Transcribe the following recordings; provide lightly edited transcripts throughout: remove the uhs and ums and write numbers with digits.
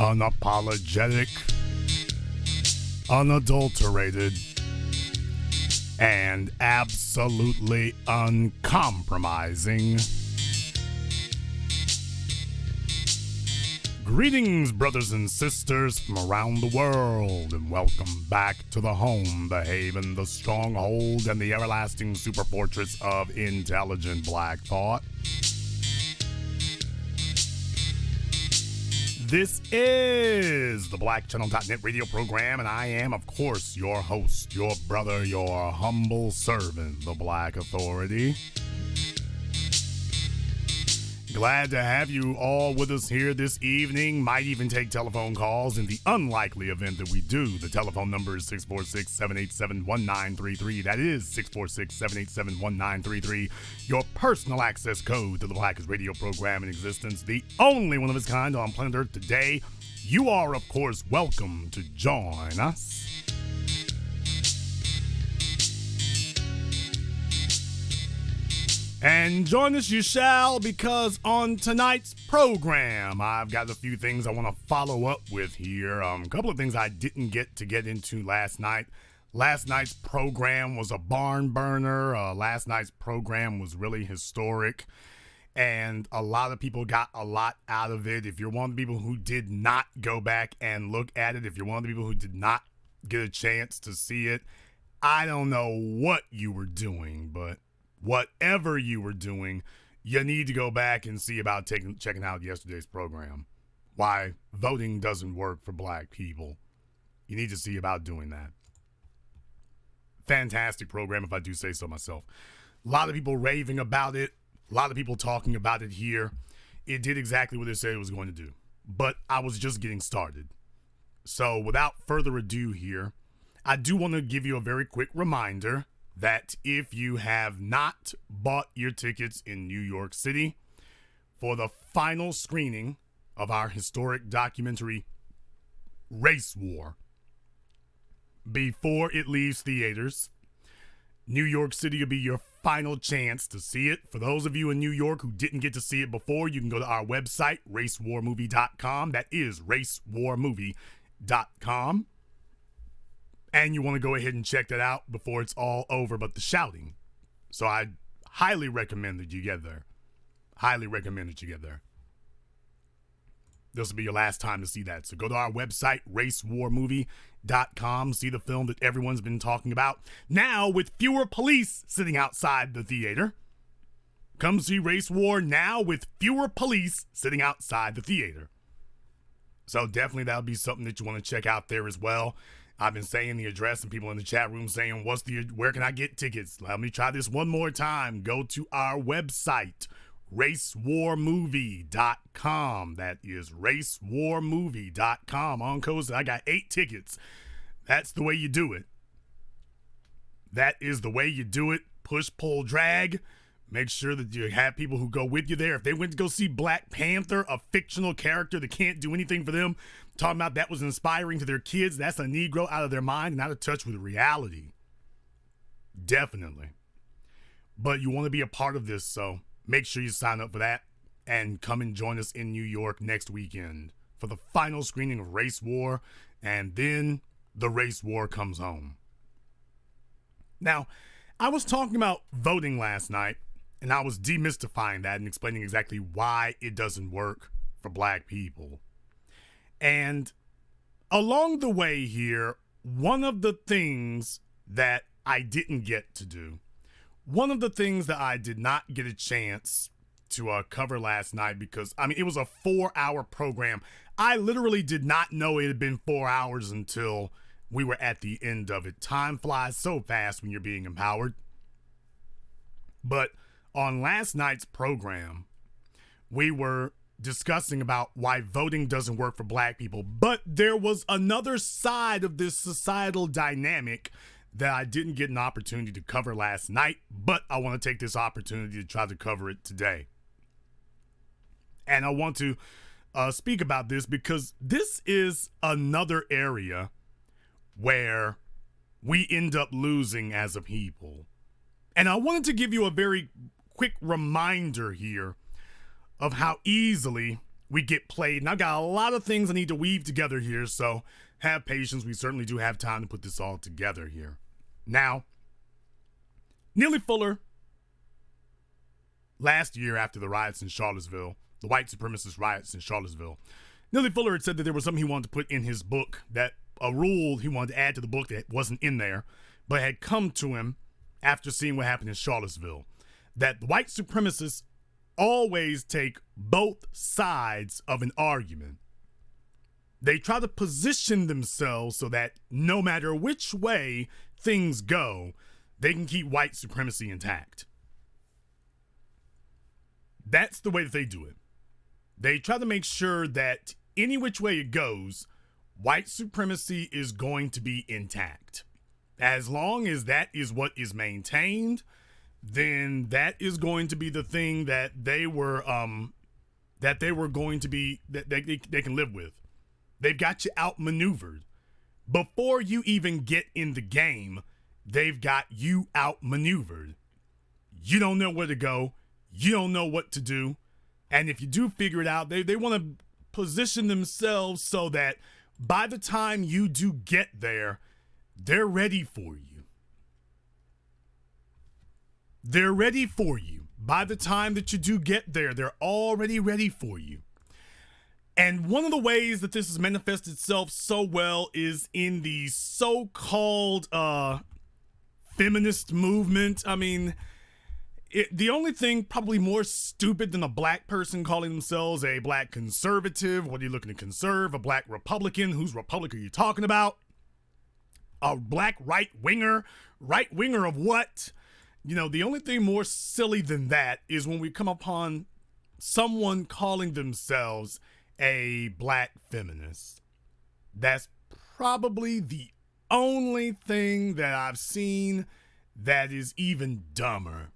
unapologetic, unadulterated, and absolutely uncompromising. Greetings, brothers and sisters from around the world, and welcome back to the home, the haven, the stronghold, and the everlasting superfortress of intelligent black thought. This is the BlackChannel.net radio program, and I am, of course, your host, your brother, your humble servant, the Black Authority. Glad to have you all with us here this evening. Might even take telephone calls in the unlikely event that we do. The telephone number is 646-787-1933. That is 646-787-1933. Your personal access code to the blackest radio program in existence, the only one of its kind on planet Earth today. You are, of course, welcome to join us. And join us you shall, because on tonight's program, I've got a few things I want to follow up with here. A couple of things I didn't get into last night. Last night's program was a barn burner. Last night's program was really historic, and a lot of people got a lot out of it. If you're one of the people who did not go back and look at it, if you're one of the people who did not get a chance to see it, I don't know what you were doing, but whatever you were doing, you need to go back and see about checking out yesterday's program. Why voting doesn't work for black people. You need to see about doing that. Fantastic program, if I do say so myself. A lot of people raving about it. A lot of people talking about it here. It did exactly what it said it was going to do. But I was just getting started. So without further ado here, I do want to give you a very quick reminder that if you have not bought your tickets in New York City for the final screening of our historic documentary Race War, before it leaves theaters, New York City will be your final chance to see it. For those of you in New York who didn't get to see it before, you can go to our website, racewarmovie.com. That is racewarmovie.com. And you want to go ahead and check that out before it's all over, but the shouting. So I highly recommend that you get there. Highly recommend that you get there. This will be your last time to see that. So go to our website, racewarmovie.com. See the film that everyone's been talking about. Now with fewer police sitting outside the theater. Come see Race War now with fewer police sitting outside the theater. So definitely that'll be something that you want to check out there as well. I've been saying the address and people in the chat room saying, where can I get tickets? Let me try this one more time. Go to our website, racewarmovie.com. That is racewarmovie.com. On codes, I got 8 tickets. That's the way you do it. That is the way you do it. Push, pull, drag. Make sure that you have people who go with you there. If they went to go see Black Panther, a fictional character that can't do anything for them, talking about that was inspiring to their kids, that's a Negro out of their mind and out of touch with reality. Definitely. But you want to be a part of this, so make sure you sign up for that and come and join us in New York next weekend for the final screening of Race War, and then the Race War comes home. Now, I was talking about voting last night, and I was demystifying that and explaining exactly why it doesn't work for black people. And along the way here, one of the things that I didn't get to do, one of the things that I did not get a chance to cover last night, because, it was a 4-hour program. I literally did not know it had been 4 hours until we were at the end of it. Time flies so fast when you're being empowered. But on last night's program, we were discussing about why voting doesn't work for black people. But there was another side of this societal dynamic that I didn't get an opportunity to cover last night, but I want to take this opportunity to try to cover it today. And I want to speak about this because this is another area where we end up losing as a people. And I wanted to give you a very quick reminder here of how easily we get played. And I've got a lot of things I need to weave together here, so have patience. We certainly do have time to put this all together here. Now, Neely Fuller, last year after the riots in Charlottesville, the white supremacist riots in Charlottesville, Neely Fuller had said that there was something he wanted to put in his book, that a rule he wanted to add to the book that wasn't in there, but had come to him after seeing what happened in Charlottesville, that the white supremacists always take both sides of an argument. They try to position themselves so that no matter which way things go, they can keep white supremacy intact. That's the way that they do it. They try to make sure that any which way it goes, white supremacy is going to be intact. As long as that is what is maintained, then that is going to be the thing that they were going to be, that they can live with. They've got you outmaneuvered. Before you even get in the game, they've got you outmaneuvered. You don't know where to go. You don't know what to do. And if you do figure it out, they want to position themselves so that by the time you do get there, they're ready for you. They're ready for you. By the time that you do get there, they're already ready for you. And one of the ways that this has manifested itself so well is in the so-called feminist movement. I mean, the only thing probably more stupid than a black person calling themselves a black conservative, what are you looking to conserve? A black Republican? Whose Republic are you talking about? A black right-winger? Right-winger of what? You know, the only thing more silly than that is when we come upon someone calling themselves a black feminist. That's probably the only thing that I've seen that is even dumber.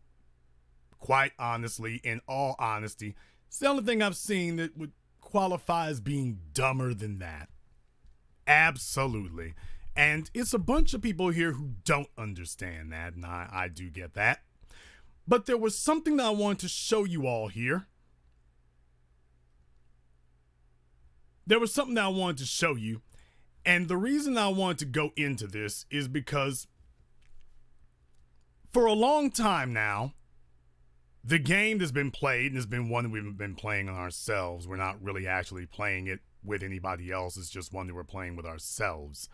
Quite honestly, in all honesty, it's the only thing I've seen that would qualify as being dumber than that. Absolutely. And it's a bunch of people here who don't understand that, and I do get that. But there was something that I wanted to show you all here. There was something that I wanted to show you, and the reason I wanted to go into this is because for a long time now, the game that's been played, and has been one that we've been playing on ourselves. We're not really actually playing it with anybody else. It's just one that we're playing with ourselves.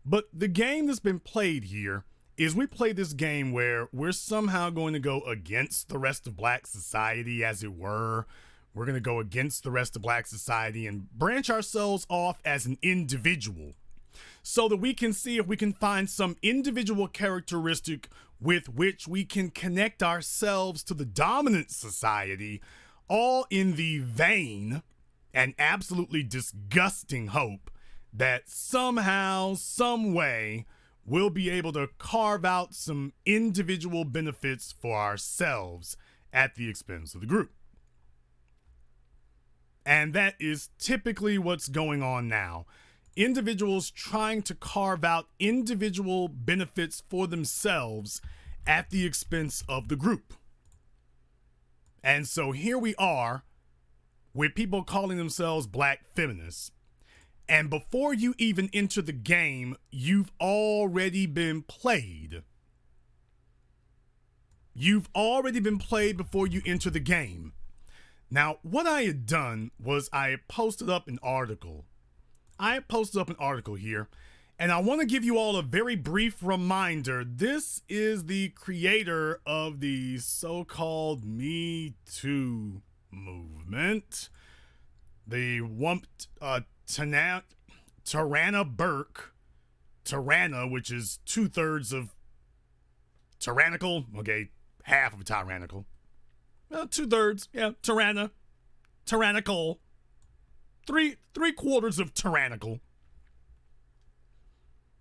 But the game that's been played here is we play this game where we're somehow going to go against the rest of black society, as it were. We're going to go against the rest of black society and branch ourselves off as an individual so that we can see if we can find some individual characteristic with which we can connect ourselves to the dominant society, all in the vain and absolutely disgusting hope that somehow, some way, we'll be able to carve out some individual benefits for ourselves at the expense of the group. And that is typically what's going on now. Individuals trying to carve out individual benefits for themselves at the expense of the group. And so here we are with people calling themselves black feminists. And before you even enter the game, you've already been played. You've already been played before you enter the game. Now, what I had done was I had posted up an article. Here, and I want to give you all a very brief reminder. This is the creator of the so-called Me Too movement. The Tarana Burke, Tarana, which is 2/3 of tyrannical, okay, half of tyrannical. Well, 2/3, yeah, tyrannical, three quarters of tyrannical.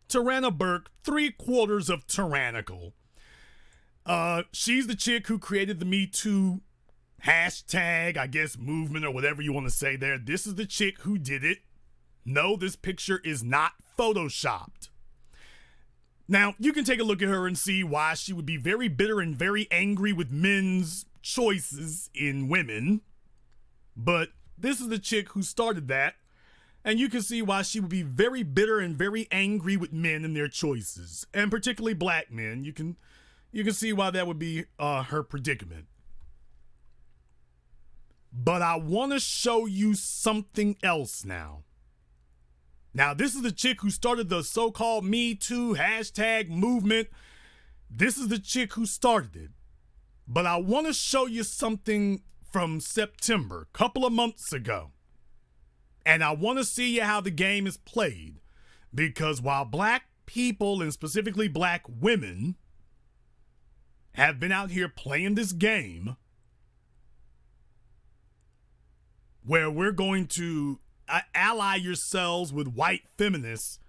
Tarana Burke, 3/4 of tyrannical. She's the chick who created the Me Too hashtag, I guess, movement or whatever you want to say there. This is the chick who did it. No, this picture is not photoshopped. Now, you can take a look at her and see why she would be very bitter and very angry with men's choices in women. But This is the chick who started that. And you can see why she would be very bitter and very angry with men and their choices, and particularly black men. You can see why that would be her predicament. But I want to show you something else now. Now, this is the chick who started the so-called Me Too hashtag movement. This is the chick who started it. But I want to show you something from September, a couple of months ago. And I want to see how the game is played. Because while black people, and specifically black women, have been out here playing this game where we're going to ally yourselves with white feminists,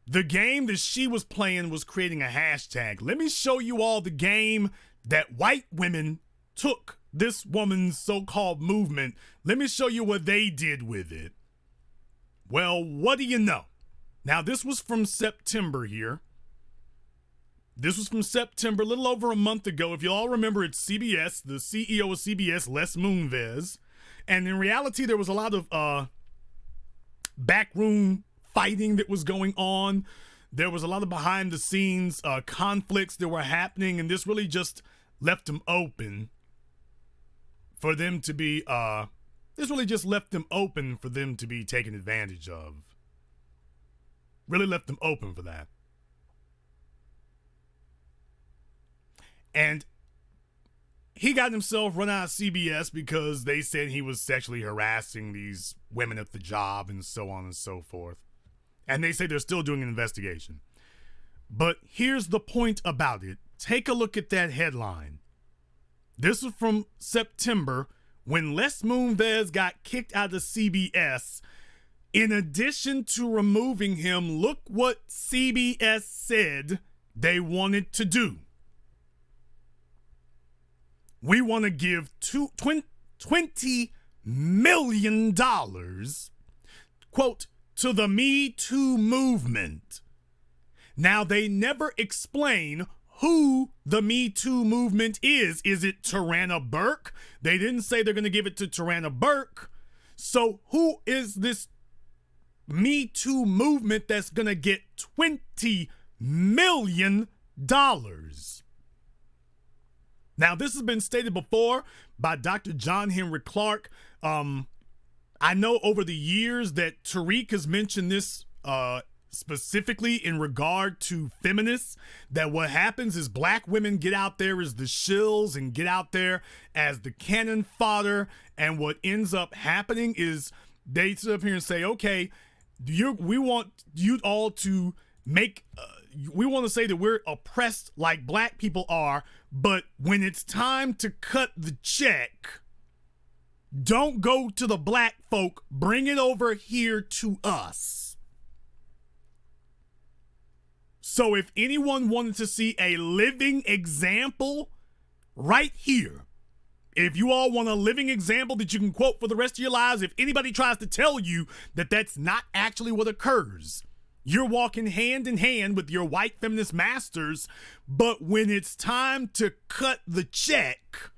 the game that she was playing was creating a hashtag. Let me show you all the game that white women took this woman's so-called movement. Let me show you what they did with it. Well, what do you know? Now, this was from September here. This was from September, a little over a month ago. If you all remember, it's CBS, the CEO of CBS, Les Moonves. And in reality, there was a lot of backroom fighting that was going on. There was a lot of behind-the-scenes conflicts that were happening, and this really just left them open for them to be, this really just left them open for them to be taken advantage of. Really left them open for that. And he got himself run out of CBS because they said he was sexually harassing these women at the job and so on and so forth. And they say they're still doing an investigation. But here's the point about it. Take a look at that headline. This was from September when Les Moonves got kicked out of CBS. In addition to removing him, look what CBS said they wanted to do. We want to give $20 million, quote, to the Me Too movement. Now, they never explain who the Me Too movement is. Is it Tarana Burke? They didn't say they're going to give it to Tarana Burke. So who is this Me Too movement that's going to get $20 million? Now, this has been stated before by Dr. John Henry Clark. I know over the years that Tariq has mentioned this specifically in regard to feminists, that what happens is black women get out there as the shills and get out there as the cannon fodder, and what ends up happening is they sit up here and say, okay, we want you all to make, we want to say that we're oppressed like black people are, but when it's time to cut the check, don't go to the black folk, bring it over here to us. So if anyone wanted to see a living example right here, if you all want a living example that you can quote for the rest of your lives, if anybody tries to tell you that that's not actually what occurs, you're walking hand in hand with your white feminist masters, but when it's time to cut the check,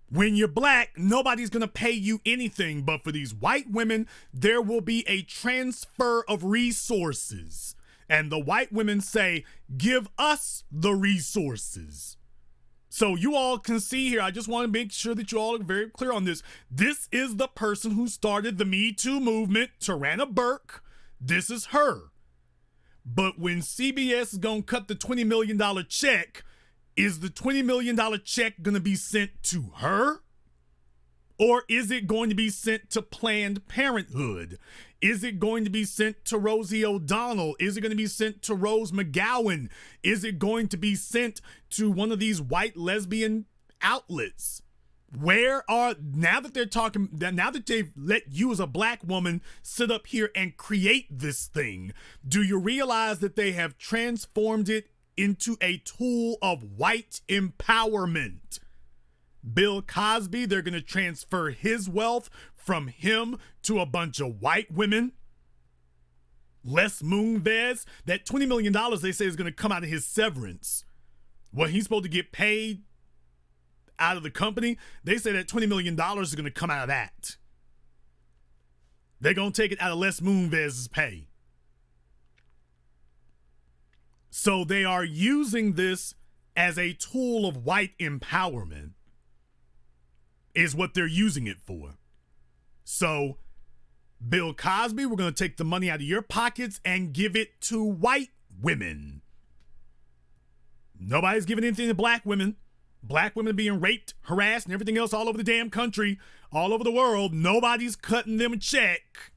when you're black, nobody's going to pay you anything. But for these white women, there will be a transfer of resources. And the white women say, give us the resources. So you all can see here, I just want to make sure that you all are very clear on this. This is the person who started the Me Too movement, Tarana Burke. This is her. But when CBS is going to cut the $20 million check, is the $20 million check going to be sent to her? Or is it going to be sent to Planned Parenthood? Is it going to be sent to Rosie O'Donnell? Is it going to be sent to Rose McGowan? Is it going to be sent to one of these white lesbian outlets? Where are, now that they're talking, now that they've let you as a black woman sit up here and create this thing, do you realize that they have transformed it into a tool of white empowerment? Bill Cosby, they're going to transfer his wealth from him to a bunch of white women. Les Moonves, that $20 million they say is going to come out of his severance. Well, he's supposed to get paid out of the company, they say that $20 million is going to come out of that. They're going to take it out of Les Moonves' pay. So they are using this as a tool of white empowerment, is what they're using it for. So, Bill Cosby, we're going to take the money out of your pockets and give it to white women. Nobody's giving anything to black women. Black women being raped, harassed, and everything else all over the damn country, all over the world. Nobody's cutting them a check.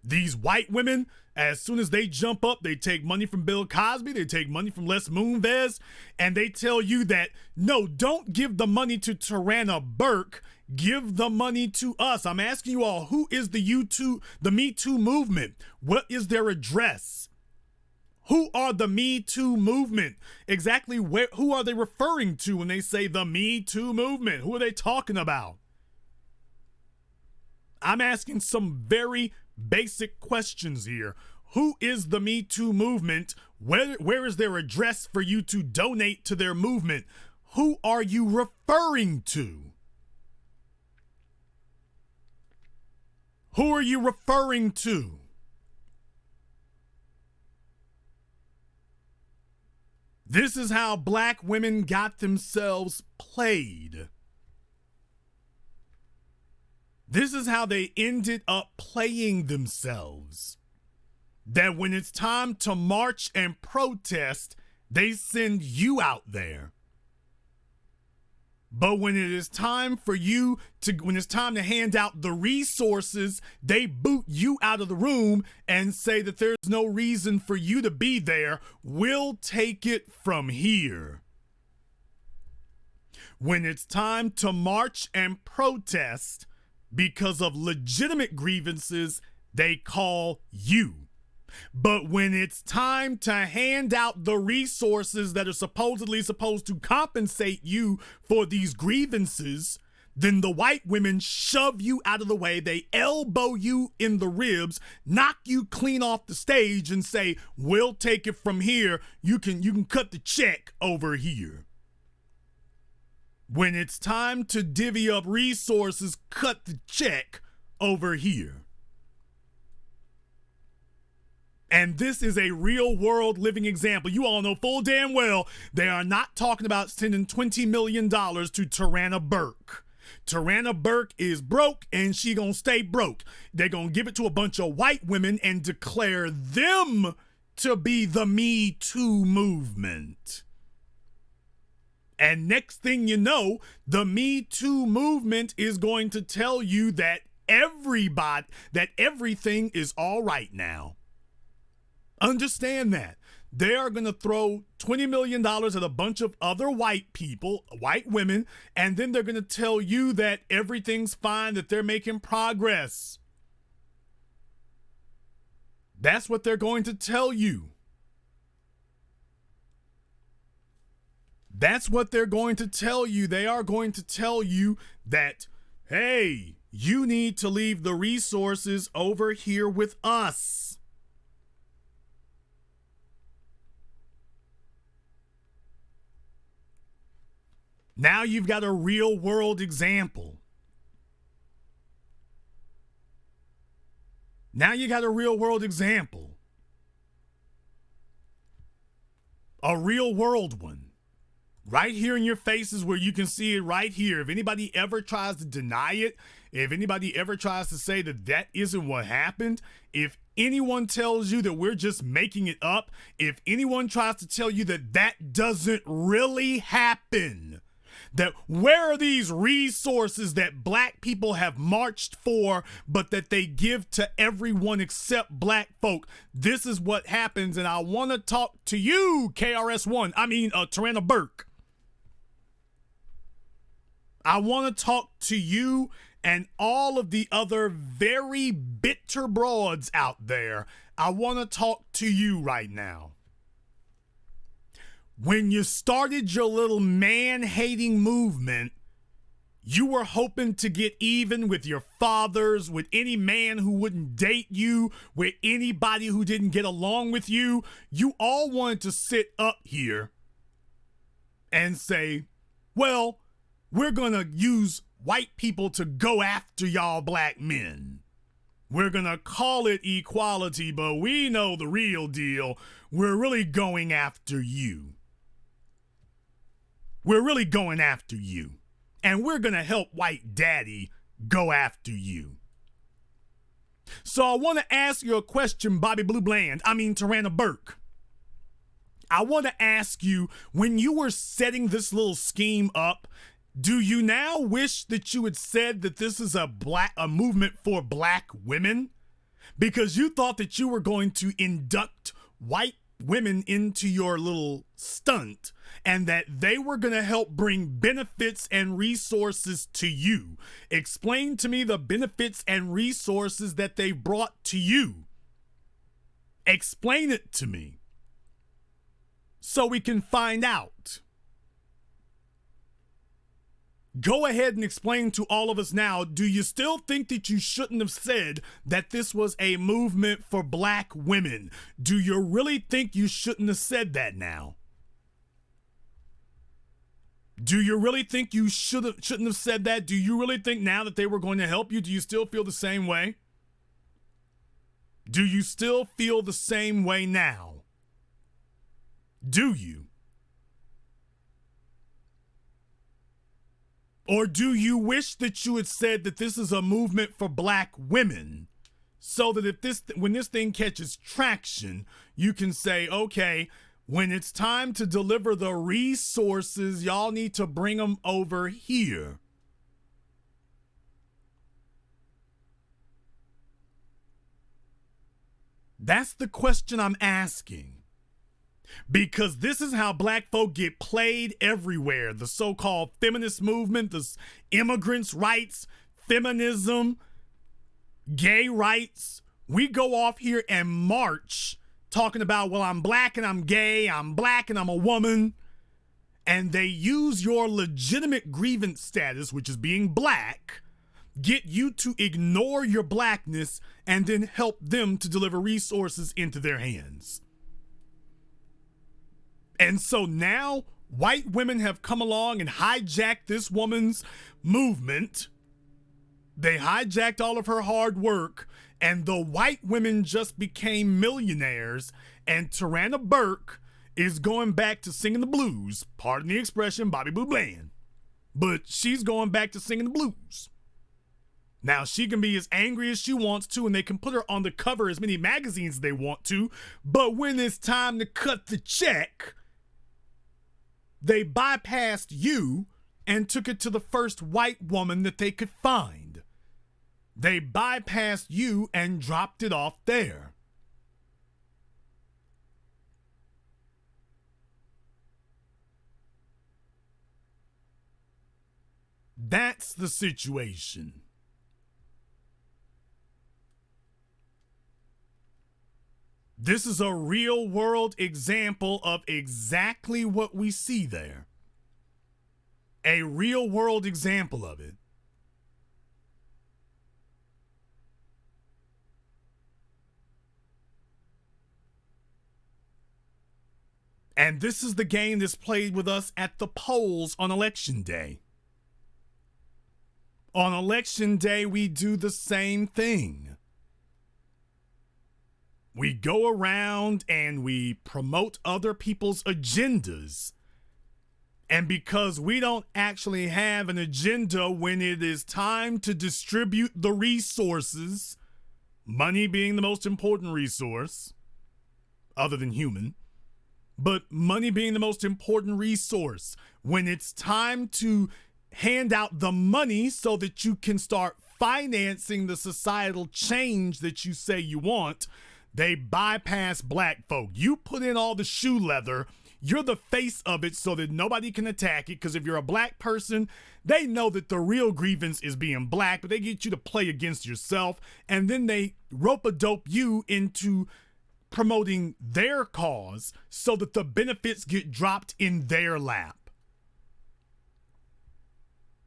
These white women, as soon as they jump up, they take money from Bill Cosby, they take money from Les Moonves, and they tell you that, no, don't give the money to Tarana Burke, give the money to us. I'm asking you all, who is the Me Too movement? What is their address? Who are the Me Too movement? Exactly who are they referring to when they say the Me Too movement? Who are they talking about? I'm asking some very basic questions here. Who is the Me Too movement? Where is their address for you to donate to their movement? Who are you referring to? Who are you referring to? This is how black women got themselves played. This is how they ended up playing themselves. That when it's time to march and protest, they send you out there. But when it is time when it's time to hand out the resources, they boot you out of the room and say that there's no reason for you to be there. We'll take it from here. When it's time to march and protest because of legitimate grievances, they call you. But when it's time to hand out the resources that are supposedly supposed to compensate you for these grievances, then the white women shove you out of the way. They elbow you in the ribs, knock you clean off the stage and say, we'll take it from here. You can cut the check over here. When it's time to divvy up resources, cut the check over here. And this is a real world living example. You all know full damn well they are not talking about sending $20 million to Tarana Burke. Tarana Burke is broke and she gonna stay broke. They're gonna give it to a bunch of white women and declare them to be the Me Too movement. And next thing you know, the Me Too movement is going to tell you that everything is all right now. Understand that. They are going to throw $20 million at a bunch of other white people, white women, and then they're going to tell you that everything's fine, that they're making progress. That's what they're going to tell you. That's what they're going to tell you. They are going to tell you that, hey, you need to leave the resources over here with us. Now you've got a real world example. Now you got a real world example. A real world one. Right here in your faces where you can see it right here. If anybody ever tries to deny it, if anybody ever tries to say that that isn't what happened, if anyone tells you that we're just making it up, if anyone tries to tell you that that doesn't really happen, that where are these resources that black people have marched for, but that they give to everyone except black folk? This is what happens, and I want to talk to you, Tarana Burke. I want to talk to you and all of the other very bitter broads out there. I want to talk to you right now. When you started your little man-hating movement, you were hoping to get even with your fathers, with any man who wouldn't date you, with anybody who didn't get along with you. You all wanted to sit up here and say, Well, we're going to use white people to go after y'all black men. We're going to call it equality, but we know the real deal. We're really going after you. We're really going after you. And we're going to help white daddy go after you. So I want to ask you a question, Bobby Blue Bland. Tarana Burke. I want to ask you, when you were setting this little scheme up, do you now wish that you had said that this is a movement for black women? Because you thought that you were going to induct white women into your little stunt and that they were going to help bring benefits and resources to you. Explain to me the benefits and resources that they brought to you. Explain it to me so we can find out. Go ahead and explain to all of us now, do you still think that you shouldn't have said that this was a movement for black women? Do you really think you shouldn't have said that now? Do you really think you shouldn't have said that? Do you really think now that they were going to help you, do you still feel the same way? Do you still feel the same way now? Do you? Or do you wish that you had said that this is a movement for black women so that when this thing catches traction, you can say, okay, when it's time to deliver the resources, y'all need to bring them over here. That's the question I'm asking. Because this is how black folk get played everywhere. The so-called feminist movement, the immigrants' rights, feminism, gay rights. We go off here and march talking about, well, I'm black and I'm gay, I'm black and I'm a woman. And they use your legitimate grievance status, which is being black, get you to ignore your blackness and then help them to deliver resources into their hands. And so now white women have come along and hijacked this woman's movement. They hijacked all of her hard work, and the white women just became millionaires, and Tarana Burke is going back to singing the blues. Pardon the expression, Bobby Blue Bland. But she's going back to singing the blues. Now, she can be as angry as she wants to, and they can put her on the cover as many magazines as they want to, but when it's time to cut the check, they bypassed you and took it to the first white woman that they could find. They bypassed you and dropped it off there. That's the situation. This is a real world example of exactly what we see there. A real world example of it. And this is the game that's played with us at the polls on election day. On election day, we do the same thing. We go around and we promote other people's agendas. And because we don't actually have an agenda when it is time to distribute the resources, money being the most important resource, other than human, but money being the most important resource, when it's time to hand out the money so that you can start financing the societal change that you say you want, they bypass black folk. You put in all the shoe leather, you're the face of it so that nobody can attack it, because if you're a black person, they know that the real grievance is being black, but they get you to play against yourself, and then they rope-a-dope you into promoting their cause so that the benefits get dropped in their lap.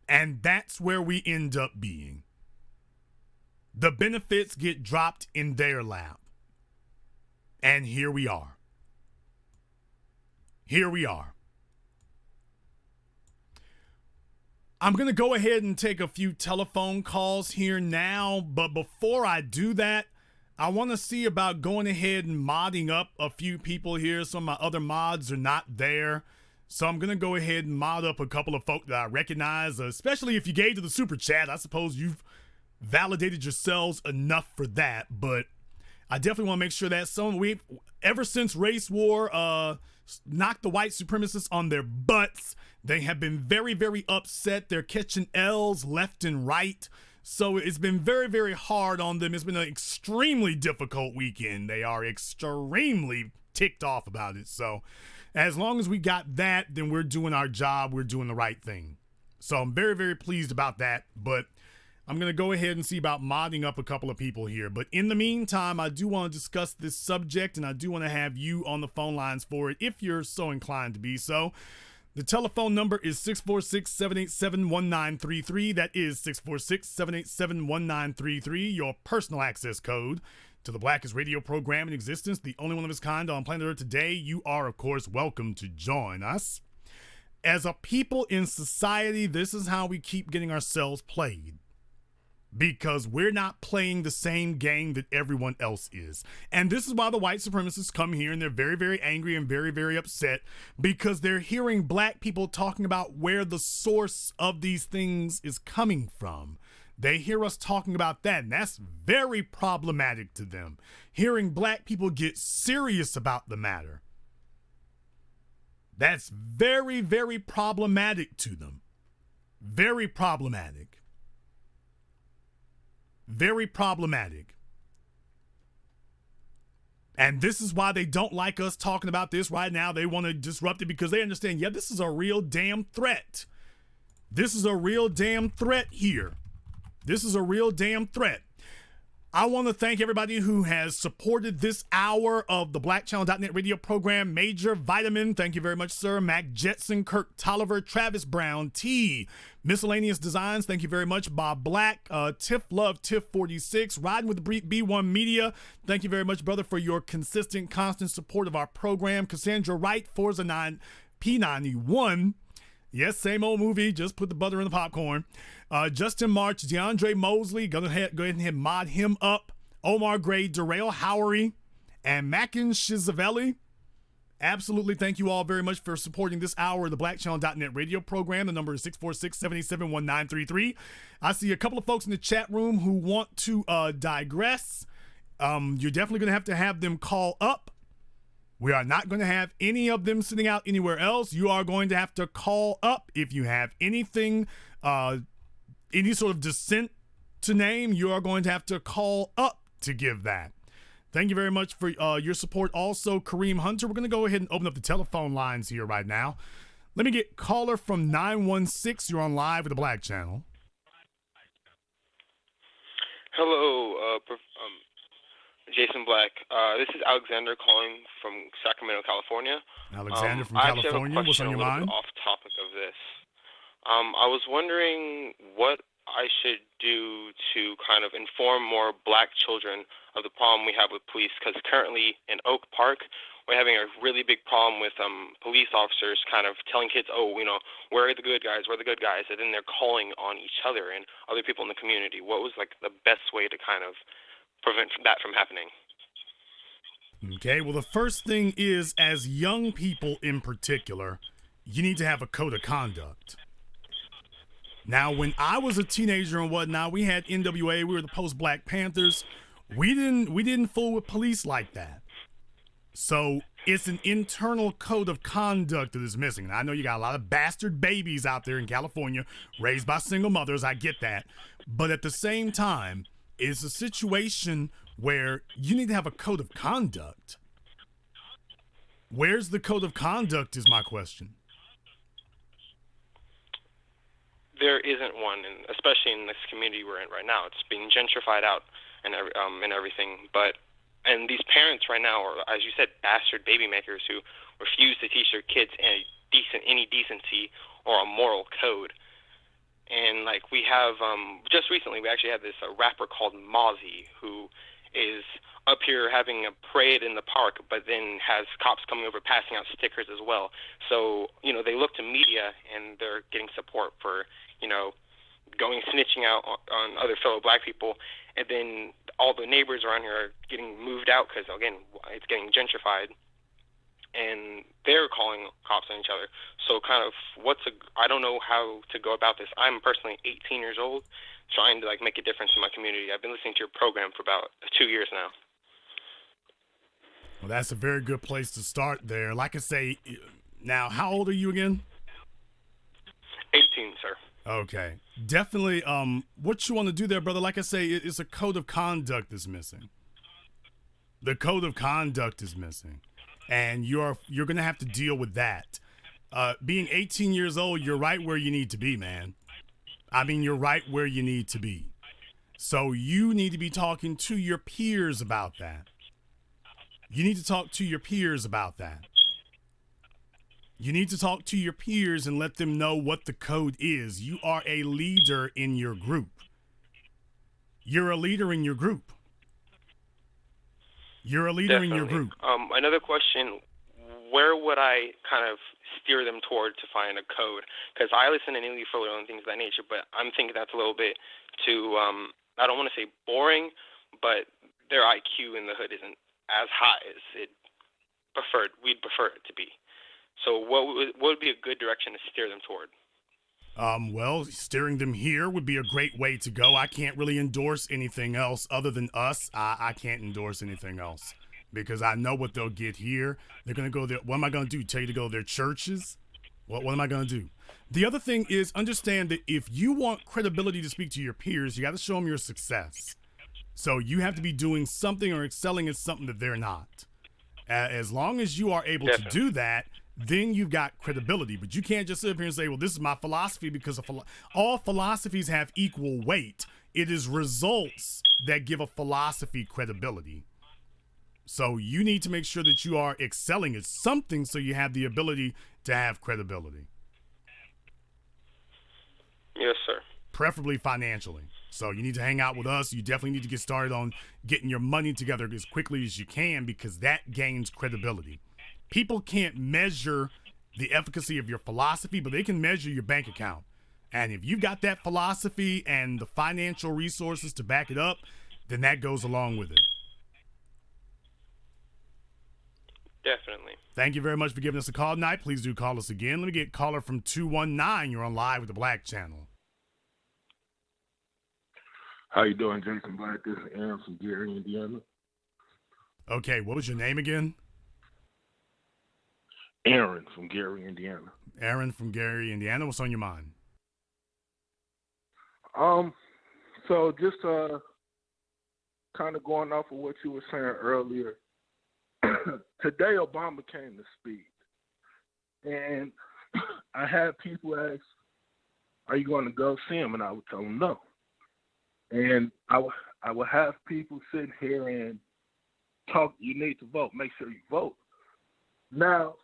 And that's where we end up being. The benefits get dropped in their lap. And here we are. Here we are. I'm going to go ahead and take a few telephone calls here now, but before I do that, I want to see about going ahead and modding up a few people here. Some of my other mods are not there. So I'm going to go ahead and mod up a couple of folk that I recognize, especially if you gave to the super chat. I suppose you've validated yourselves enough for that, but I definitely want to make sure that ever since race war knocked the white supremacists on their butts, they have been very, very upset. They're catching L's left and right. So it's been very, very hard on them. It's been an extremely difficult weekend. They are extremely ticked off about it. So as long as we got that, then we're doing our job. We're doing the right thing. So I'm very, very pleased about that. But I'm going to go ahead and see about modding up a couple of people here. But in the meantime, I do want to discuss this subject, and I do want to have you on the phone lines for it if you're so inclined to be so. The telephone number is 646-787-1933. That is 646-787-1933, your personal access code to the blackest radio program in existence, the only one of its kind on planet Earth today. You are, of course, welcome to join us. As a people in society, this is how we keep getting ourselves played. Because we're not playing the same game that everyone else is. And this is why the white supremacists come here and they're very, very angry and very, very upset because they're hearing black people talking about where the source of these things is coming from. They hear us talking about that, and that's very problematic to them. Hearing black people get serious about the matter. That's very, very problematic to them. Very problematic. Very problematic. And this is why they don't like us talking about this right now. They want to disrupt it because they understand, yeah, this is a real damn threat. This is a real damn threat here. This is a real damn threat. I want to thank everybody who has supported this hour of the blackchannel.net radio program. Major Vitamin, thank you very much, sir. Mac Jetson, Kirk Tolliver, Travis Brown, T. Miscellaneous Designs, thank you very much. Bob Black, Tiff Love, Tiff 46, Riding with the B1 Media, thank you very much, brother, for your consistent, constant support of our program. Cassandra Wright, Forza 9 P91. Yes, same old movie, just put the butter in the popcorn. Justin March, DeAndre Mosley, go ahead and mod him up. Omar Gray, Darrell Howery, and Mackin Shizavelli. Absolutely, thank you all very much for supporting this hour of the blackchannel.net radio program. The number is 646-787-1933. I see a couple of folks in the chat room who want to digress. You're definitely going to have them call up. We are not going to have any of them sitting out anywhere else. You are going to have to call up if you have anything, any sort of dissent to name. You are going to have to call up to give that. Thank you very much for your support. Also, Kareem Hunter, we're going to go ahead and open up the telephone lines here right now. Let me get caller from 916. You're on live with the Black Channel. Hello, Jason Black. This is Alexander calling from Sacramento, California. Alexander from California, what's on your mind? Off topic of this. I was wondering what I should do to kind of inform more black children of the problem we have with police, because currently in Oak Park, we're having a really big problem with police officers kind of telling kids, oh, you know, where are the good guys, we're the good guys, and then they're calling on each other and other people in the community. What was like the best way to kind of prevent that from happening? Okay, well, the first thing is, as young people in particular, you need to have a code of conduct. Now, when I was a teenager and whatnot, we had NWA, we were the post-Black Panthers. We didn't fool with police like that. So it's an internal code of conduct that is missing. And I know you got a lot of bastard babies out there in California raised by single mothers. I get that. But at the same time, it's a situation where you need to have a code of conduct. Where's the code of conduct is my question. There isn't one, and especially in this community we're in right now. It's being gentrified out and everything. And these parents right now are, as you said, bastard baby makers who refuse to teach their kids any decency or a moral code. And like we have, just recently we actually had this rapper called Mozzie, who is up here having a parade in the park, but then has cops coming over passing out stickers as well. So, they look to media and they're getting support for, going snitching out on other fellow black people. And then all the neighbors around here are getting moved out because, again, it's getting gentrified. And they're calling cops on each other. So kind of I don't know how to go about this. I'm personally 18 years old, trying to make a difference in my community. I've been listening to your program for about 2 years now. Well, that's a very good place to start there. Like I say, now, how old are you again? 18, sir. Okay. Definitely, what you want to do there, brother, like I say, it's a code of conduct that's missing. The code of conduct is missing. And you're going to have to deal with that. Being 18 years old, you're right where you need to be, man. I mean, you're right where you need to be. So you need to be talking to your peers about that. You need to talk to your peers about that. You need to talk to your peers and let them know what the code is. You are a leader in your group. You're a leader in your group. You're a leader Definitely. in your group. Another question, where would I kind of steer them toward to find a code? Because I listen to Neely Fuller and things of that nature, but I'm thinking that's a little bit too, I don't want to say boring, but their IQ in the hood isn't as high as we'd prefer it to be. So what would be a good direction to steer them toward? Well, steering them here would be a great way to go. I can't really endorse anything else other than us. I can't endorse anything else because I know what they'll get here. They're going to go there. What am I going to do? Tell you to go to their churches? What am I going to do? The other thing is understand that if you want credibility to speak to your peers, you got to show them your success. So you have to be doing something or excelling at something that they're not. As long as you are able to do that, then you've got credibility. But you can't just sit up here and say, well, this is my philosophy, because all philosophies have equal weight. It is results that give a philosophy credibility. So you need to make sure that you are excelling at something so you have the ability to have credibility. Yes, sir. Preferably financially. So you need to hang out with us. You definitely need to get started on getting your money together as quickly as you can, because that gains credibility. People can't measure the efficacy of your philosophy, but they can measure your bank account. And if you've got that philosophy and the financial resources to back it up, then that goes along with it. Definitely. Thank you very much for giving us a call tonight. Please do call us again. Let me get caller from 219. You're on Live with the Black Channel. How you doing, Jason Black? This is Aaron from Gary, Indiana. Okay, what was your name again? Aaron from Gary, Indiana. Aaron from Gary, Indiana. What's on your mind? So just kind of going off of what you were saying earlier. Today, Obama came to speak, and I had people ask, "Are you going to go see him?" And I would tell them no. And I would have people sit here and talk. You need to vote. Make sure you vote. Now,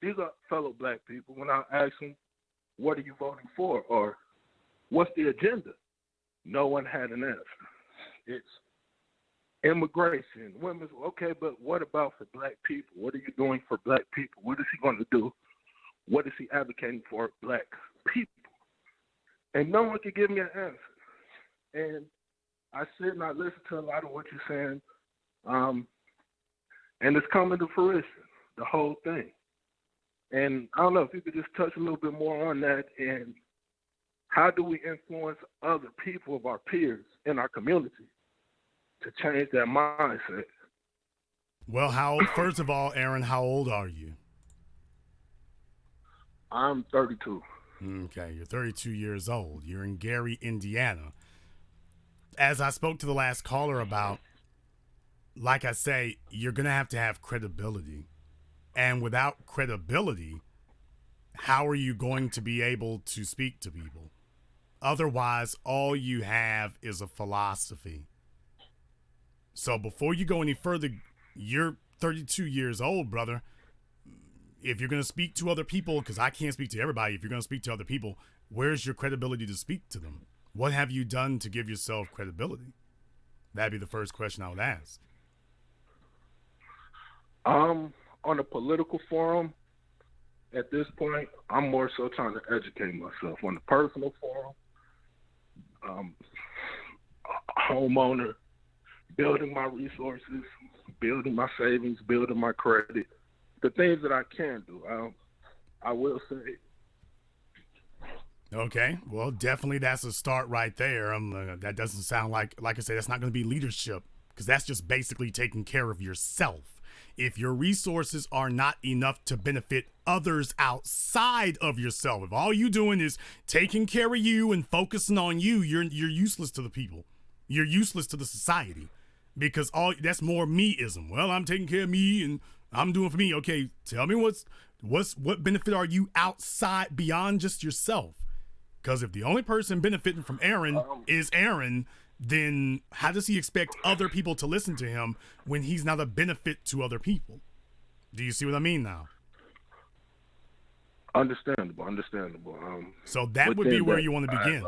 these are fellow black people. When I ask them, what are you voting for? Or what's the agenda? No one had an answer. It's immigration, women's. Okay, but what about for black people? What are you doing for black people? What is he going to do? What is he advocating for black people? And no one could give me an answer. And I sit and I listen to a lot of what you're saying, and it's coming to fruition, the whole thing. And I don't know if you could just touch a little bit more on that, and how do we influence other people of our peers in our community to change that mindset? Well, first of all, Aaron, how old are you? I'm 32. Okay, you're 32 years old. You're in Gary, Indiana. As I spoke to the last caller about, like I say, you're going to have credibility. And without credibility, how are you going to be able to speak to people? Otherwise, all you have is a philosophy. So before you go any further, you're 32 years old, brother. If you're going to speak to other people, because I can't speak to everybody, if you're going to speak to other people, where's your credibility to speak to them? What have you done to give yourself credibility? That'd be the first question I would ask. On a political forum, at this point, I'm more so trying to educate myself. On the personal forum, homeowner, building my resources, building my savings, building my credit, the things that I can do. I will say. Okay, well, definitely that's a start right there. That doesn't sound like I said, that's not going to be leadership, because that's just basically taking care of yourself. If your resources are not enough to benefit others outside of yourself, if all you doing is taking care of you and focusing on you, you're useless to the people. You're useless to the society, because that's more meism. Well, I'm taking care of me and I'm doing for me. Okay, tell me what benefit are you outside beyond just yourself? Because if the only person benefiting from Aaron is Aaron, then how does he expect other people to listen to him when he's not a benefit to other people? Do you see what I mean now? Understandable. So that would be where you want to begin.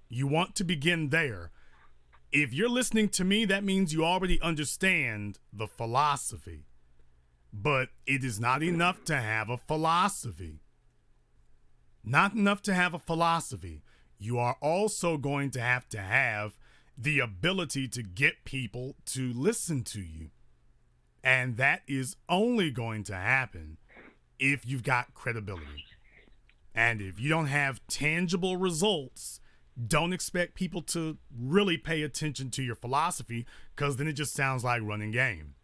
You want to begin there. If you're listening to me, that means you already understand the philosophy. But it is not enough to have a philosophy. Not enough to have a philosophy. You are also going to have the ability to get people to listen to you. And that is only going to happen if you've got credibility. And if you don't have tangible results, don't expect people to really pay attention to your philosophy, because then it just sounds like running game.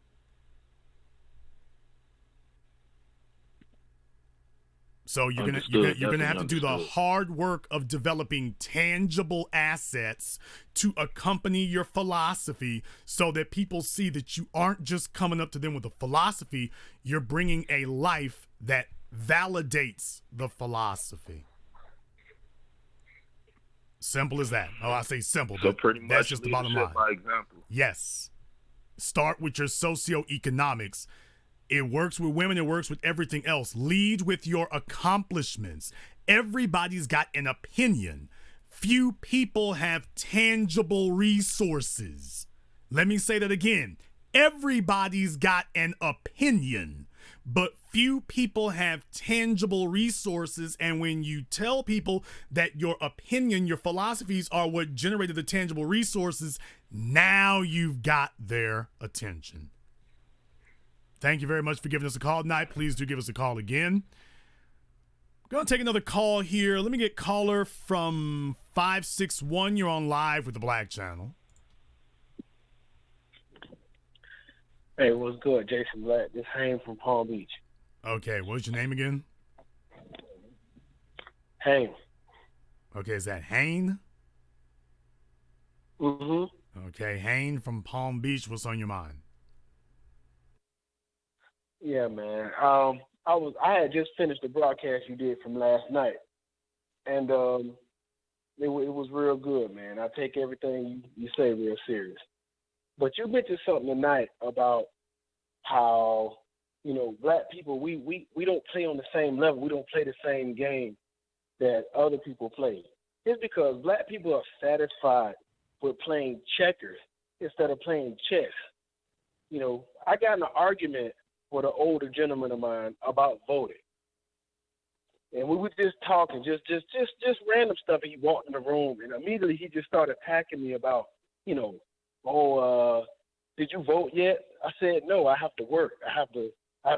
So you're gonna have to do the hard work of developing tangible assets to accompany your philosophy, so that people see that you aren't just coming up to them with a philosophy, you're bringing a life that validates the philosophy. Simple as that. Oh, I say simple, but that's just the bottom line. By example. Yes. Start with your socioeconomics. It works with women. It works with everything else. Lead with your accomplishments. Everybody's got an opinion. Few people have tangible resources. Let me say that again. Everybody's got an opinion, but few people have tangible resources. And when you tell people that your opinion, your philosophies are what generated the tangible resources, now you've got their attention. Thank you very much for giving us a call tonight. Please do give us a call again. Going to take another call here. Let me get caller from 561. You're on live with the Black Channel. Hey, what's good? Jason Black. This Hayne from Palm Beach. Okay, what's your name again? Hayne. Okay, is that Hayne? Mm-hmm. Okay, Hayne from Palm Beach. What's on your mind? Yeah, man. I had just finished the broadcast you did from last night, and it was real good, man. I take everything you say real serious. But you mentioned something tonight about how, black people, we don't play on the same level. We don't play the same game that other people play. It's because black people are satisfied with playing checkers instead of playing chess. I got in an argument with an older gentleman of mine about voting. And we were just talking, just random stuff. He walked in the room, and immediately he just started attacking me about, did you vote yet? I said, no, I have to work. I have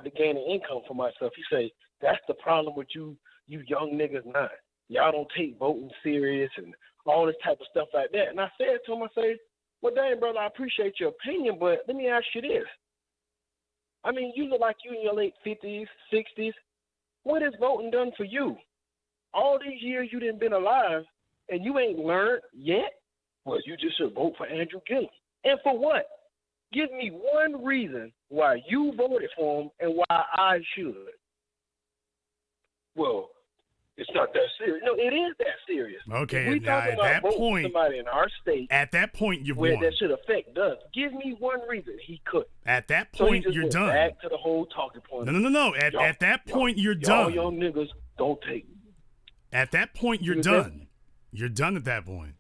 to gain an income for myself. He said, that's the problem with you young niggas now. Y'all don't take voting serious and all this type of stuff like that. And I said to him, well, dang, brother, I appreciate your opinion, but let me ask you this. I mean, you look like you in your late 50s, 60s. What has voting done for you? All these years you done been alive, and you ain't learned yet? Well, you just should vote for Andrew Gillum. And for what? Give me one reason why you voted for him and why I should. Well, it's not that serious. No, it is that serious. Okay, now at that point, somebody in our state, at that point, you've where won. that should affect us. Give me one reason he couldn't. At that point, you're done. Back to the whole talking point. No. At that point, you're done. Y'all young niggas don't take. At that point, you're done. You're done at that point.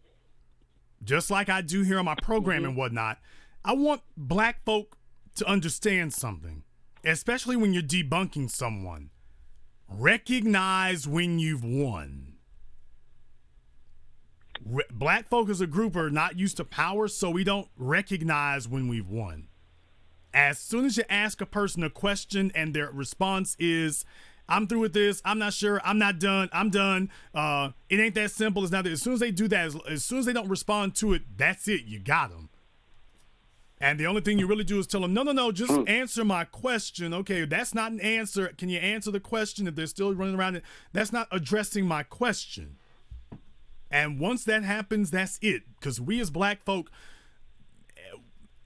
Just like I do here on my program and whatnot, I want black folk to understand something. especially when you're debunking someone, recognize when you've won. Black folk as a group are not used to power, so we don't recognize when we've won. As soon as you ask a person a question and their response is, I'm through with this, I'm not sure, I'm not done, I'm done, it ain't that simple, it's not that. As soon as they do that, as soon as they don't respond to it, that's it, you got them. And the only thing you really do is tell them, no, just answer my question. Okay, that's not an answer. Can you answer the question? If they're still running around it, that's not addressing my question. And once that happens, that's it. Because we as black folk,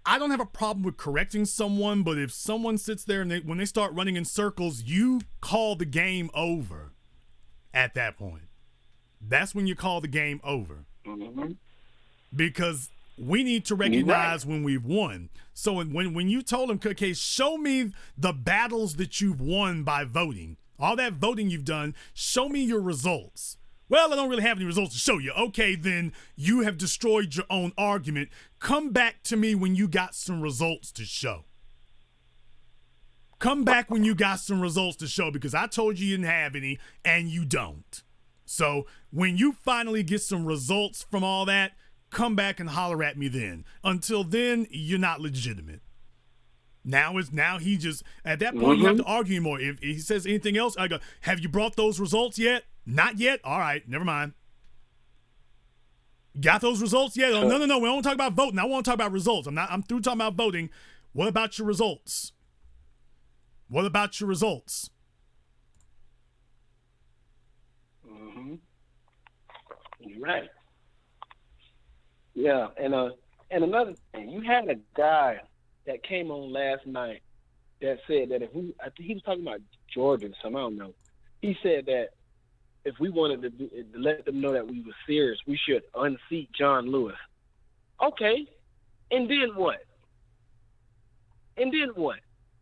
I don't have a problem with correcting someone, but if someone sits there and when they start running in circles, you call the game over at that point. That's when you call the game over. Mm-hmm. Because we need to recognize when we've won. So when you told them, okay, show me the battles that you've won by voting, all that voting you've done, show me your results. Well, I don't really have any results to show you. Okay, then you have destroyed your own argument. Come back to me when you got some results to show. Come back when you got some results to show, because I told you didn't have any and you don't. So when you finally get some results from all that, come back and holler at me then. Until then, you're not legitimate. Now he just, at that point, you have to argue anymore. If he says anything else, I go, have you brought those results yet? Not yet? All right, never mind. Got those results yet? Oh, no, we don't talk about voting. I want to talk about results. I'm through talking about voting. What about your results? What about your results? Mm-hmm. You're right. Yeah, and another thing, you had a guy that came on last night that said that I think he was talking about Georgia or something, I don't know. He said that if we wanted to let them know that we were serious, we should unseat John Lewis. Okay, and then what?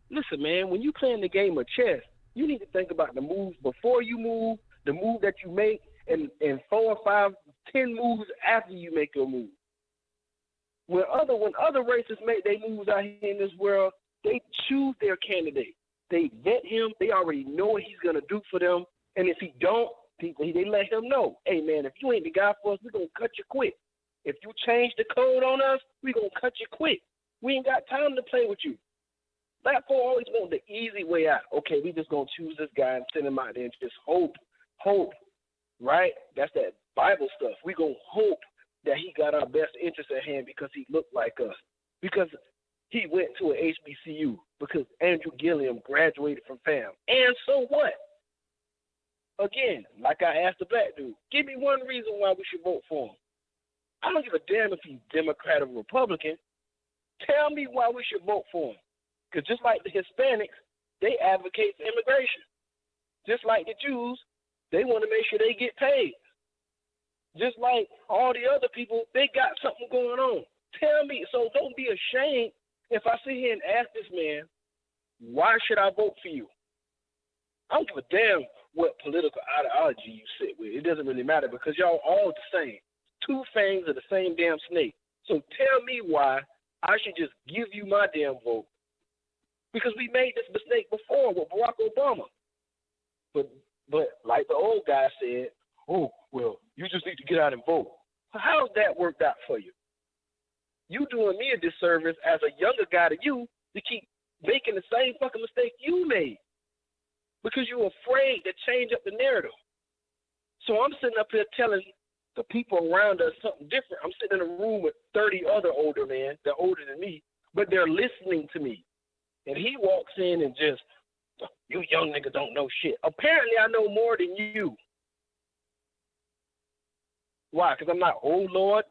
Listen, man, when you playing the game of chess, you need to think about the moves before you move, the move that you make, and 4 or 5, 10 moves after you make your move. When other races make their moves out here in this world, they choose their candidate. They vet him. They already know what he's going to do for them. And if he don't, they let him know, hey, man, if you ain't the guy for us, we're going to cut you quick. If you change the code on us, we're going to cut you quick. We ain't got time to play with you. Black folk always want the easy way out. Okay, we just going to choose this guy and send him out there and just hope, right? That's that Bible stuff. We're going to hope that he got our best interest at hand because he looked like us, because he went to an HBCU, because Andrew Gilliam graduated from FAM. And so what? Again, like I asked the black dude, give me one reason why we should vote for him. I don't give a damn if he's Democrat or Republican. Tell me why we should vote for him. Because just like the Hispanics, they advocate for immigration. Just like the Jews, they want to make sure they get paid. Just like all the other people, they got something going on. Tell me, so don't be ashamed if I sit here and ask this man, why should I vote for you? I don't give a damn what political ideology you sit with. It doesn't really matter, because y'all all the same. Two fangs of the same damn snake. So tell me why I should just give you my damn vote. Because we made this mistake before with Barack Obama. But like the old guy said, oh, well, you just need to get out and vote. How's that worked out for you? You doing me a disservice as a younger guy to you to keep making the same fucking mistake you made, because you're afraid to change up the narrative. So I'm sitting up here telling the people around us something different. I'm sitting in a room with 30 other older men. They're older than me, but they're listening to me. And he walks in and just, you young nigga don't know shit. Apparently I know more than you. Why? Because I'm not, oh Lord,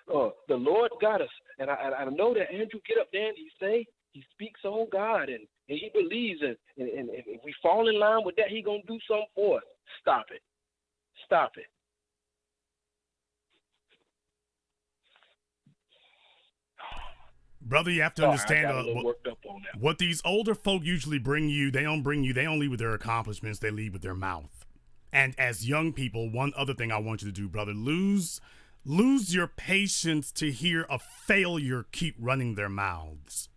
the Lord got us. And I know that Andrew get up there and he speaks on God and he believes and if we fall in line with that, he gonna do something for us. Stop it. Brother, you have to understand what these older folk usually bring you. They don't lead with their accomplishments. They lead with their mouth. And as young people, one other thing I want you to do, brother, lose your patience to hear a failure keep running their mouths.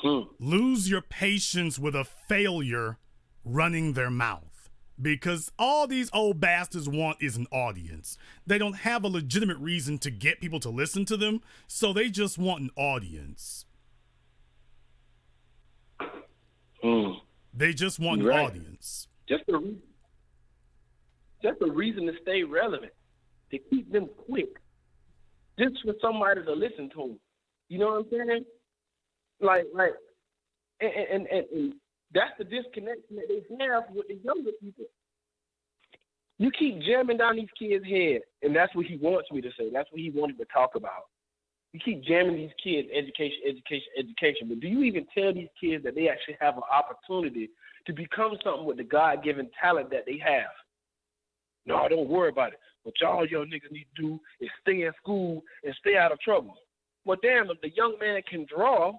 Lose your patience with a failure running their mouth, because all these old bastards want is an audience. They don't have a legitimate reason to get people to listen to them, so they just want an audience. They just want an audience. Just a reason to stay relevant, to keep them quick, just for somebody to listen to them. You know what I'm saying? And that's the disconnection that they have with the younger people. You keep jamming down these kids' head, and that's what he wants me to say. That's what he wanted to talk about. You keep jamming these kids education. But do you even tell these kids that they actually have an opportunity to become something with the God-given talent that they have? No, don't worry about it. What y'all young niggas need to do is stay in school and stay out of trouble. Well, damn, if the young man can draw,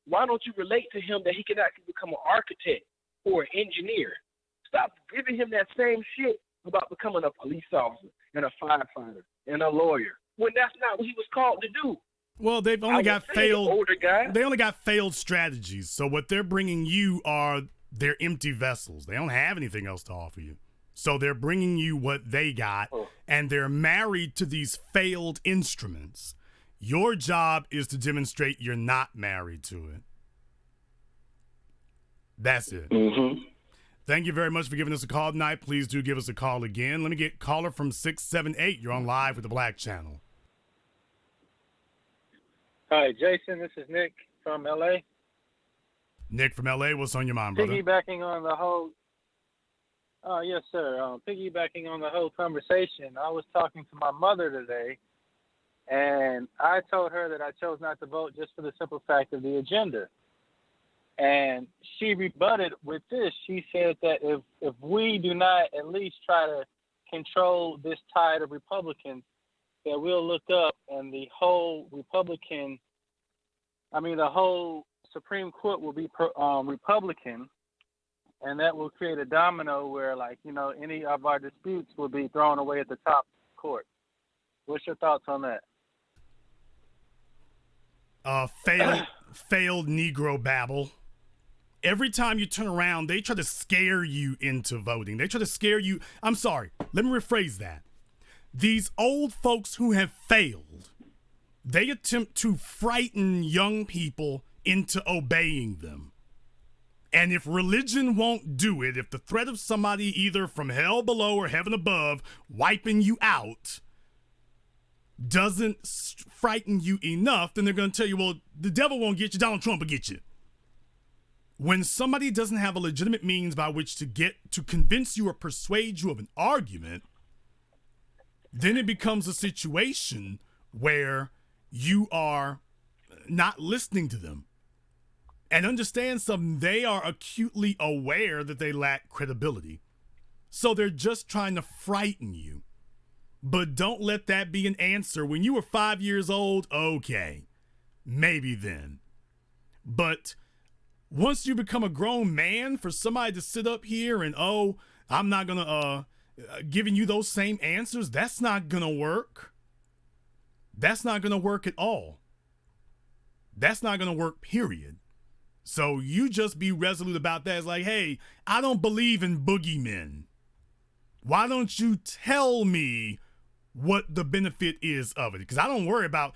why don't you relate to him that he can actually become an architect or an engineer? Stop giving him that same shit about becoming a police officer and a firefighter and a lawyer, when that's not what he was called to do. Well, they've only got failed. They only got failed strategies. So what they're bringing you are their empty vessels. They don't have anything else to offer you. So they're bringing you what they got, and they're married to these failed instruments. Your job is to demonstrate you're not married to it. That's it. Thank you very much for giving us a call tonight. Please do give us a call again. Let me get caller from 678. You're on live with the Black Channel. Hi, Jason. This is Nick from L.A. Nick from L.A., what's on your mind, brother? Piggybacking on the whole... yes, sir. Piggybacking on the whole conversation, I was talking to my mother today, and I told her that I chose not to vote just for the simple fact of the agenda. And she rebutted with this. She said that if we do not at least try to control this tide of Republicans, that we'll look up and the whole Supreme Court will be Republican, and that will create a domino where, any of our disputes will be thrown away at the top court. What's your thoughts on that? Failed Negro babble. Every time you turn around, they try to scare you into voting. They try to scare you. I'm sorry. Let me rephrase that. These old folks who have failed, they attempt to frighten young people into obeying them. And if religion won't do it, if the threat of somebody either from hell below or heaven above wiping you out doesn't frighten you enough, then they're going to tell you, well, the devil won't get you, Donald Trump will get you. When somebody doesn't have a legitimate means by which to convince you or persuade you of an argument, then it becomes a situation where you are not listening to them. And understand something, they are acutely aware that they lack credibility. So they're just trying to frighten you. But don't let that be an answer. When you were 5 years old, okay, maybe then. But once you become a grown man, for somebody to sit up here and, I'm not going to giving you those same answers, that's not going to work. That's not going to work at all. That's not going to work, period. So you just be resolute about that. It's like, hey, I don't believe in boogeymen. Why don't you tell me what the benefit is of it? Because I don't worry about,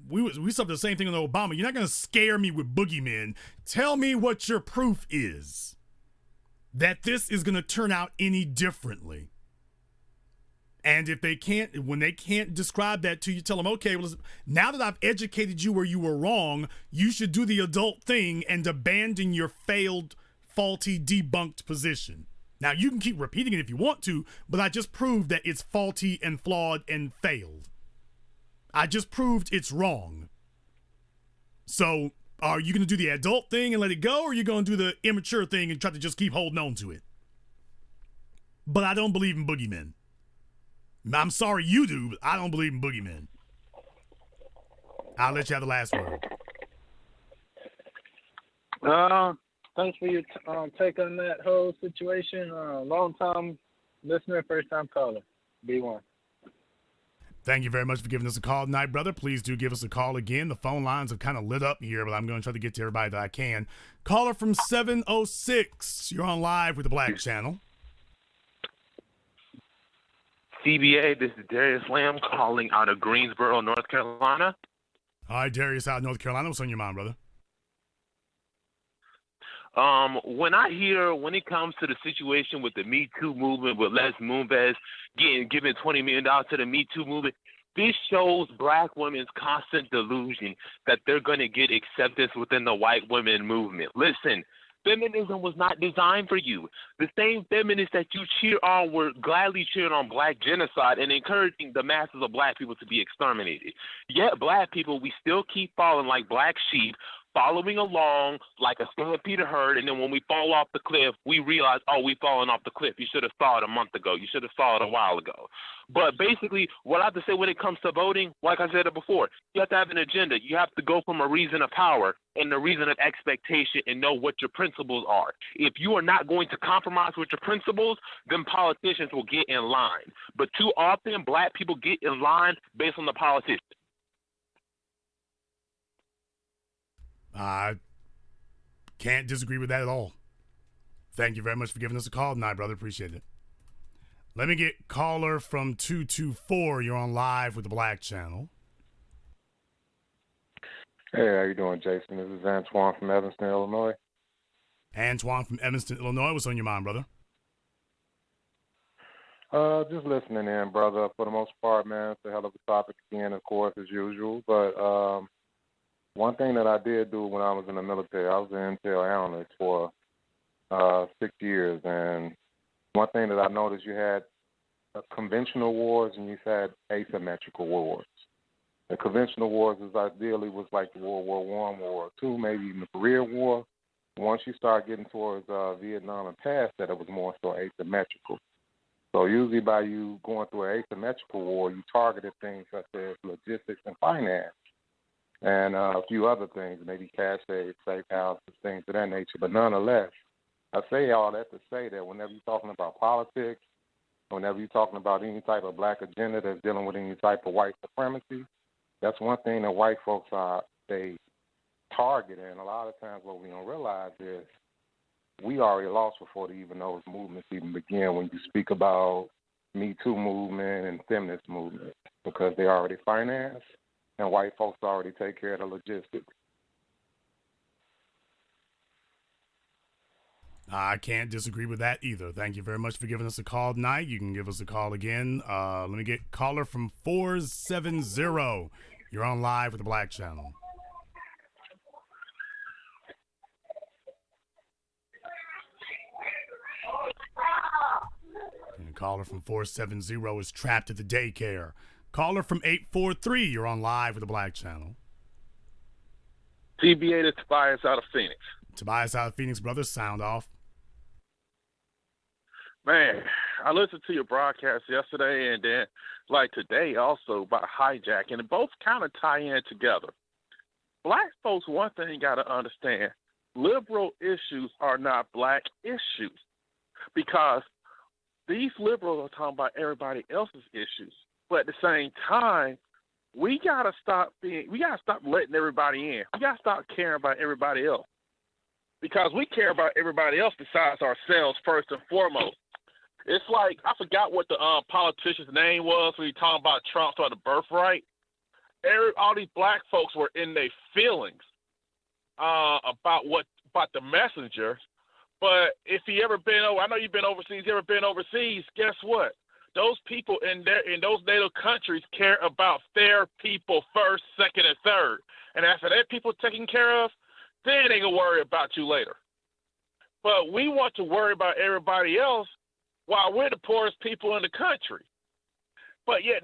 we suffered the same thing with Obama. You're not going to scare me with boogeymen. Tell me what your proof is that this is going to turn out any differently. And if when they can't describe that to you, tell them, okay, well, now that I've educated you where you were wrong, you should do the adult thing and abandon your failed, faulty, debunked position. Now, you can keep repeating it if you want to, but I just proved that it's faulty and flawed and failed. I just proved it's wrong. So, are you going to do the adult thing and let it go, or are you going to do the immature thing and try to just keep holding on to it? But I don't believe in boogeymen. I'm sorry you do, but I don't believe in boogeymen. I'll let you have the last word. Thanks for your take on that whole situation. Long time listener, first time caller. B1. Thank you very much for giving us a call tonight, brother. Please do give us a call again. The phone lines have kind of lit up here, but I'm going to try to get to everybody that I can. Caller from 706. You're on live with the Black Channel. CBA, this is Darius Lamb calling out of Greensboro, North Carolina. All right, Darius out of North Carolina. What's on your mind, brother? When it comes to the situation with the Me Too movement, with Les Moonves giving $20 million to the Me Too movement, this shows black women's constant delusion that they're going to get acceptance within the white women movement. Listen, feminism was not designed for you. The same feminists that you cheer on were gladly cheering on black genocide and encouraging the masses of black people to be exterminated. Yet black people, we still keep falling like black sheep, following along like a stampede herd, and then when we fall off the cliff, we realize, oh, we've fallen off the cliff. You should have saw it a month ago. You should have saw it a while ago. But basically, what I have to say when it comes to voting, like I said it before, you have to have an agenda. You have to go from a reason of power and the reason of expectation and know what your principles are. If you are not going to compromise with your principles, then politicians will get in line. But too often, black people get in line based on the politicians. I can't disagree with that at all. Thank you very much for giving us a call tonight, brother. Appreciate it. Let me get caller from 224. You're on live with the Black Channel. Hey, how you doing, Jason? This is Antoine from Evanston, Illinois. Antoine from Evanston, Illinois. What's on your mind, brother? Just listening in, brother. For the most part, man, it's a hell of a topic again, of course, as usual. But one thing that I did do when I was in the military, I was an intel analyst for 6 years. And one thing that I noticed, you had conventional wars and you had asymmetrical wars. The conventional wars is ideally was like the World War I, World War II, maybe even the Korea War. Once you start getting towards Vietnam and past that, it was more so asymmetrical. So usually by you going through an asymmetrical war, you targeted things such as logistics and finance. And a few other things, maybe cash aid, safe houses, things of that nature. But nonetheless, I say all that to say that whenever you're talking about politics, whenever you're talking about any type of black agenda that's dealing with any type of white supremacy, that's one thing that white folks they target. And a lot of times what we don't realize is we already lost before even those movements even begin when you speak about Me Too movement and feminist movement, because they already financed and white folks already take care of the logistics. I can't disagree with that either. Thank you very much for giving us a call tonight. You can give us a call again. Let me get caller from 470. You're on live with the Black Channel. And caller from 470 is trapped at the daycare. Caller from 843, you're on live with the Black Channel. CBA to Tobias out of Phoenix. Tobias out of Phoenix, brother, sound off. Man, I listened to your broadcast yesterday and then, like today also, about hijacking, and both kind of tie in together. Black folks, one thing you got to understand, liberal issues are not black issues, because these liberals are talking about everybody else's issues. But at the same time, we gotta stop letting everybody in. We gotta stop caring about everybody else, because we care about everybody else besides ourselves first and foremost. It's like, I forgot what the politician's name was when he talking about Trump or the birthright. All these black folks were in their feelings about the messenger. But if he ever been over, I know you've been overseas. You ever been overseas? Guess what? Those people in those native countries care about their people first, second, and third. And after that people taken care of, then they can worry about you later. But we want to worry about everybody else while we're the poorest people in the country. But yet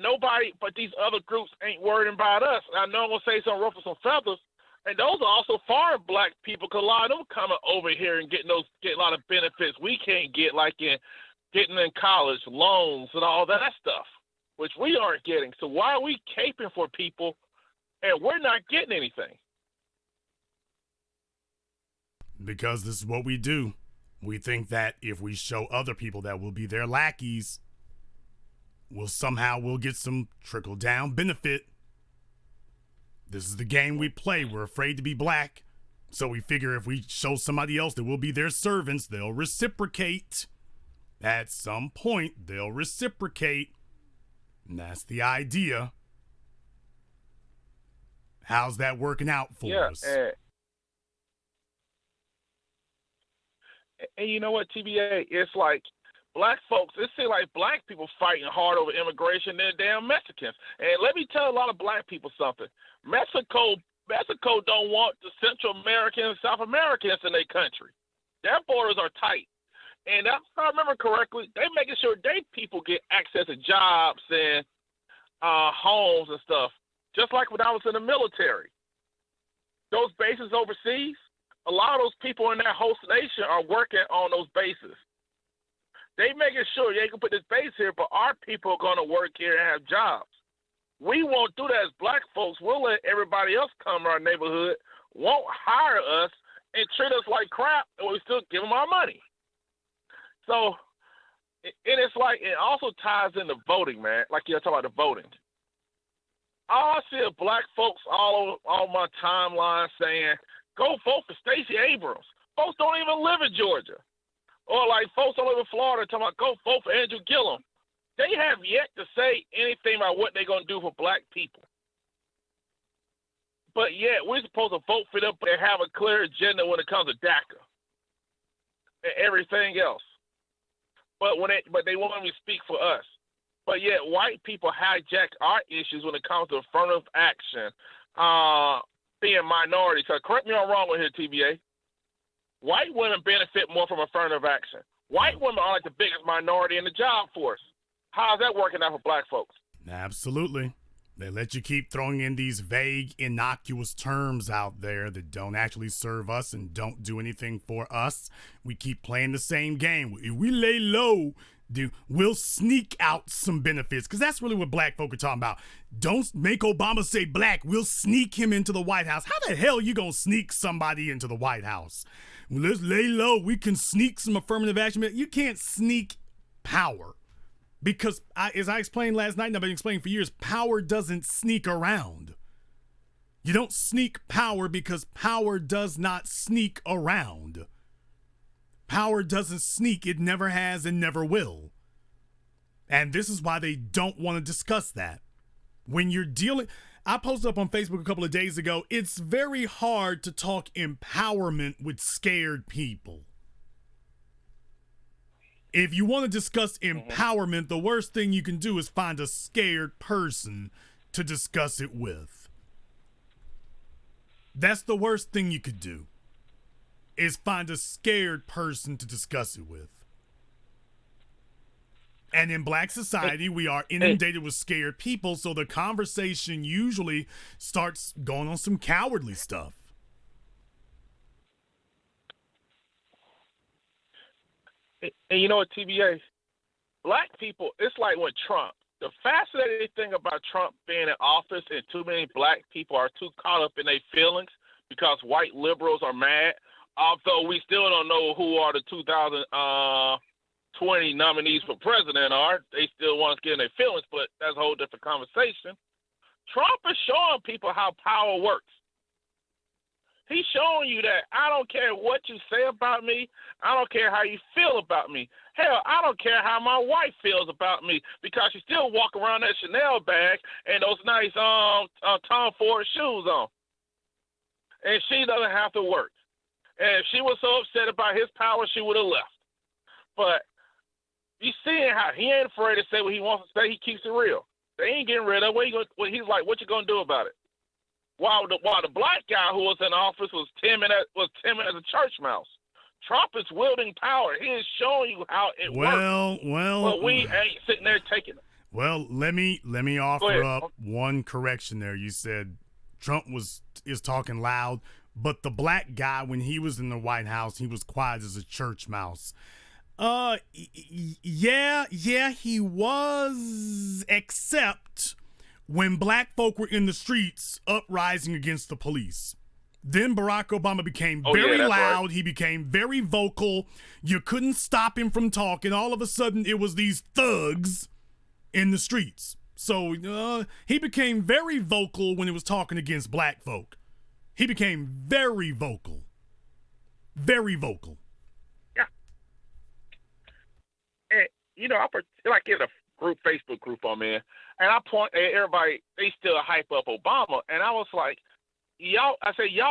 but these other groups ain't worrying about us. I know I'm going to say some ruffle some feathers, and those are also foreign black people, because a lot of them coming over here and getting a lot of benefits we can't get, like getting in college, loans, and all that stuff, which we aren't getting. So why are we caping for people and we're not getting anything? Because this is what we do. We think that if we show other people that we'll be their lackeys, we'll get some trickle down benefit. This is the game we play. We're afraid to be black. So we figure if we show somebody else that we'll be their servants, they'll reciprocate. At some point, they'll reciprocate. And that's the idea. How's that working out for us? And you know what, TBA? It's like black folks, it seems like black people fighting hard over immigration than damn Mexicans. And let me tell a lot of black people something. Mexico don't want the Central Americans, South Americans in their country. Their borders are tight. And if I remember correctly, they making sure their people get access to jobs and homes and stuff. Just like when I was in the military. Those bases overseas, a lot of those people in that host nation are working on those bases. They making sure they can put this base here, but our people are going to work here and have jobs. We won't do that as black folks. We'll let everybody else come to our neighborhood, won't hire us, and treat us like crap, and we still give them our money. So, and it's like, it also ties into voting, man. Like you're talking about the voting. I see black folks all on my timeline saying, go vote for Stacey Abrams. Folks don't even live in Georgia. Or like folks don't live in Florida talking about, go vote for Andrew Gillum. They have yet to say anything about what they're going to do for black people. But yet, we're supposed to vote for them and have a clear agenda when it comes to DACA and everything else. But they won't even speak for us. But yet, white people hijack our issues when it comes to affirmative action, being minorities. So correct me if I'm wrong with here, TBA. White women benefit more from affirmative action. White women are like the biggest minority in the job force. How's that working out for black folks? Absolutely. They let you keep throwing in these vague, innocuous terms out there that don't actually serve us and don't do anything for us. We keep playing the same game. If we lay low, we'll sneak out some benefits, because that's really what black folk are talking about. Don't make Obama say black. We'll sneak him into the White House. How the hell you gonna sneak somebody into the White House? Well, let's lay low. We can sneak some affirmative action. You can't sneak power, because as I explained last night and I've been explaining for years, power doesn't sneak around. You don't sneak power because power does not sneak around. Power doesn't sneak. It never has and never will. And this is why they don't want to discuss that. When you're dealing, I posted up on Facebook a couple of days ago, it's very hard to talk empowerment with scared people. If you want to discuss empowerment, the worst thing you can do is find a scared person to discuss it with. That's the worst thing you could do. Is find a scared person to discuss it with. And in black society, we are inundated with scared people, so the conversation usually starts going on some cowardly stuff. And you know what, TBA? Black people, it's like when Trump. The fascinating thing about Trump being in office and too many black people are too caught up in their feelings because white liberals are mad. Although we still don't know who are the 2020 nominees for president are. They still want to get in their feelings, but that's a whole different conversation. Trump is showing people how power works. He's showing you that I don't care what you say about me. I don't care how you feel about me. Hell, I don't care how my wife feels about me because she still walk around that Chanel bag and those nice Tom Ford shoes on. And she doesn't have to work. And if she was so upset about his power, she would have left. But you seeing how he ain't afraid to say what he wants to say. He keeps it real. They ain't getting rid of it. He's like, what you gonna do about it? While the black guy who was in office was timid as a church mouse. Trump is wielding power. He is showing you how it works. But we ain't sitting there taking it. Well, let me offer up one correction there. You said Trump is talking loud. But the black guy, when he was in the White House, he was quiet as a church mouse. Yeah, he was, except when black folk were in the streets uprising against the police. Then Barack Obama became very loud. Right. He became very vocal. You couldn't stop him from talking. All of a sudden, it was these thugs in the streets. So he became very vocal when he was talking against black folk. He became very vocal. Very vocal. Yeah. And, you know, I like in a group, Facebook group I'm in, and I point at everybody, they still hype up Obama. And I was like, y'all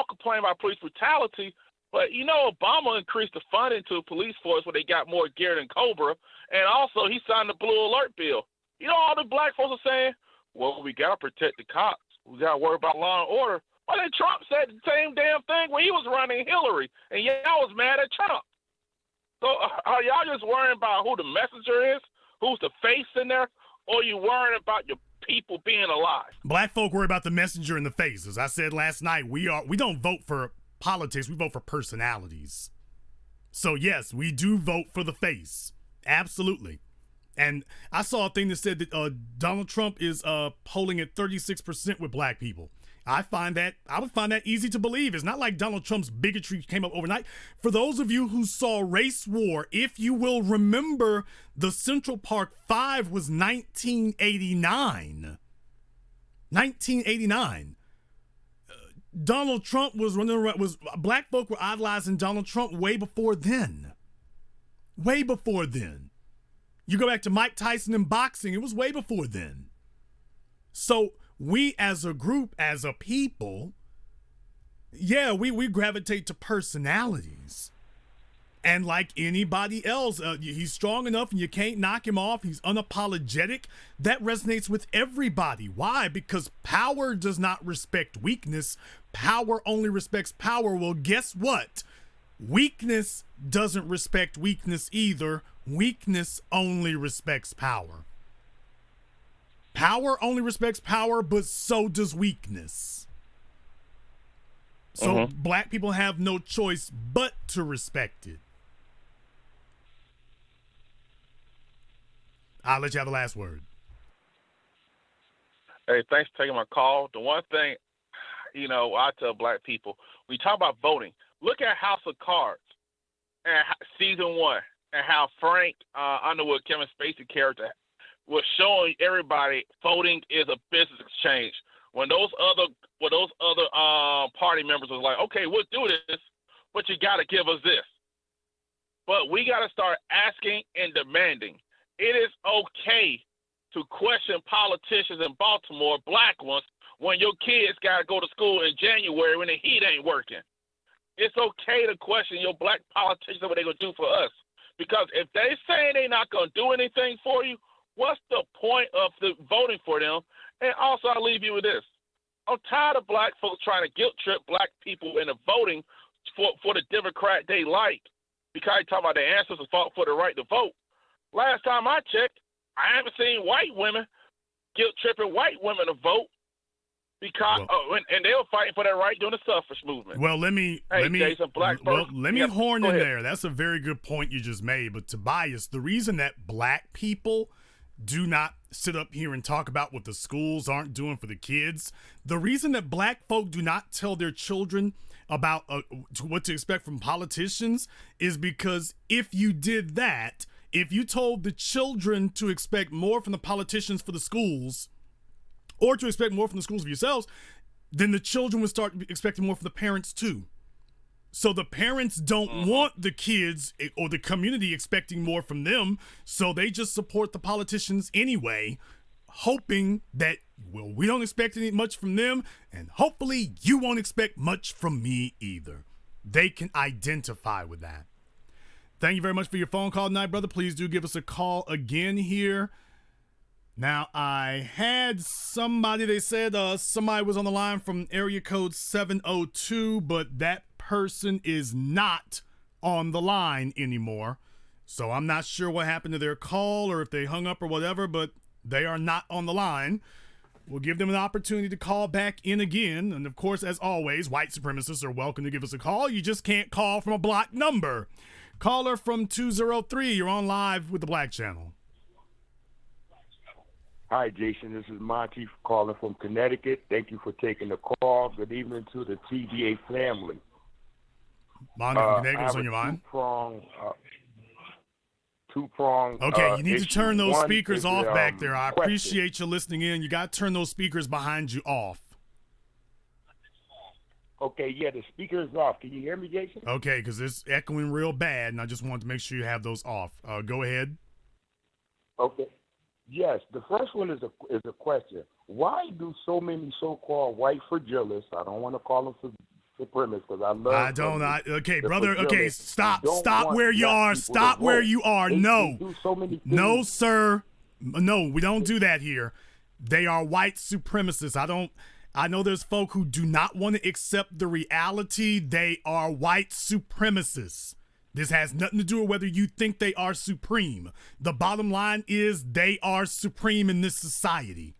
complain about police brutality, but, you know, Obama increased the funding to the police force where they got more gear than Cobra, and also he signed the Blue Alert bill. You know, all the black folks are saying, well, we got to protect the cops. We got to worry about law and order. Well, then Trump said the same damn thing when he was running Hillary, and y'all was mad at Trump. So are y'all just worrying about who the messenger is, who's the face in there, or you worrying about your people being alive? Black folk worry about the messenger in the face. As I said last night, we don't vote for politics, we vote for personalities. So yes, we do vote for the face. Absolutely. And I saw a thing that said that Donald Trump is polling at 36% with black people. I would find that easy to believe. It's not like Donald Trump's bigotry came up overnight. For those of you who saw Race War, if you will remember, the Central Park 5 was 1989. 1989. Donald Trump was running around, black folk were idolizing Donald Trump way before then. Way before then. You go back to Mike Tyson in boxing, it was way before then. So we as a group, as a people, yeah, we gravitate to personalities. And like anybody else, he's strong enough and you can't knock him off. He's unapologetic. That resonates with everybody. Why? Because power does not respect weakness. Power only respects power. Well, guess what? Weakness doesn't respect weakness either. Weakness only respects power. Power only respects power, but so does weakness. So black people have no choice but to respect it. I'll let you have the last word. Hey, thanks for taking my call. The one thing, you know, I tell black people, we talk about voting. Look at House of Cards and season 1 and how Frank Underwood, Kevin Spacey character, was showing everybody voting is a business exchange. When those other party members was like, okay, we'll do this, but you got to give us this. But we got to start asking and demanding. It is okay to question politicians in Baltimore, black ones, when your kids got to go to school in January when the heat ain't working. It's okay to question your black politicians and what they're going to do for us. Because if they say they're not going to do anything for you, what's the point of voting for them? And also, I'll leave you with this. I'm tired of black folks trying to guilt trip black people into voting for the Democrat they like because they talking about their ancestors fought for the right to vote. Last time I checked, I haven't seen white women guilt tripping white women to vote because and they were fighting for their right during the suffrage movement. Well, let me horn in there. That's a very good point you just made. But Tobias, the reason that black people do not sit up here and talk about what the schools aren't doing for the kids, the reason that black folk do not tell their children about what to expect from politicians is because if you did that, if you told the children to expect more from the politicians for the schools or to expect more from the schools for yourselves, then the children would start expecting more from the parents too. So the parents don't want the kids or the community expecting more from them, so they just support the politicians anyway, hoping that, well, we don't expect much from them, and hopefully you won't expect much from me either. They can identify with that. Thank you very much for your phone call tonight, brother. Please do give us a call again here. Now, I had somebody, they said somebody was on the line from area code 702, but that person is not on the line anymore. So I'm not sure what happened to their call or if they hung up or whatever, but they are not on the line. We'll give them an opportunity to call back in again. And of course, as always, white supremacists are welcome to give us a call. You just can't call from a blocked number. Caller from 203, you're on live with the Black Channel. Hi, Jason. This is Monty calling from Connecticut. Thank you for taking the call. Good evening to the TVA family. Monty from Connecticut, what's on your mind? two-pronged. Okay, you need to issue. turn those One speakers is, off back there. I question. appreciate you listening in. You got to turn those speakers behind you off. Okay, yeah, the speaker is off. Can you hear me, Jason? Okay, because it's echoing real bad, and I just wanted to make sure you have those off. Go ahead. Okay. Yes, the first one is a question. Why do so many so-called white fragilists, I don't want to call them supremacists because I love okay, the brother, okay, fragilists stop where you are. Stop where you are. They do so many things. No, sir. No, we don't do that here. They are white supremacists. I know there's folk who do not want to accept the reality. They are white supremacists. This has nothing to do with whether you think they are supreme. The bottom line is they are supreme in this society.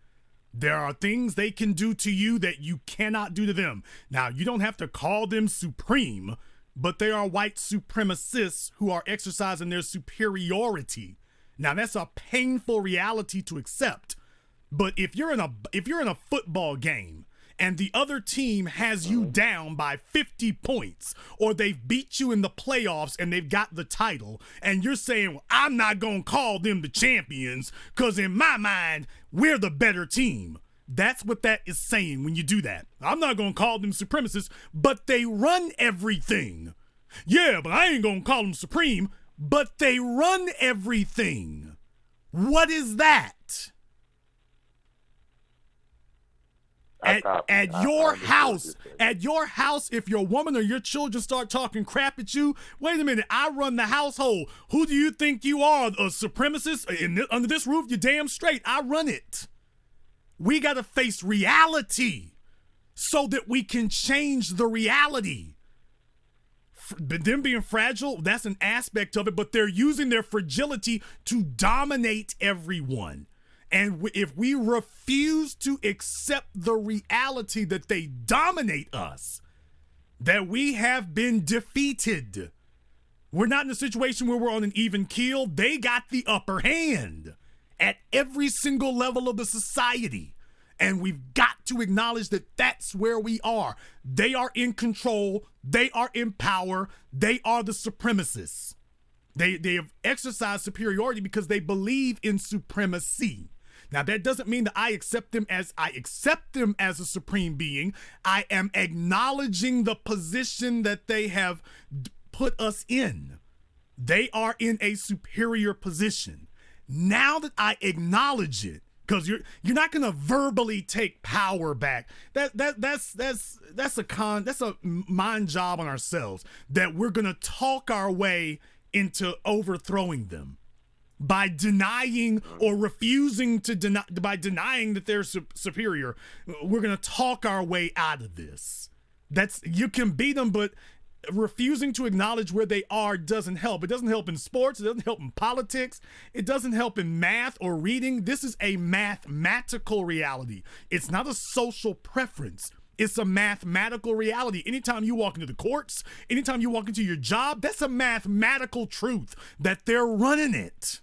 There are things they can do to you that you cannot do to them. Now, you don't have to call them supreme, but they are white supremacists who are exercising their superiority. Now, that's a painful reality to accept. But if you're in a football game and the other team has you down by 50 points, or they've beat you in the playoffs and they've got the title, and you're saying, well, I'm not going to call them the champions because in my mind, we're the better team. That's what that is saying when you do that. I'm not going to call them supremacists, but they run everything. Yeah, but I ain't going to call them supreme, but they run everything. What is that? At your house, if your woman or your children start talking crap at you, wait a minute, I run the household. Who do you think you are, a supremacist? Under this roof, you're damn straight. I run it. We got to face reality so that we can change the reality. Them being fragile, that's an aspect of it, but they're using their fragility to dominate everyone. And if we refuse to accept the reality that they dominate us, that we have been defeated. We're not in a situation where we're on an even keel. They got the upper hand at every single level of the society. And we've got to acknowledge that that's where we are. They are in control. They are in power. They are the supremacists. They have exercised superiority because they believe in supremacy. Now, that doesn't mean that I accept them as a supreme being. I am acknowledging the position that they have put us in. They are in a superior position. Now that I acknowledge it, because you're not gonna verbally take power back. That's a mind job on ourselves, that we're gonna talk our way into overthrowing them. By denying or refusing to by denying that they're superior, we're going to talk our way out of this. You can beat them, but refusing to acknowledge where they are doesn't help. It doesn't help in sports. It doesn't help in politics. It doesn't help in math or reading. This is a mathematical reality. It's not a social preference. It's a mathematical reality. Anytime you walk into the courts, anytime you walk into your job, that's a mathematical truth that they're running it.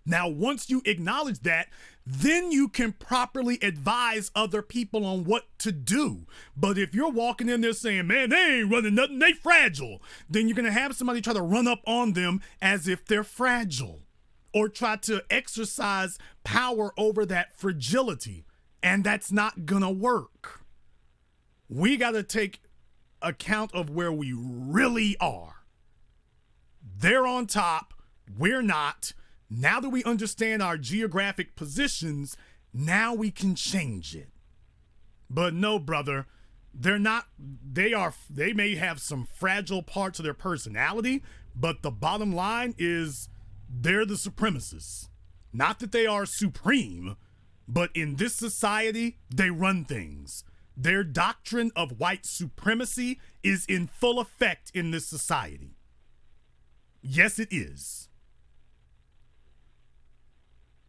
Now, once you acknowledge that, then you can properly advise other people on what to do. But if you're walking in there saying, man, they ain't running nothing, they fragile, then you're going to have somebody try to run up on them as if they're fragile or try to exercise power over that fragility. And that's not going to work. We got to take account of where we really are. They're on top. We're not. Now that we understand our geographic positions, now we can change it. But no, brother, they're not. They may have some fragile parts of their personality, but the bottom line is they're the supremacists. Not that they are supreme, but in this society, they run things. Their doctrine of white supremacy is in full effect in this society. Yes, it is.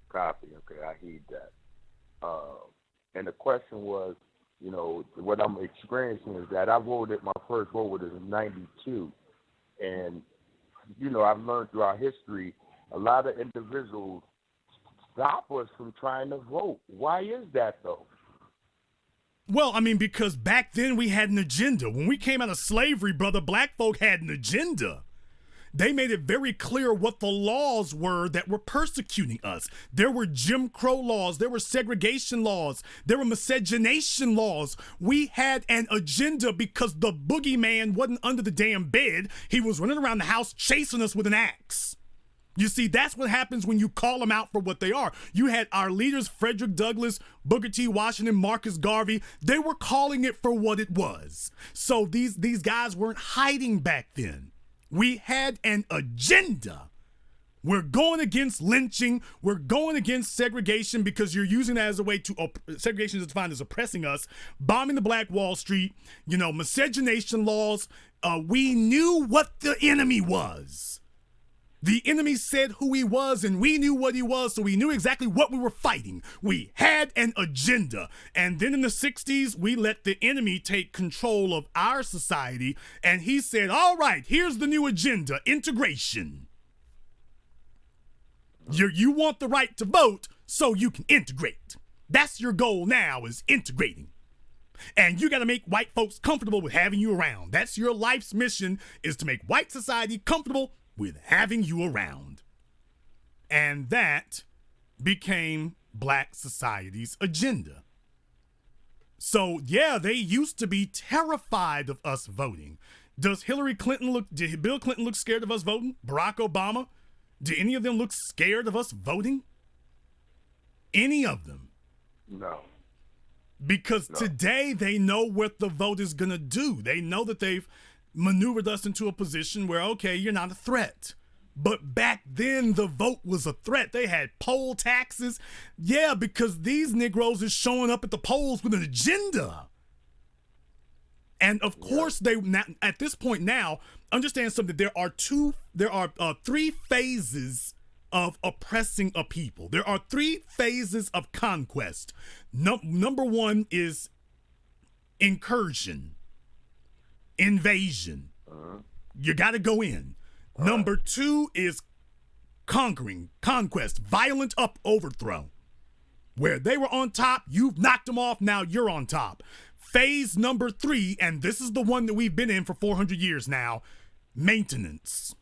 Copy. Okay, I heed that. And the question was, what I'm experiencing is that I voted, my first vote was in '92. And, I've learned throughout history, a lot of individuals stop us from trying to vote. Why is that, though? Well, I mean, because back then we had an agenda. When we came out of slavery, brother, black folk had an agenda. They made it very clear what the laws were that were persecuting us. There were Jim Crow laws. There were segregation laws. There were miscegenation laws. We had an agenda because the boogeyman wasn't under the damn bed. He was running around the house chasing us with an axe. You see, that's what happens when you call them out for what they are. You had our leaders, Frederick Douglass, Booker T. Washington, Marcus Garvey. They were calling it for what it was. So these guys weren't hiding back then. We had an agenda. We're going against lynching. We're going against segregation because you're using that as a way to, segregation is defined as oppressing us, bombing the Black Wall Street, miscegenation laws. We knew what the enemy was. The enemy said who he was, and we knew what he was, so we knew exactly what we were fighting. We had an agenda. And then in the 60s, we let the enemy take control of our society, and he said, all right, here's the new agenda, integration. You want the right to vote so you can integrate. That's your goal now, is integrating. And you got to make white folks comfortable with having you around. That's your life's mission, is to make white society comfortable with having you around. And that became Black society's agenda. So yeah, they used to be terrified of us voting. Did Bill Clinton look scared of us voting? Barack Obama? Did any of them look scared of us voting? Any of them? No. Because today they know what the vote is gonna do. They know that they've maneuvered us into a position where, okay, you're not a threat. But back then, the vote was a threat. They had poll taxes. Yeah, because these Negroes are showing up at the polls with an agenda. And of course, at this point now, understand something. There are three phases of oppressing a people. There are three phases of conquest. Number one is incursion. Invasion. You got to go in. Number two is conquest, violent overthrow. Where they were on top, you've knocked them off, now you're on top. Phase number three, and this is the one that we've been in for 400 years now, maintenance.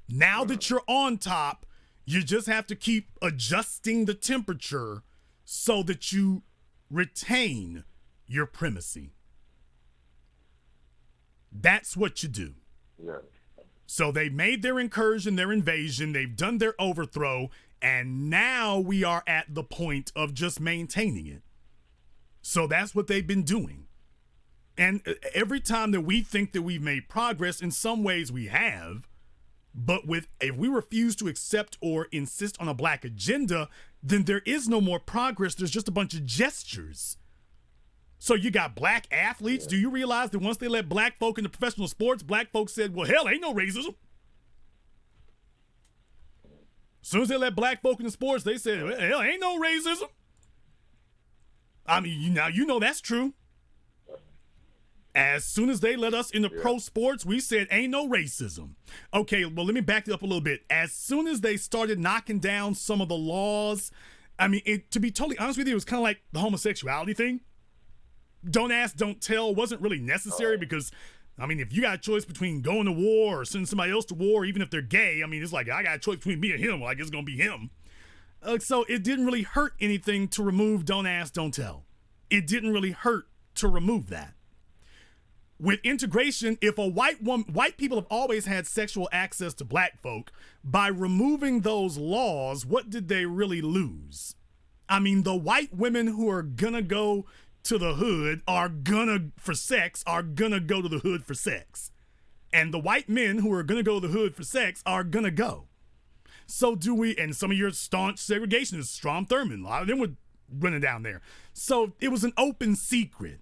Now that you're on top, you just have to keep adjusting the temperature so that you retain your primacy. That's what you do. Yeah. So they made their incursion, their invasion, they've done their overthrow, and now we are at the point of just maintaining it. So that's what they've been doing. And every time that we think that we've made progress, in some ways we have, but if we refuse to accept or insist on a Black agenda, then there is no more progress. There's just a bunch of gestures. So you got Black athletes. Do you realize that once they let Black folk into professional sports, Black folks said, well, hell, ain't no racism. As soon as they let Black folk into sports, they said, well, hell, ain't no racism. I mean, you know that's true. As soon as they let us into pro sports, we said, ain't no racism. Okay, well, let me back it up a little bit. As soon as they started knocking down some of the laws, I mean, to be totally honest with you, it was kind of like the homosexuality thing. Don't ask, don't tell wasn't really necessary because, I mean, if you got a choice between going to war or sending somebody else to war, even if they're gay, I mean, it's like, I got a choice between me and him. Well, I guess it's going to be him. So it didn't really hurt anything to remove don't ask, don't tell. It didn't really hurt to remove that. With integration, if white people have always had sexual access to Black folk. By removing those laws, what did they really lose? I mean, the white women who are gonna go to the hood are gonna go to the hood for sex. And the white men who are gonna go to the hood for sex are gonna go. So and some of your staunch segregationists, Strom Thurmond, a lot of them were running down there. So it was an open secret.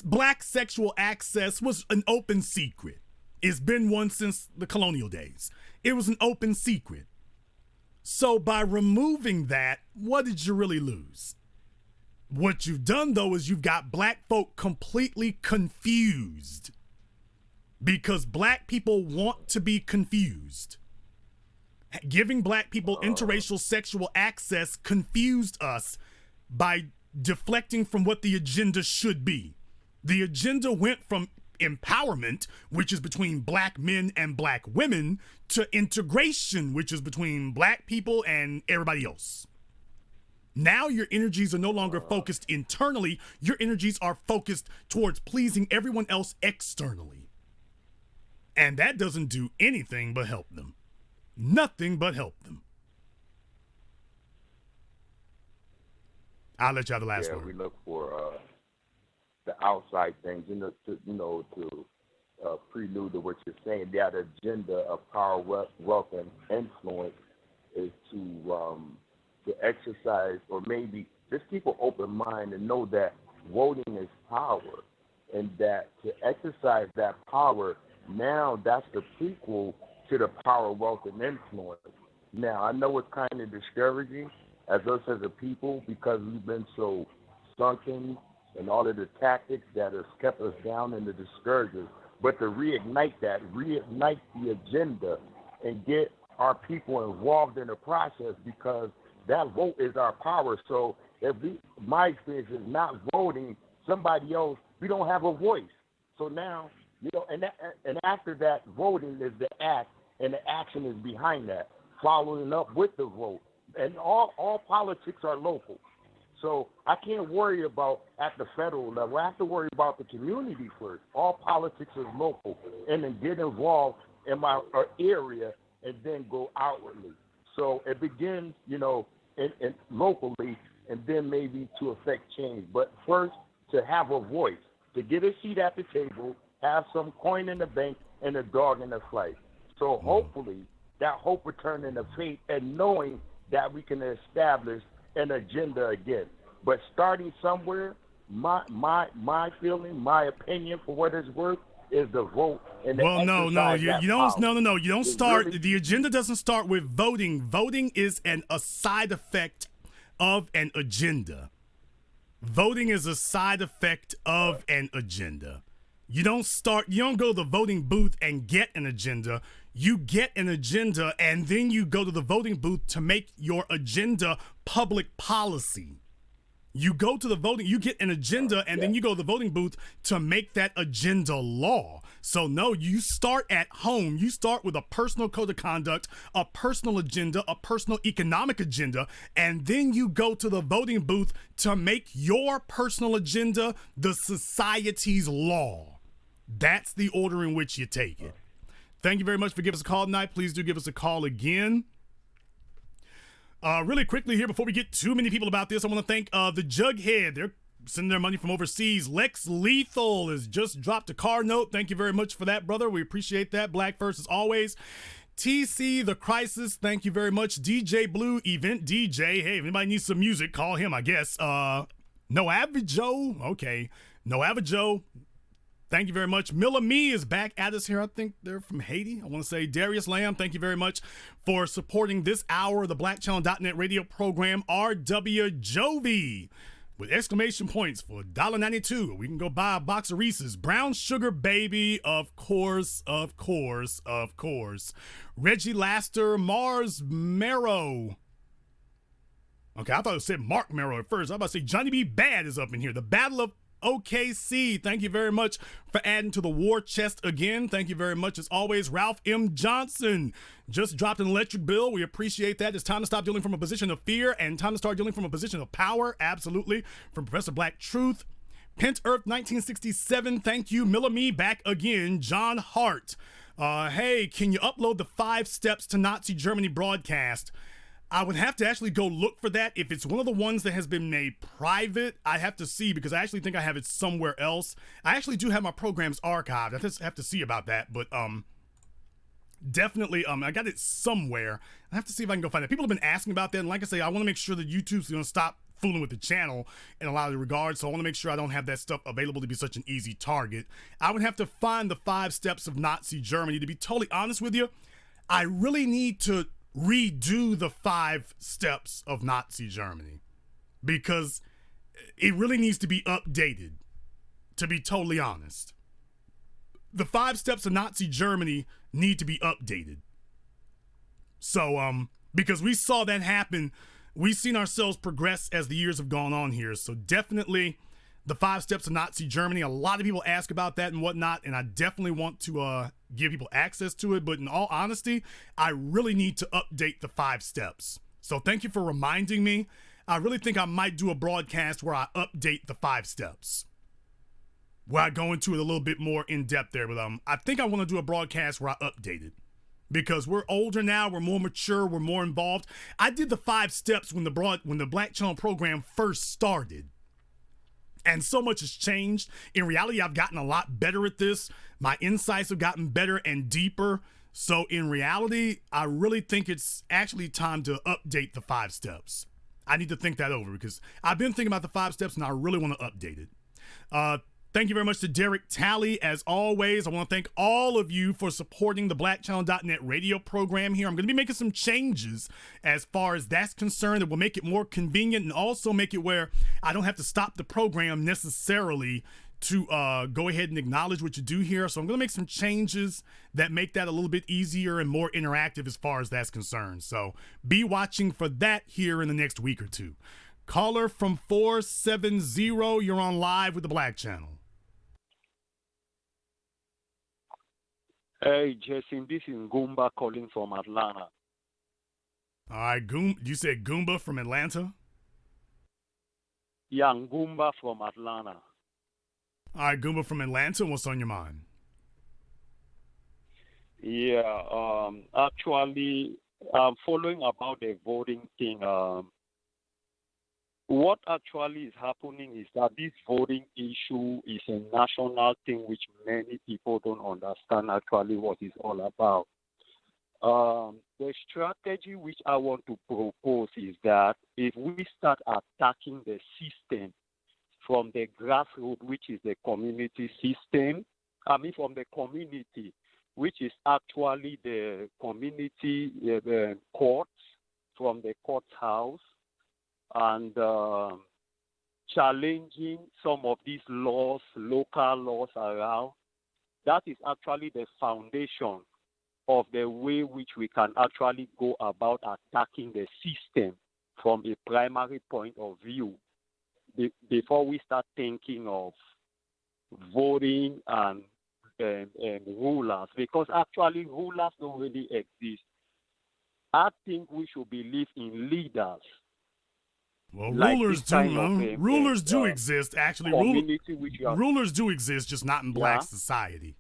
Black sexual access was an open secret. It's been one since the colonial days. It was an open secret. So by removing that, what did you really lose? What you've done, though, is you've got Black folk completely confused because Black people want to be confused. Giving Black people interracial sexual access confused us by deflecting from what the agenda should be. The agenda went from empowerment, which is between black men and black women, to integration, which is between black people and everybody else. Now your energies are no longer focused internally. Your energies are focused towards pleasing everyone else externally. And that doesn't do anything but help them. Nothing but help them. I'll let you have the last word. We look for the outside things, to prelude to what you're saying. That agenda of power, wealth, and influence is to exercise, or maybe just keep an open mind and know that voting is power, and that to exercise that power, now that's the prequel to the power, wealth, and influence. Now, I know it's kind of discouraging as us as a people because we've been so sunken in all of the tactics that has kept us down and the discourages. But to reignite the agenda and get our people involved in the process, because that vote is our power. So if my experience is not voting, somebody else, we don't have a voice. So now, and after that, voting is the act, and the action is behind that, following up with the vote. And all politics are local. So I can't worry about at the federal level. I have to worry about the community first. All politics is local. And then get involved in my area and then go outwardly. So it begins, in locally, and then maybe to affect change. But first, to have a voice, to get a seat at the table, have some coin in the bank, and a dog in the fight. So hopefully that hope will turn into faith, and knowing that we can establish an agenda again. But starting somewhere, my feeling, my opinion, for what it's worth, is the vote. And well, no, you don't start. Really, the agenda doesn't start with voting. Voting is a side effect of an agenda. Voting is a side effect of an agenda. You don't go to the voting booth and get an agenda. You get an agenda, and then you go to the voting booth to make your agenda public policy. You go to the voting, you get an agenda, and then you go to the voting booth to make that agenda law. So no, you start at home. You start with a personal code of conduct, a personal agenda, a personal economic agenda, and then you go to the voting booth to make your personal agenda the society's law. That's the order in which you take it. Thank you very much for giving us a call tonight. Please do give us a call again. Really quickly here, before we get too many people about this, I want to thank the Jughead. They're sending their money from overseas. Lex Lethal has just dropped a car note. Thank you very much for that, brother. We appreciate that. Black first as always. TC The Crisis, thank you very much. DJ Blue, Event DJ. Hey, if anybody needs some music, call him, I guess. No Average Joe. Okay. No Average Joe. Thank you very much. Milla Me is back at us here. I think they're from Haiti. I want to say Darius Lamb, thank you very much for supporting this hour of the BlackChannel.net radio program. RW Jovi with exclamation points for $1.92. We can go buy a box of Reese's. Brown Sugar Baby, of course, of course, of course. Reggie Laster, Mars Marrow. Okay, I thought it said Mark Marrow at first. I was about to say Johnny B. Bad is up in here. The Battle of OKC, thank you very much for adding to the war chest again. Thank you very much as always. Ralph M. Johnson just dropped an electric bill. We appreciate that. It's time to stop dealing from a position of fear and time to start dealing from a position of power. Absolutely. From Professor Black Truth. Pent Earth 1967, thank you. Milla Me back again. John Hart. Hey, can you upload the 5 Steps to Nazi Germany broadcast? I would have to actually go look for that. If it's one of the ones that has been made private, I have to see, because I actually think I have it somewhere else. I actually do have my programs archived. I just have to see about that, but definitely, I got it somewhere. I have to see if I can go find it. People have been asking about that, and like I say, I want to make sure that YouTube's going to stop fooling with the channel in a lot of regards, so I want to make sure I don't have that stuff available to be such an easy target. I would have to find the 5 Steps of Nazi Germany. To be totally honest with you, I really need to redo the 5 Steps of Nazi Germany, because it really needs to be updated, to be totally honest. The 5 Steps of Nazi Germany need to be updated. So, because we saw that happen, we've seen ourselves progress as the years have gone on here. So definitely the 5 steps to Nazi Germany. A lot of people ask about that and whatnot, and I definitely want to give people access to it. But in all honesty, I really need to update the 5 steps. So thank you for reminding me. I really think I might do a broadcast where I update the 5 steps, where I go into it a little bit more in depth there. But I think I want to do a broadcast where I update it, because we're older now, we're more mature, we're more involved. I did the 5 steps when the Black Channel program first started, and so much has changed. In reality, I've gotten a lot better at this. My insights have gotten better and deeper. So in reality, I really think it's actually time to update the 5 steps. I need to think that over, because I've been thinking about the 5 steps and I really want to update it. Thank you very much to Derek Talley. As always, I want to thank all of you for supporting the blackchannel.net radio program here. I'm going to be making some changes as far as that's concerned that will make it more convenient and also make it where I don't have to stop the program necessarily to go ahead and acknowledge what you do here. So I'm going to make some changes that make that a little bit easier and more interactive as far as that's concerned. So be watching for that here in the next week or two. Caller from 470, you're on live with the Black Channel. Hey, Jason, this is Goomba calling from Atlanta. All right, you said Goomba from Atlanta? Yeah, Goomba from Atlanta. All right, Goomba from Atlanta, what's on your mind? Yeah, actually, following about the voting thing, what actually is happening is that this voting issue is a national thing which many people don't understand actually what it's all about. The strategy which I want to propose is that if we start attacking the system from the grassroots, which is the community system, from the community, which is actually the community, the courts, from the court house, and challenging some of these laws, local laws around, that is actually the foundation of the way which we can actually go about attacking the system from a primary point of view before we start thinking of voting and rulers, because actually rulers don't really exist. I think we should believe in leaders. Well, like rulers do exist. Actually, rulers do exist, just not in black Yeah. society.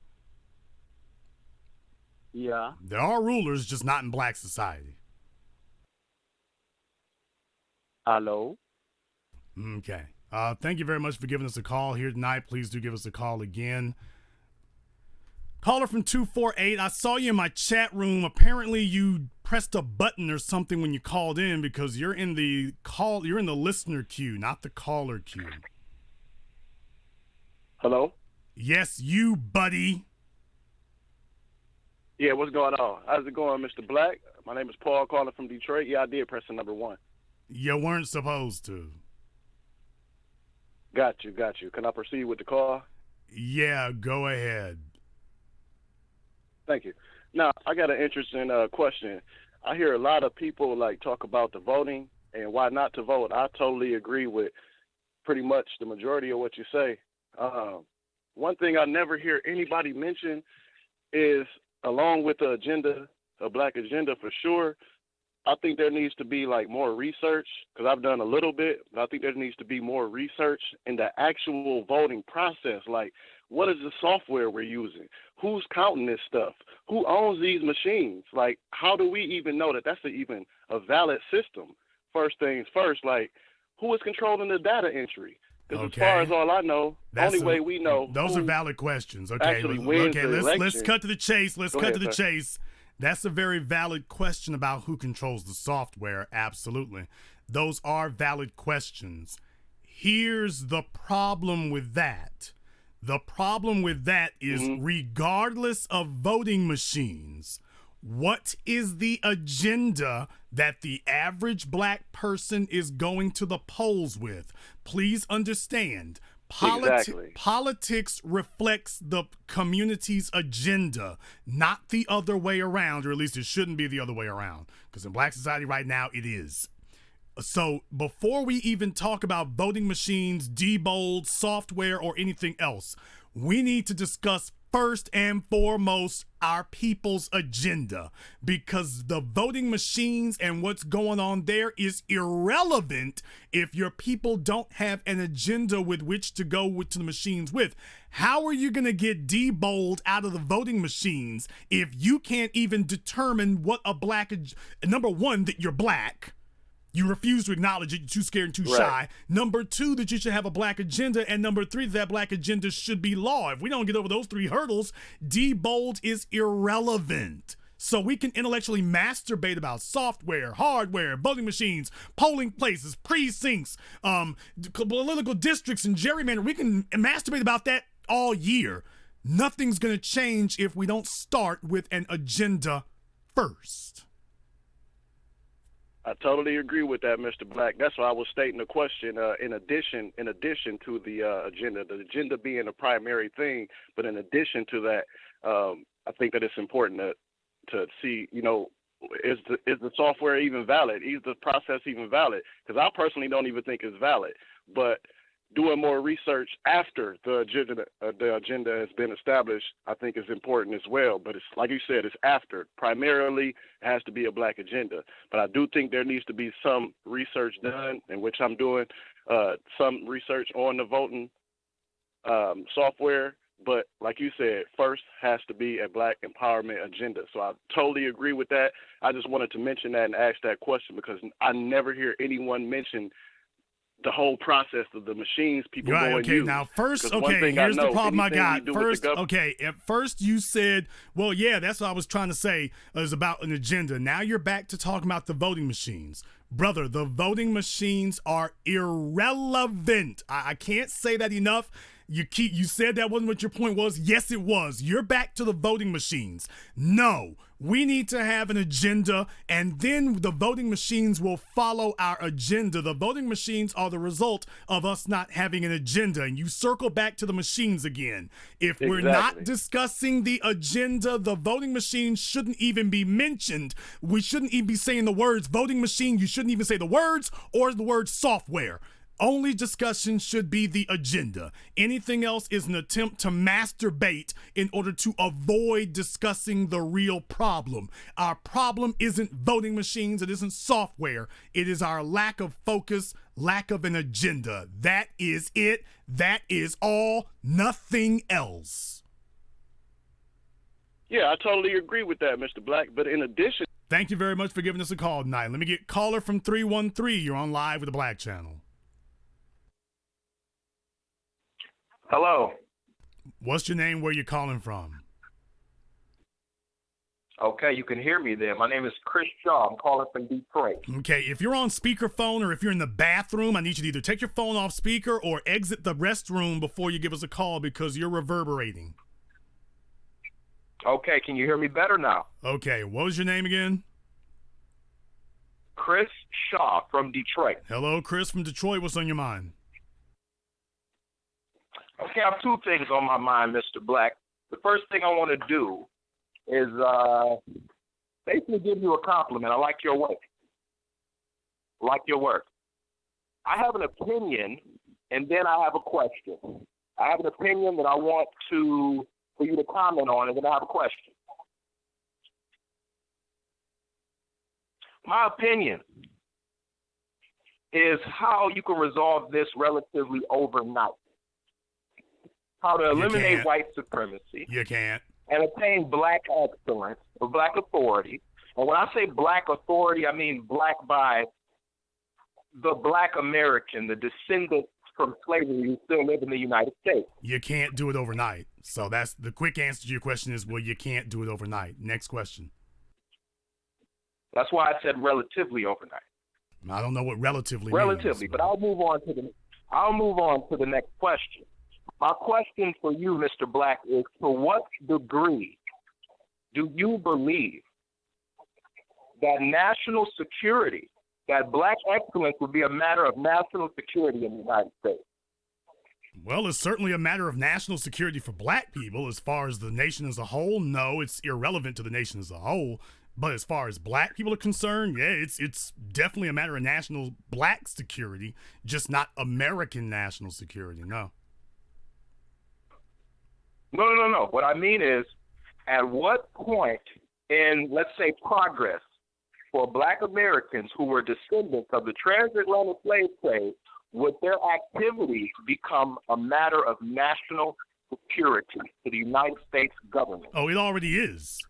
Yeah. There are rulers, just not in black society. Hello? Okay. Thank you very much for giving us a call here tonight. Please do give us a call again. Caller from 248, I saw you in my chat room. Apparently you pressed a button or something when you called in, because you're in the listener queue, not the caller queue. Hello? Yes, you, buddy. Yeah, what's going on? How's it going, Mr. Black? My name is Paul, calling from Detroit. Yeah, I did press the number 1. You weren't supposed to. Got you. Can I proceed with the call? Yeah, go ahead. Thank you. Now, I got an interesting question. I hear a lot of people talk about the voting and why not to vote. I totally agree with pretty much the majority of what you say. One thing I never hear anybody mention is, along with the agenda, a black agenda for sure, I think there needs to be more research, because I've done a little bit, but I think there needs to be more research in the actual voting process. What is the software we're using? Who's counting this stuff? Who owns these machines? How do we even know that that's even a valid system? First things first, who is controlling the data entry? Because as far as all I know, the only way we know. Those are valid questions. Okay, let's cut to the chase. Chase. That's a very valid question about who controls the software. Absolutely. Those are valid questions. Here's the problem with that. The problem with that is, regardless of voting machines, what is the agenda that the average black person is going to the polls with? Please understand. Politics reflects the community's agenda, not the other way around, or at least it shouldn't be the other way around, because in black society right now, it is. So before we even talk about voting machines, debold, software, or anything else, we need to discuss first and foremost our people's agenda, because the voting machines and what's going on there is irrelevant if your people don't have an agenda with which to go to the machines with. How are you going to get debold out of the voting machines if you can't even determine what a black, number one, that you're black? You refuse to acknowledge it. You're too scared and too shy. Number two, that you should have a black agenda. And number three, that black agenda should be law. If we don't get over those three hurdles, debold is irrelevant. So we can intellectually masturbate about software, hardware, voting machines, polling places, precincts, political districts, and gerrymander. We can masturbate about that all year. Nothing's going to change if we don't start with an agenda first. I totally agree with that, Mr. Black. That's why I was stating the question. In addition to the agenda being a primary thing, but in addition to that, I think that it's important to see, is the software even valid? Is the process even valid? Because I personally don't even think it's valid. But doing more research after the agenda has been established, I think is important as well. But it's like you said, it's after. Primarily, it has to be a black agenda. But I do think there needs to be some research done, in which I'm doing some research on the voting software. But like you said, first has to be a black empowerment agenda. So I totally agree with that. I just wanted to mention that and ask that question because I never hear anyone mention the whole process of the machines people go and use. Now first, here's the problem I got. First, at first you said, well, yeah, that's what I was trying to say is about an agenda. Now you're back to talking about the voting machines. Brother, the voting machines are irrelevant. I can't say that enough. You said that wasn't what your point was. Yes, it was. You're back to the voting machines. No, we need to have an agenda, and then the voting machines will follow our agenda. The voting machines are the result of us not having an agenda, and you circle back to the machines again. If we're not discussing the agenda, the voting machine shouldn't even be mentioned. We shouldn't even be saying the words voting machine. You shouldn't even say the words or the word software. Only discussion should be the agenda. Anything else is an attempt to masturbate in order to avoid discussing the real problem. Our problem isn't voting machines. It isn't software. It is our lack of focus, lack of an agenda. That is it. That is all. Nothing else. Yeah, I totally agree with that, Mr. Black. But in addition... Thank you very much for giving us a call tonight. Let me get caller from 313. You're on live with the Black Channel. Hello. What's your name? Where you calling from? Okay, you can hear me there. My name is Chris Shaw. I'm calling from Detroit. Okay, if you're on speakerphone or if you're in the bathroom, I need you to either take your phone off speaker or exit the restroom before you give us a call because you're reverberating. Okay, can you hear me better now? Okay, what was your name again? Chris Shaw from Detroit. Hello, Chris from Detroit. What's on your mind? Okay, I have two things on my mind, Mr. Black. The first thing I want to do is basically give you a compliment. I like your work. I have an opinion, and then I have a question. I have an opinion that I want for you to comment on, and then I have a question. My opinion is how you can resolve this relatively overnight. How to eliminate white supremacy. You can't. And attain black excellence or black authority. And when I say black authority, I mean black by the black American, the descendants from slavery who still live in the United States. You can't do it overnight. So that's the quick answer to your question is, well, you can't do it overnight. Next question. That's why I said relatively overnight. I don't know what relatively means. But I'll move on to the next question. My question for you, Mr. Black, is to what degree do you believe that national security, that black excellence would be a matter of national security in the United States? Well, it's certainly a matter of national security for black people. As far as the nation as a whole, no, it's irrelevant to the nation as a whole. But as far as black people are concerned, yeah, it's definitely a matter of national black security, just not American national security. No. No. What I mean is, at what point in, let's say, progress for black Americans who were descendants of the transatlantic slave trade would their activities become a matter of national security to the United States government? Oh, it already is.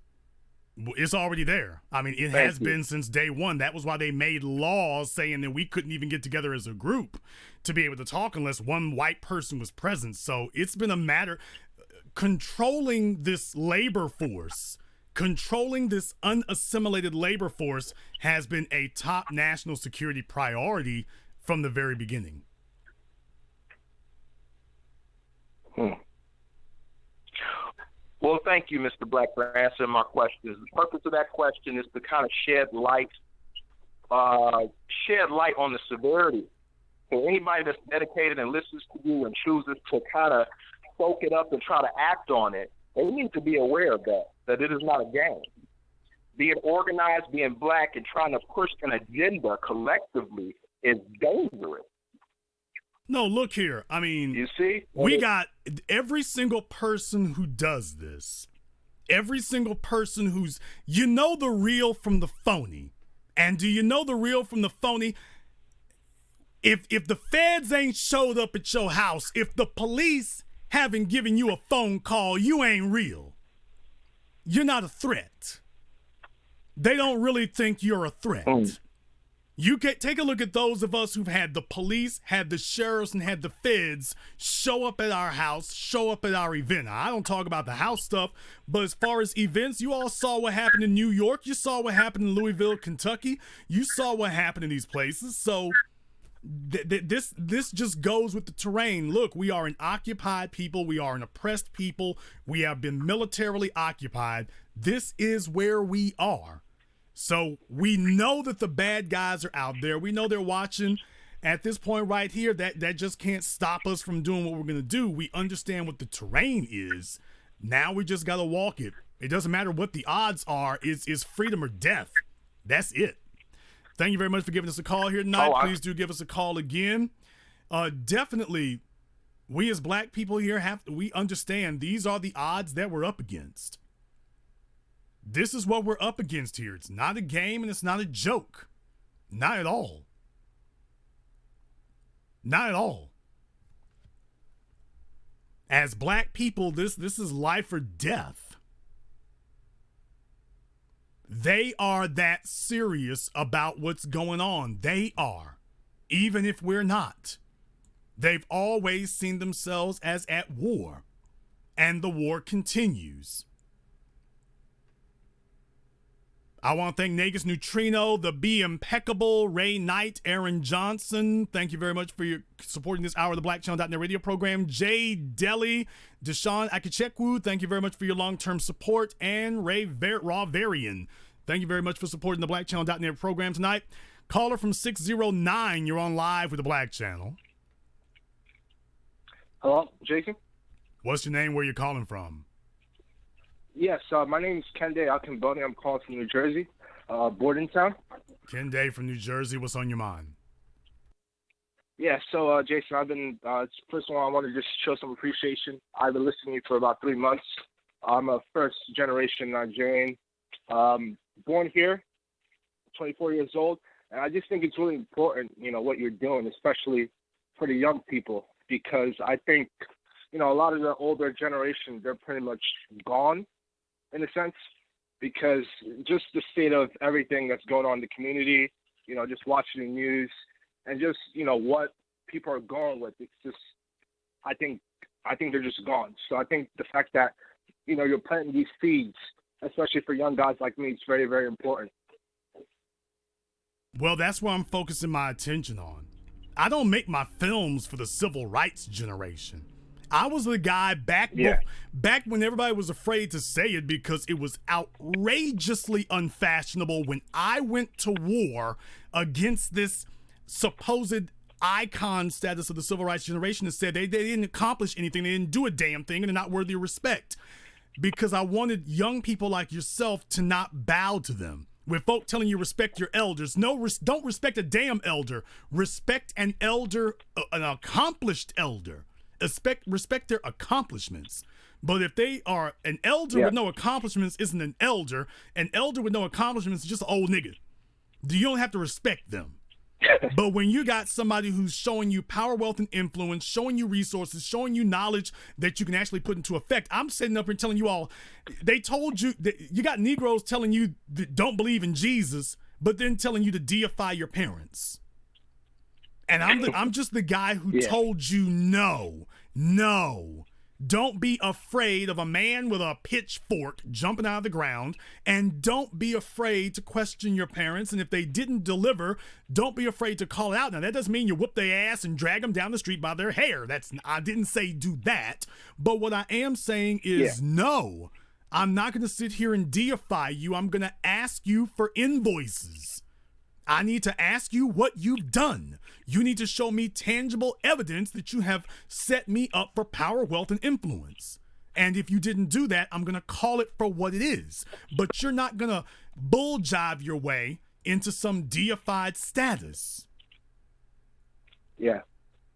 It's already there. I mean, it has been since day one. That was why they made laws saying that we couldn't even get together as a group to be able to talk unless one white person was present. So it's been a matter controlling this labor force, controlling this unassimilated labor force has been a top national security priority from the very beginning. Well, thank you, Mr. Black, for answering my questions. The purpose of that question is to kind of shed light on the severity. For anybody that's dedicated and listens to you and chooses to kind of soak it up and try to act on it, they need to be aware of that it is not a game. Being organized, being black, and trying to push an agenda collectively is dangerous. No, look here. I mean, you see, we got every single person who does this, every single person who's, you know, the real from the phony. And do you know the real from the phony? If the feds ain't showed up at your house, if the police haven't given you a phone call, you ain't real. You're not a threat. They don't really think you're a threat. You can take a look at those of us who've had the police, had the sheriffs, and had the feds show up at our house, show up at our event. Now, I don't talk about the house stuff, but as far as events, you all saw what happened in New York. You saw what happened in Louisville, Kentucky. You saw what happened in these places. So this just goes with the terrain. Look, we are an occupied people. We are an oppressed people. We have been militarily occupied. This is where we are. So we know that the bad guys are out there. We know they're watching. At this point right here, that just can't stop us from doing what we're going to do. We understand what the terrain is. Now we just got to walk it. It doesn't matter what the odds are. It's freedom or death. That's it. Thank you very much for giving us a call here tonight. Please do give us a call again. Definitely, we as black people here we understand these are the odds that we're up against. This is what we're up against here. It's not a game and it's not a joke. Not at all. Not at all. As black people, this is life or death. They are that serious about what's going on. They are. Even if we're not. They've always seen themselves as at war. And the war continues. I want to thank Negus Neutrino, the Be Impeccable, Ray Knight, Aaron Johnson. Thank you very much for your supporting this hour of the BlackChannel.net radio program. Jay Deli, Deshaun Akachekwu, thank you very much for your long-term support. And Raw Varian, thank you very much for supporting the BlackChannel.net program tonight. Caller from 609, you're on live with the Black Channel. Hello, Jason? What's your name? Where you calling from? Yes, my name is Kende Akinboni. I'm calling from New Jersey, Bordentown. Kende from New Jersey. What's on your mind? Yeah, so, Jason, I've been, first of all, I want to just show some appreciation. I've been listening to you for about 3 months. I'm a first-generation Nigerian, born here, 24 years old, and I just think it's really important, you know, what you're doing, especially for the young people, because I think, you know, a lot of the older generation, they're pretty much gone, in a sense, because just the state of everything that's going on in the community, you know, just watching the news and just, you know, what people are going with, it's just, I think they're just gone. So I think the fact that, you know, you're planting these seeds, especially for young guys like me, it's very, very important. Well, that's what I'm focusing my attention on. I don't make my films for the civil rights generation. I was the guy back when everybody was afraid to say it because it was outrageously unfashionable when I went to war against this supposed icon status of the civil rights generation and said they didn't accomplish anything, they didn't do a damn thing, and they're not worthy of respect. because I wanted young people like yourself to not bow to them. With folk telling you respect your elders, don't respect a damn elder. Respect an elder, an accomplished elder. Respect their accomplishments. But if they are an elder with no accomplishments, isn't an elder. An elder with no accomplishments is just an old nigga. You don't have to respect them. But when you got somebody who's showing you power, wealth, and influence, showing you resources, showing you knowledge that you can actually put into effect, I'm sitting up here telling you all, they told you that you got Negroes telling you that don't believe in Jesus, but then telling you to deify your parents. And I'm just the guy who told you no. Don't be afraid of a man with a pitchfork jumping out of the ground, and don't be afraid to question your parents. And if they didn't deliver, don't be afraid to call it out. Now, that doesn't mean you whoop their ass and drag them down the street by their hair. I didn't say do that. But what I am saying is no, I'm not going to sit here and deify you. I'm going to ask you for invoices. I need to ask you what you've done. You need to show me tangible evidence that you have set me up for power, wealth, and influence. And if you didn't do that, I'm going to call it for what it is. But you're not going to bull jive your way into some deified status. Yeah.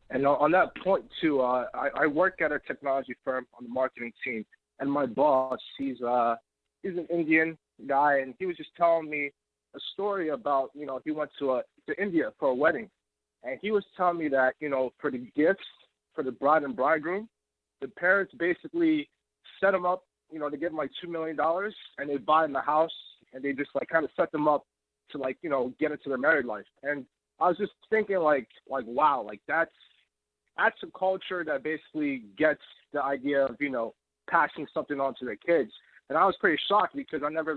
And on that point, too, I work at a technology firm on the marketing team. And my boss, he's an Indian guy, and he was just telling me a story about, he went to India for a wedding. And he was telling me that, for the gifts for the bride and bridegroom, the parents basically set them up, to give them like $2 million, and they buy them a house, and they just kind of set them up to get into their married life. And I was just thinking wow, that's a culture that basically gets the idea of, passing something on to their kids. And I was pretty shocked because I never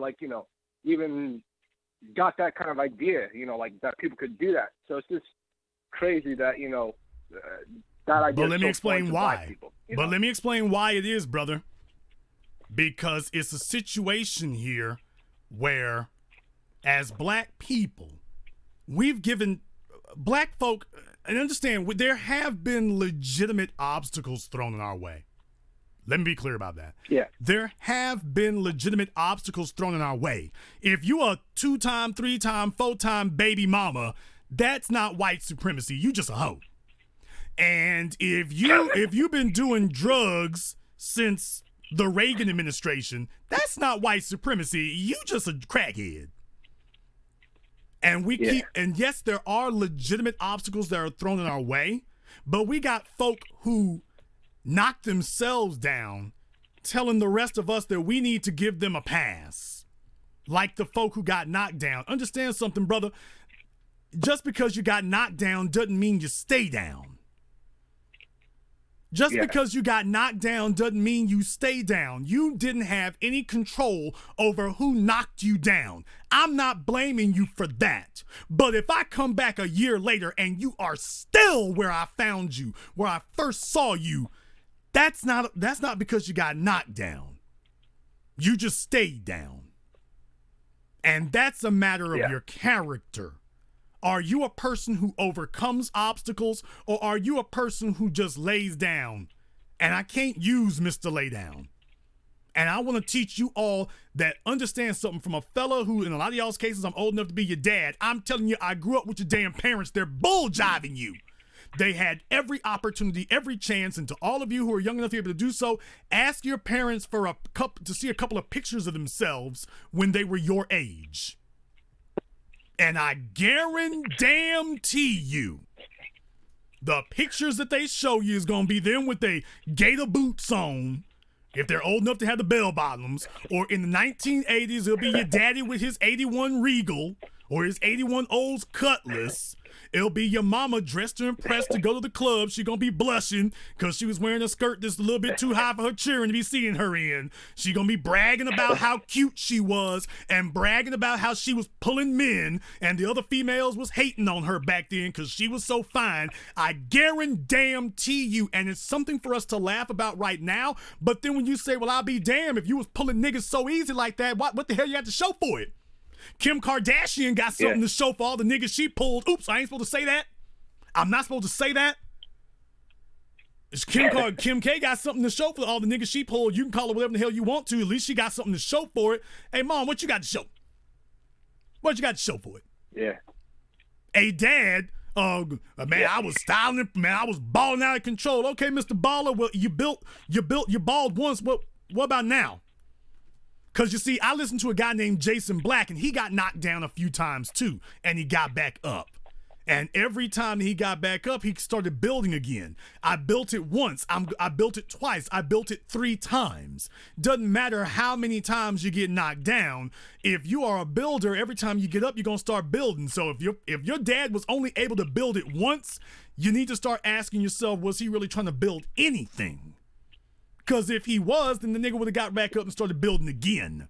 even got that kind of idea, that people could do that. So it's just crazy that, that idea. But let me explain why. Let me explain why it is, brother. Because it's a situation here where, as black people, we've given black folk, and understand, there have been legitimate obstacles thrown in our way. Let me be clear about that. Yeah. There have been legitimate obstacles thrown in our way. If you a 2-time, 3-time, 4-time baby mama, that's not white supremacy. You just a hoe. And if you've been doing drugs since the Reagan administration, that's not white supremacy. You just a crackhead. And and yes, there are legitimate obstacles that are thrown in our way, but we got folk who knock themselves down, telling the rest of us that we need to give them a pass. Like the folk who got knocked down. Understand something, brother. Just because you got knocked down doesn't mean you stay down. Just because you got knocked down doesn't mean you stay down. You didn't have any control over who knocked you down. I'm not blaming you for that. But if I come back a year later and you are still where I found you, where I first saw you, that's not because you got knocked down. You just stayed down. And that's a matter of your character. Are you a person who overcomes obstacles, or are you a person who just lays down? And I can't use Mr. Lay Down. And I want to teach you all that understand something from a fella who, in a lot of y'all's cases, I'm old enough to be your dad. I'm telling you, I grew up with your damn parents. They're bull jiving you. They had every opportunity, every chance, and to all of you who are young enough to be able to do so, ask your parents for to see a couple of pictures of themselves when they were your age. And I guarantee you, the pictures that they show you is going to be them with their gator boots on, if they're old enough to have the bell bottoms, or in the 1980s, it'll be your daddy with his 81 Regal, or his 81 Olds Cutlass. It'll be your mama dressed to impress to go to the club. She gonna be blushing because she was wearing a skirt that's a little bit too high for her children to be seeing her in. She gonna be bragging about how cute she was and bragging about how she was pulling men and the other females was hating on her back then because she was so fine. I guarantee you, and it's something for us to laugh about right now, but then when you say, well, I'll be damned if you was pulling niggas so easy like that, what the hell you had to show for it? Kim Kardashian got something to show for all the niggas she pulled. Oops, I ain't supposed to say that. I'm not supposed to say that. Kim K got something to show for all the niggas she pulled. You can call her whatever the hell you want to. At least she got something to show for it. Hey, Mom, what you got to show? What you got to show for it? Yeah. Hey, Dad, man, I was styling, man, I was balling out of control. Okay, Mr. Baller, well, you balled once. What about now? Because you see, I listened to a guy named Jason Black, and he got knocked down a few times too, and he got back up. And every time he got back up, he started building again. I built it once. I built it twice. I built it 3 times. Doesn't matter how many times you get knocked down. If you are a builder, every time you get up, you're going to start building. So if your dad was only able to build it once, you need to start asking yourself, was he really trying to build anything? Because if he was, then the nigga would have got back up and started building again.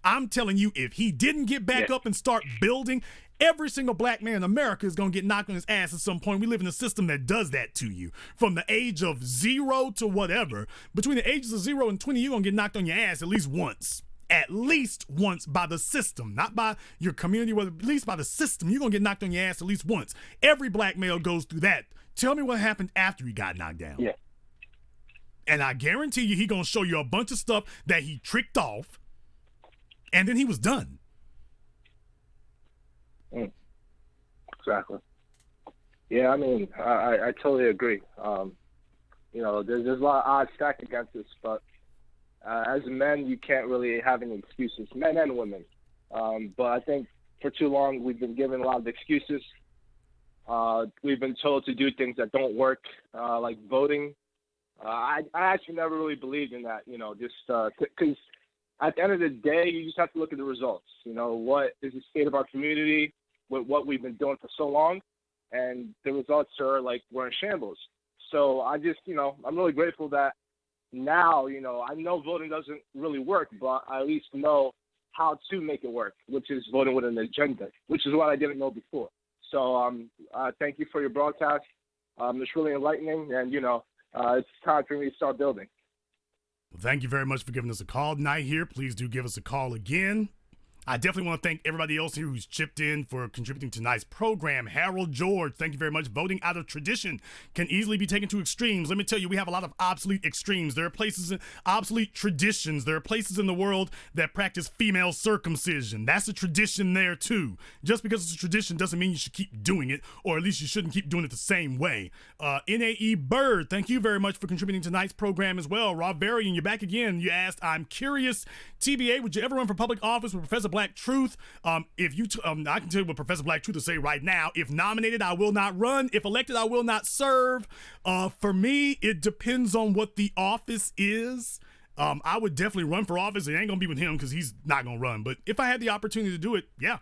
I'm telling you, if he didn't get back up and start building, every single black man in America is going to get knocked on his ass at some point. We live in a system that does that to you. From the age of 0 to whatever, between the ages of 0 and 20, you're going to get knocked on your ass at least once. At least once by the system, not by your community, but at least by the system. You're going to get knocked on your ass at least once. Every black male goes through that. Tell me what happened after he got knocked down. Yeah. And I guarantee you he going to show you a bunch of stuff that he tricked off, and then he was done. Exactly. Yeah, I mean, I totally agree. You know, there's a lot of odds stacked against us, but as men, you can't really have any excuses, men and women. But I think for too long we've been given a lot of excuses. We've been told to do things that don't work, like voting. I actually never really believed in that, you know, just because at the end of the day, you just have to look at the results. You know, what is the state of our community with what we've been doing for so long? And the results are like, we're in shambles. So I just, you know, I'm really grateful that now, you know, I know voting doesn't really work, but I at least know how to make it work, which is voting with an agenda, which is what I didn't know before. So thank you for your broadcast. It's really enlightening, and, you know, it's time for me to start building. Well, thank you very much for giving us a call tonight here. Please do give us a call again. I definitely want to thank everybody else here who's chipped in for contributing to tonight's program. Harold George, thank you very much. Voting out of tradition can easily be taken to extremes. Let me tell you, we have a lot of obsolete extremes. There are places in obsolete traditions. There are places in the world that practice female circumcision. That's a tradition there too. Just because it's a tradition doesn't mean you should keep doing it, or at least you shouldn't keep doing it the same way. NAE Bird, thank you very much for contributing to tonight's program as well. Rob Varian, you're back again. You asked, I'm curious, TBA, would you ever run for public office with Professor Black Truth? If you, I can tell you what Professor Black Truth will say right now. If nominated, I will not run. If elected, I will not serve. For me, it depends on what the office is. I would definitely run for office. It ain't gonna be with him because he's not gonna run. But if I had the opportunity to do it, yeah.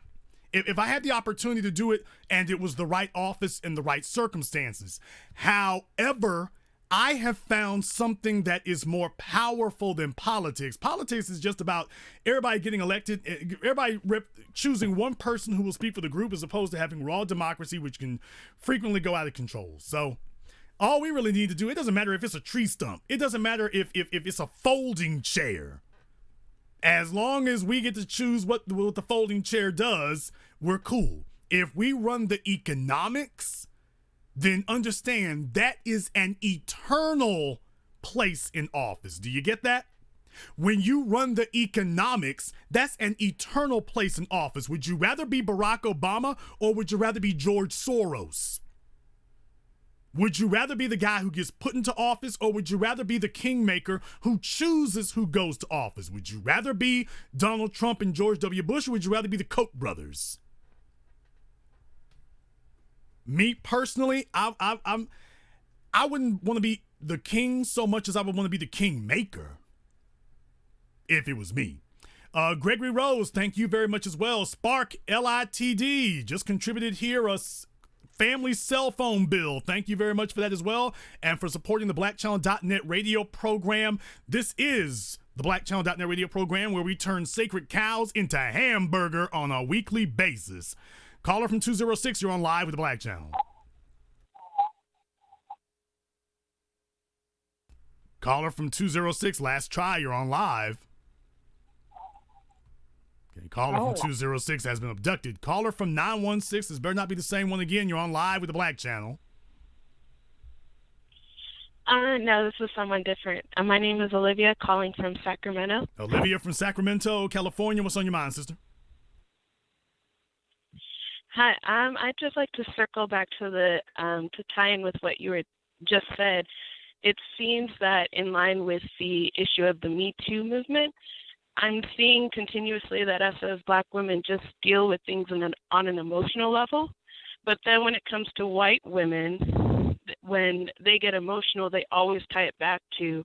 If I had the opportunity to do it and it was the right office and the right circumstances. However, I have found something that is more powerful than politics. Politics is just about everybody getting elected, everybody choosing one person who will speak for the group, as opposed to having raw democracy, which can frequently go out of control. So all we really need to do, it doesn't matter if it's a tree stump. It doesn't matter if it's a folding chair. As long as we get to choose what the folding chair does, we're cool. If we run the economics, then understand that is an eternal place in office. Do you get that? When you run the economics, that's an eternal place in office. Would you rather be Barack Obama, or would you rather be George Soros? Would you rather be the guy who gets put into office, or would you rather be the kingmaker who chooses who goes to office? Would you rather be Donald Trump and George W. Bush, or would you rather be the Koch brothers? Me personally, I wouldn't want to be the king so much as I would want to be the kingmaker, if it was me. Gregory Rose, thank you very much as well. Spark LITD just contributed here a family cell phone bill. Thank you very much for that as well, and for supporting the BlackChannel.net radio program. This is the BlackChannel.net radio program, where we turn sacred cows into hamburger on a weekly basis. Caller from 206, you're on live with the Black Channel. Caller from 206, last try, you're on live. Okay, caller from 206 has been abducted. Caller from 916, this better not be the same one again, you're on live with the Black Channel. No, this is someone different. My name is Olivia, calling from Sacramento. Olivia from Sacramento, California. What's on your mind, sister? Hi. I'd just like to circle back to to tie in with what you were just said. It seems that in line with the issue of the Me Too movement, I'm seeing continuously that us as Black women just deal with things on an emotional level. But then when it comes to white women, when they get emotional, they always tie it back to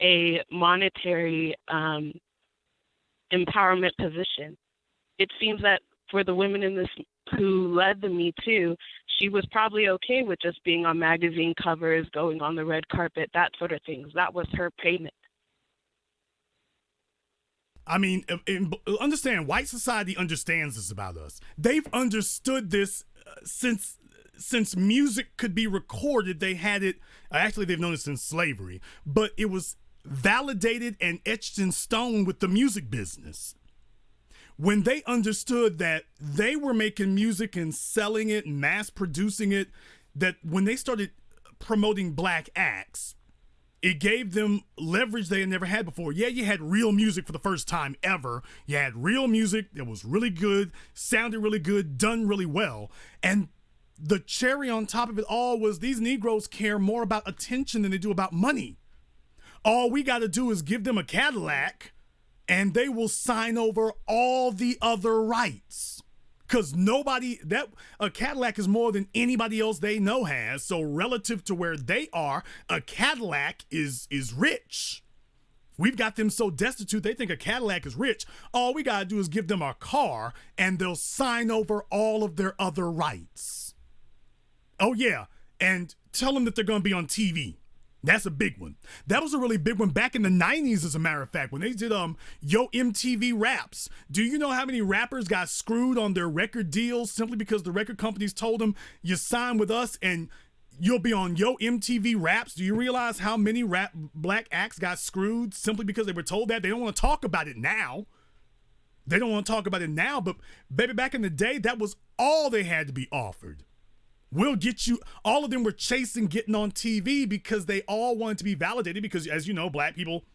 a monetary empowerment position. It seems that for the women in this who led the Me Too, she was probably okay with just being on magazine covers, going on the red carpet, that sort of things. That was her payment. I mean, understand, white society understands this about us. They've understood this since music could be recorded. They had it, actually they've known it since slavery, but it was validated and etched in stone with the music business. When they understood that they were making music and selling it and mass producing it, that when they started promoting Black acts, it gave them leverage they had never had before. Yeah, you had real music for the first time ever. You had real music that was really good, sounded really good, done really well. And the cherry on top of it all was these Negroes care more about attention than they do about money. All we got to do is give them a Cadillac and they will sign over all the other rights. Because a Cadillac is more than anybody else they know has. So relative to where they are, a Cadillac is rich. We've got them so destitute, they think a Cadillac is rich. All we got to do is give them our car and they'll sign over all of their other rights. Oh yeah, and tell them that they're going to be on TV. That's a big one. That was a really big one back in the 90s, as a matter of fact, when they did Yo MTV Raps. Do you know how many rappers got screwed on their record deals simply because the record companies told them, you sign with us and you'll be on Yo MTV Raps? Do you realize how many Black acts got screwed simply because they were told that? They don't want to talk about it now. They don't want to talk about it now, but baby, back in the day, that was all they had to be offered. We'll get you. All of them were chasing getting on TV because they all wanted to be validated because, as you know, Black people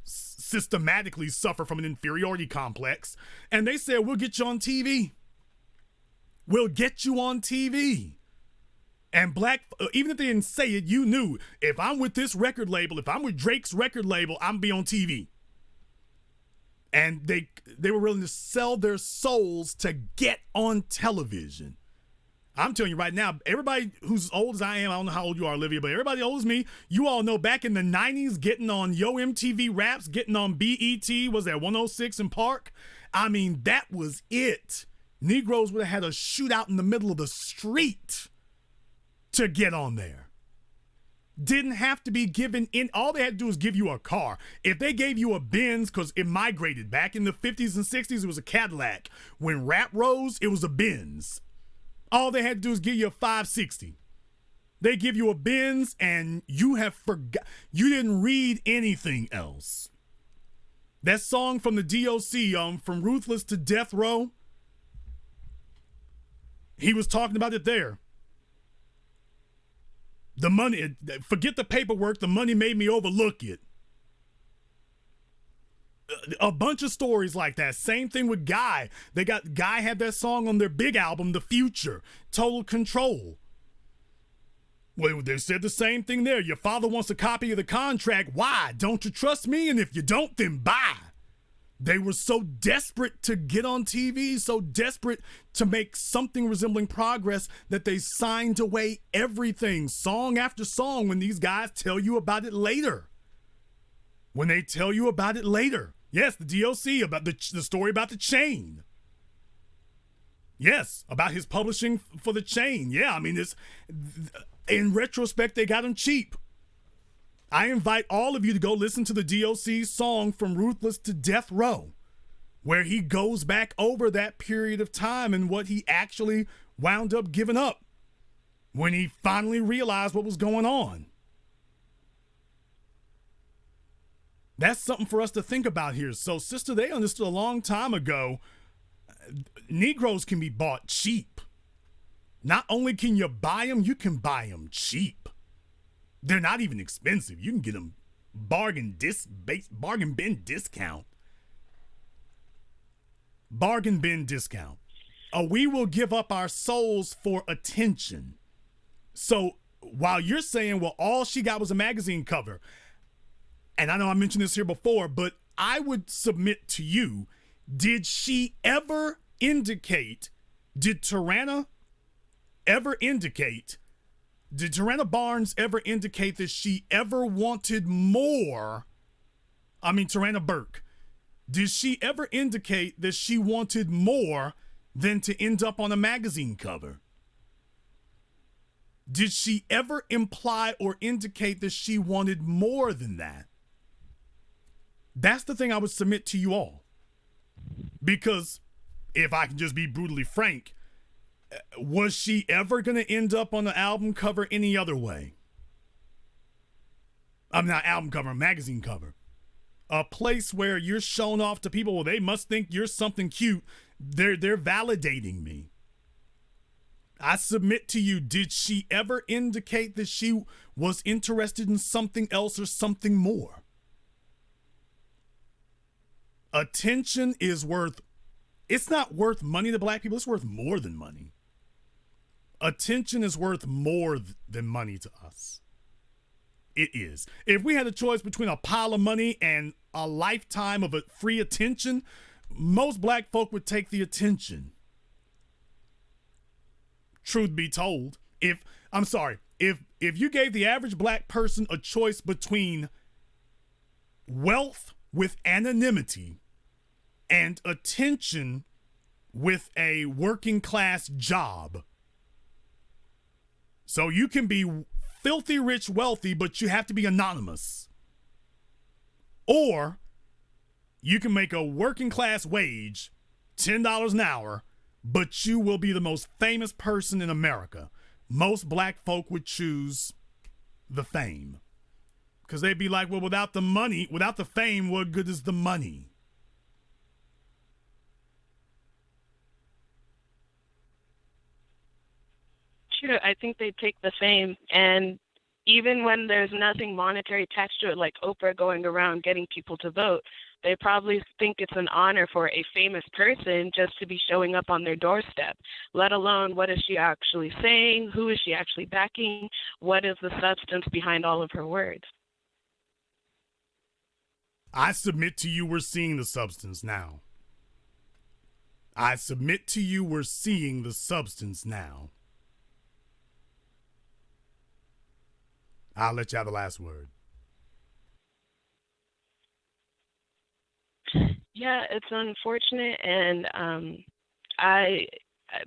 systematically suffer from an inferiority complex. And they said, we'll get you on TV. We'll get you on TV. And even if they didn't say it, you knew, if I'm with this record label, if I'm with Drake's record label, I'm going to be on TV. And they were willing to sell their souls to get on television. I'm telling you right now, everybody who's as old as I am, I don't know how old you are, Olivia, but everybody old as me, you all know back in the 90s, getting on Yo MTV Raps, getting on BET, was that 106 in Park? I mean, that was it. Negroes would have had a shootout in the middle of the street to get on there. Didn't have to be given in. All they had to do was give you a car. If they gave you a Benz, because it migrated back in the 50s and 60s, it was a Cadillac. When rap rose, it was a Benz. All they had to do is give you a 560. They give you a Benz and you have forgot. You didn't read anything else. That song from the DOC, from Ruthless to Death Row, he was talking about it there. The money, forget the paperwork, the money made me overlook it. A bunch of stories like that. Same thing with Guy. Guy had that song on their big album, The Future, Total Control. Well, they said the same thing there. Your father wants a copy of the contract. Why? Don't you trust me? And if you don't, then buy. They were so desperate to get on TV, so desperate to make something resembling progress that they signed away everything, song after song, when these guys tell you about it later. When they tell you about it later. Yes, the DOC, about the story about the chain. Yes, about his publishing for the chain. Yeah, I mean, in retrospect, they got him cheap. I invite all of you to go listen to the DOC song From Ruthless to Death Row, where he goes back over that period of time and what he actually wound up giving up when he finally realized what was going on. That's something for us to think about here. So, sister, they understood a long time ago, Negroes can be bought cheap. Not only can you buy them, you can buy them cheap. They're not even expensive. You can get them bargain bin discount. Bargain bin discount. We will give up our souls for attention. So while you're saying, well, all she got was a magazine cover, and I know I mentioned this here before, but I would submit to you, did she ever indicate, did Tarana Barnes ever indicate that she ever wanted more? I mean, Tarana Burke. Did she ever indicate that she wanted more than to end up on a magazine cover? Did she ever imply or indicate that she wanted more than that? That's the thing I would submit to you all. Because if I can just be brutally frank, was she ever going to end up on the album cover any other way? I'm not album cover, magazine cover. A place where you're shown off to people, well, they must think you're something cute. They're validating me. I submit to you, did she ever indicate that she was interested in something else or something more? Attention is worth, it's not worth money to black people, it's worth more than money. Attention is worth more than money to us. It is. If we had a choice between a pile of money and a lifetime of free attention, most black folk would take the attention. Truth be told, if you gave the average black person a choice between wealth with anonymity and attention with a working class job, so you can be filthy rich wealthy, but you have to be anonymous, or you can make a working class wage, $10 an hour, but you will be the most famous person in America, most black folk would choose the fame. Because they'd be like, well, without the money, without the fame, what good is the money? True. I think they take the fame, and even when there's nothing monetary attached to it, like Oprah going around getting people to vote, they probably think it's an honor for a famous person just to be showing up on their doorstep, let alone what is she actually saying, who is she actually backing, what is the substance behind all of her words. I submit to you we're seeing the substance now. I submit to you we're seeing the substance now. I'll let you have the last word. Yeah, it's unfortunate, and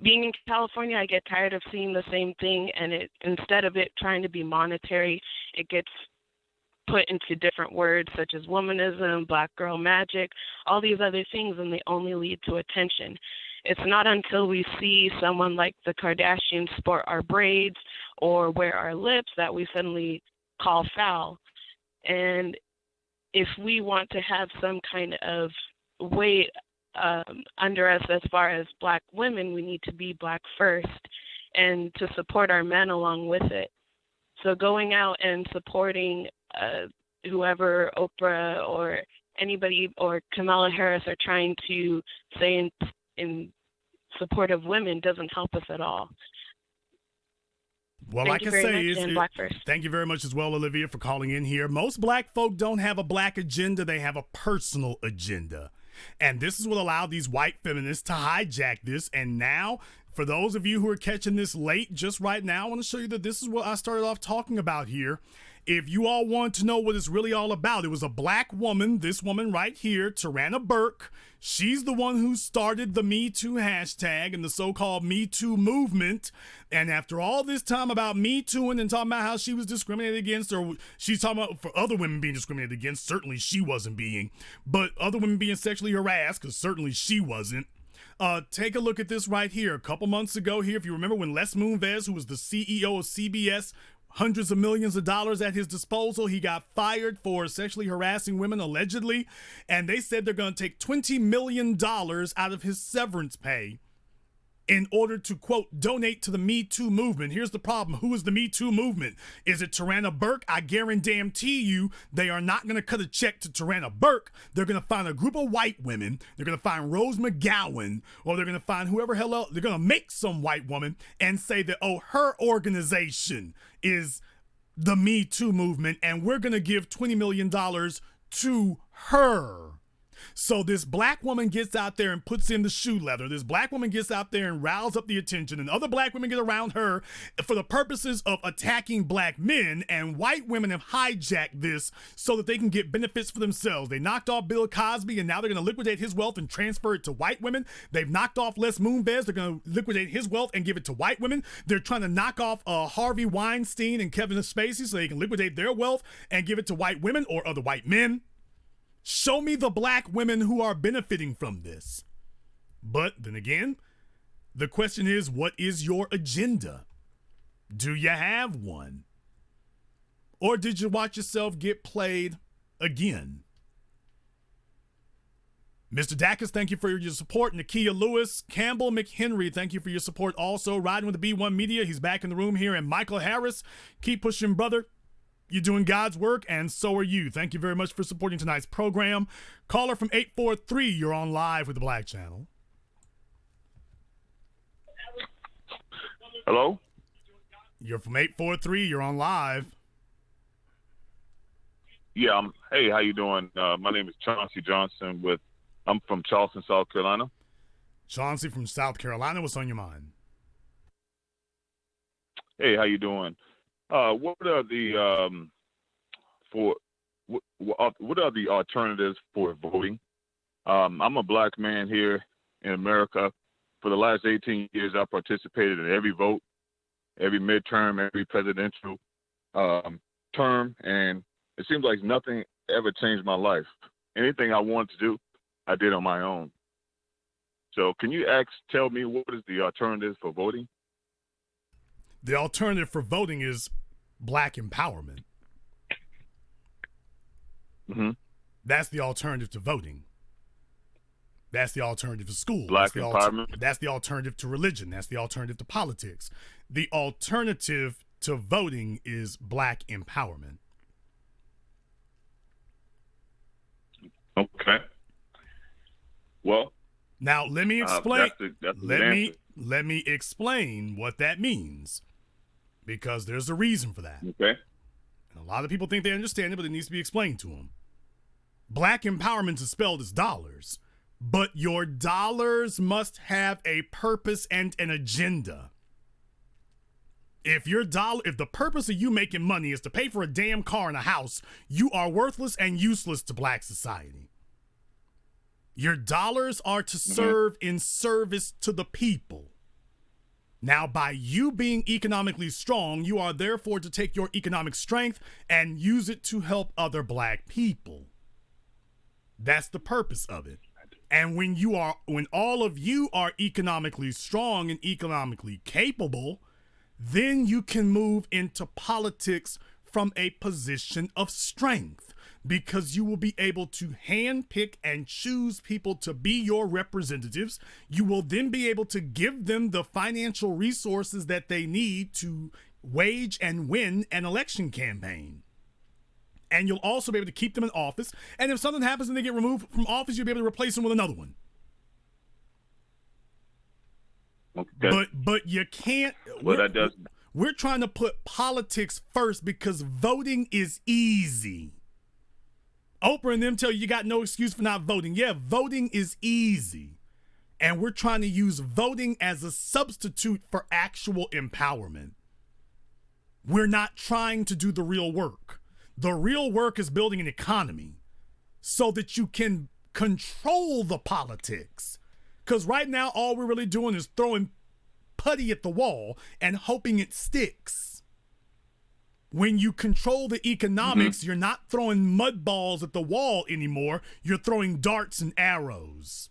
being in California, I get tired of seeing the same thing, and instead of it trying to be monetary, it gets put into different words such as womanism, black girl magic, all these other things, and they only lead to attention. It's not until we see someone like the Kardashians sport our braids or wear our lips that we suddenly call foul. And if we want to have some kind of weight under us as far as black women, we need to be black first and to support our men along with it. So going out and supporting whoever Oprah or anybody or Kamala Harris are trying to say in support of women doesn't help us at all. Well, thank like I say, thank you very much as well, Olivia, for calling in here. Most black folk don't have a black agenda. They have a personal agenda. And this is what allowed these white feminists to hijack this. And now, for those of you who are catching this late, just right now, I want to show you that this is what I started off talking about here. If you all want to know what it's really all about, it was a black woman, this woman right here, Tarana Burke. She's the one who started the Me Too hashtag and the so-called Me Too movement. And after all this time about Me Tooing and talking about how she was discriminated against, or she's talking about for other women being discriminated against, certainly she wasn't being, but other women being sexually harassed, because certainly she wasn't. Take a look at this right here. A couple months ago here, if you remember when Les Moonves, who was the CEO of CBS, hundreds of millions of dollars at his disposal, he got fired for sexually harassing women, allegedly, and they said they're going to take $20 million out of his severance pay in order to, quote, donate to the Me Too movement. Here's the problem. Who is the Me Too movement? Is it Tarana Burke? I guarantee you they are not going to cut a check to Tarana Burke. They're going to find a group of white women. They're going to find Rose McGowan, or they're going to find whoever hell else. They're going to make some white woman and say that, oh, her organization is the Me Too movement, and we're going to give $20 million to her. So this black woman gets out there and puts in the shoe leather. This black woman gets out there and riles up the attention, and other black women get around her for the purposes of attacking black men, and white women have hijacked this so that they can get benefits for themselves. They knocked off Bill Cosby, and now they're going to liquidate his wealth and transfer it to white women. They've knocked off Les Moonves. They're going to liquidate his wealth and give it to white women. They're trying to knock off Harvey Weinstein and Kevin Spacey so they can liquidate their wealth and give it to white women or other white men. Show me the black women who are benefiting from this. But then again, the question is, what is your agenda? Do you have one? Or did you watch yourself get played again? Mr. Dacus, thank you for your support. Nakia Lewis, Campbell McHenry, thank you for your support also. Riding with the B1 Media, he's back in the room here. And Michael Harris, keep pushing, brother. You're doing God's work, and so are you. Thank you very much for supporting tonight's program. Caller from 843, you're on live with the Black Channel. Hello? You're from 843, you're on live. Yeah, hey, how you doing? My name is Chauncey Johnson I'm from Charleston, South Carolina. Chauncey from South Carolina, what's on your mind? Hey, how you doing? What are the what are the alternatives for voting? I'm a black man here in America. For the last 18 years, I participated in every vote, every midterm, every presidential term, and it seems like nothing ever changed my life. Anything I wanted to do, I did on my own. So can you tell me what is the alternative for voting? The alternative for voting is black empowerment. Mm-hmm. That's the alternative to voting. That's the alternative to school. Black empowerment. That's the alternative to religion. That's the alternative to politics. The alternative to voting is black empowerment. Okay. Well, now let me explain. That's let me explain what that means, because there's a reason for that. Okay. And a lot of people think they understand it, but it needs to be explained to them. Black empowerment is spelled as dollars, but your dollars must have a purpose and an agenda. If the purpose of you making money is to pay for a damn car and a house, you are worthless and useless to black society. Your dollars are to serve in service to the people. Now, by you being economically strong, you are therefore to take your economic strength and use it to help other black people. That's the purpose of it. And when all of you are economically strong and economically capable, then you can move into politics from a position of strength, because you will be able to handpick and choose people to be your representatives. You will then be able to give them the financial resources that they need to wage and win an election campaign. And you'll also be able to keep them in office. And if something happens and they get removed from office, you'll be able to replace them with another one. Okay. But you can't. Well, that does. We're trying to put politics first because voting is easy. Oprah and them tell you got no excuse for not voting. Yeah, voting is easy. And we're trying to use voting as a substitute for actual empowerment. We're not trying to do the real work. The real work is building an economy so that you can control the politics. Because right now, all we're really doing is throwing putty at the wall and hoping it sticks. When you control the economics, you're not throwing mud balls at the wall anymore. You're throwing darts and arrows.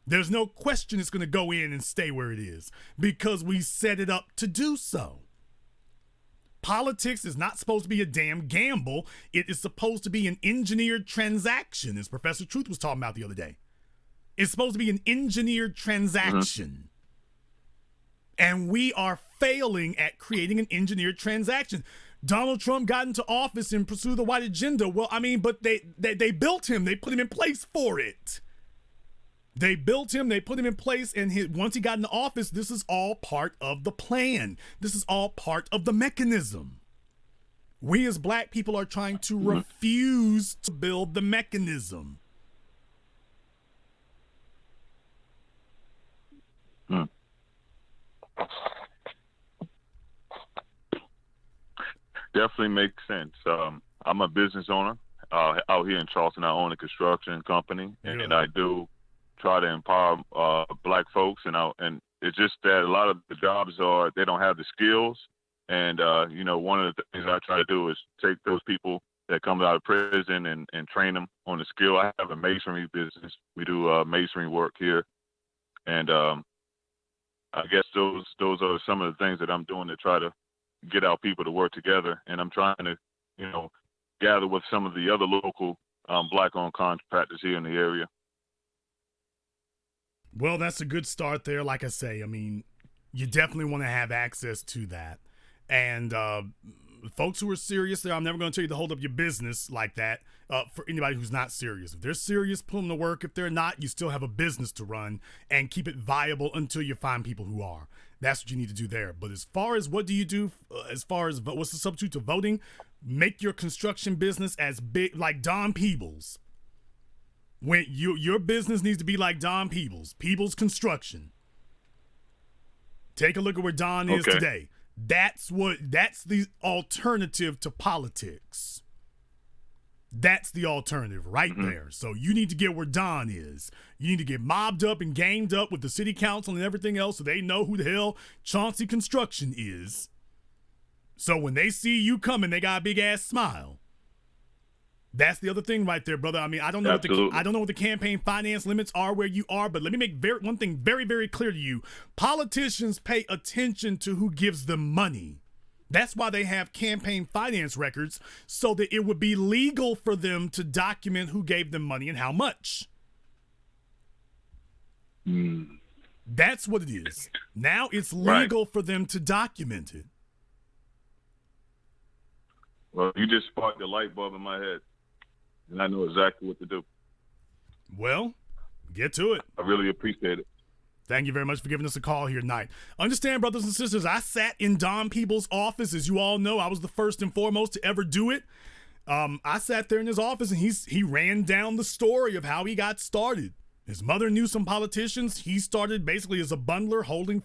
There's no question it's going to go in and stay where it is because we set it up to do so. Politics is not supposed to be a damn gamble. It is supposed to be an engineered transaction, as Professor Truth was talking about the other day. It's supposed to be an engineered transaction. And we are failing at creating an engineered transaction. Donald Trump got into office and pursued the white agenda. Well, I mean, but they built him. They put him in place for it. They built him. They put him in place. And once he got into office, this is all part of the plan. This is all part of the mechanism. We as black people are trying to refuse to build the mechanism. Definitely makes sense. I'm a business owner out here in Charleston. I own a construction company, and I do try to empower black folks. And it's just that a lot of the jobs they don't have the skills. And one of the things I try to do is take those people that come out of prison and train them on the skill. I have a masonry business. We do masonry work here, and I guess those are some of the things that I'm doing to try to get our people to work together. And I'm trying to, gather with some of the other local black-owned contractors here in the area. Well, that's a good start there. Like I say, I mean, you definitely want to have access to that. And folks who are serious there, I'm never going to tell you to hold up your business like that for anybody who's not serious. If they're serious, pull them to work. If they're not, you still have a business to run and keep it viable until you find people who are. That's what you need to do there. But as far as what do you do, as far as what's the substitute to voting, make your construction business as big, like Don Peebles. When your business needs to be like Don Peebles, Peebles Construction. Take a look at where Don is today. That's the alternative to politics. That's the alternative right there. So you need to get where Don is. You need to get mobbed up and ganged up with the city council and everything else so they know who the hell Chauncey Construction is. So when they see you coming, they got a big ass smile. That's the other thing right there, brother. I mean, I don't know what the campaign finance limits are where you are, but let me make one thing very, very clear to you. Politicians pay attention to who gives them money. That's why they have campaign finance records, so that it would be legal for them to document who gave them money and how much. That's what it is. Now it's legal for them to document it. Well, you just sparked the light bulb in my head, and I know exactly what to do. Well, get to it. I really appreciate it. Thank you very much for giving us a call here tonight. Understand, brothers and sisters, I sat in Don Peebles' office. As you all know, I was the first and foremost to ever do it. I sat there in his office, and he ran down the story of how he got started. His mother knew some politicians. He started basically as a bundler holding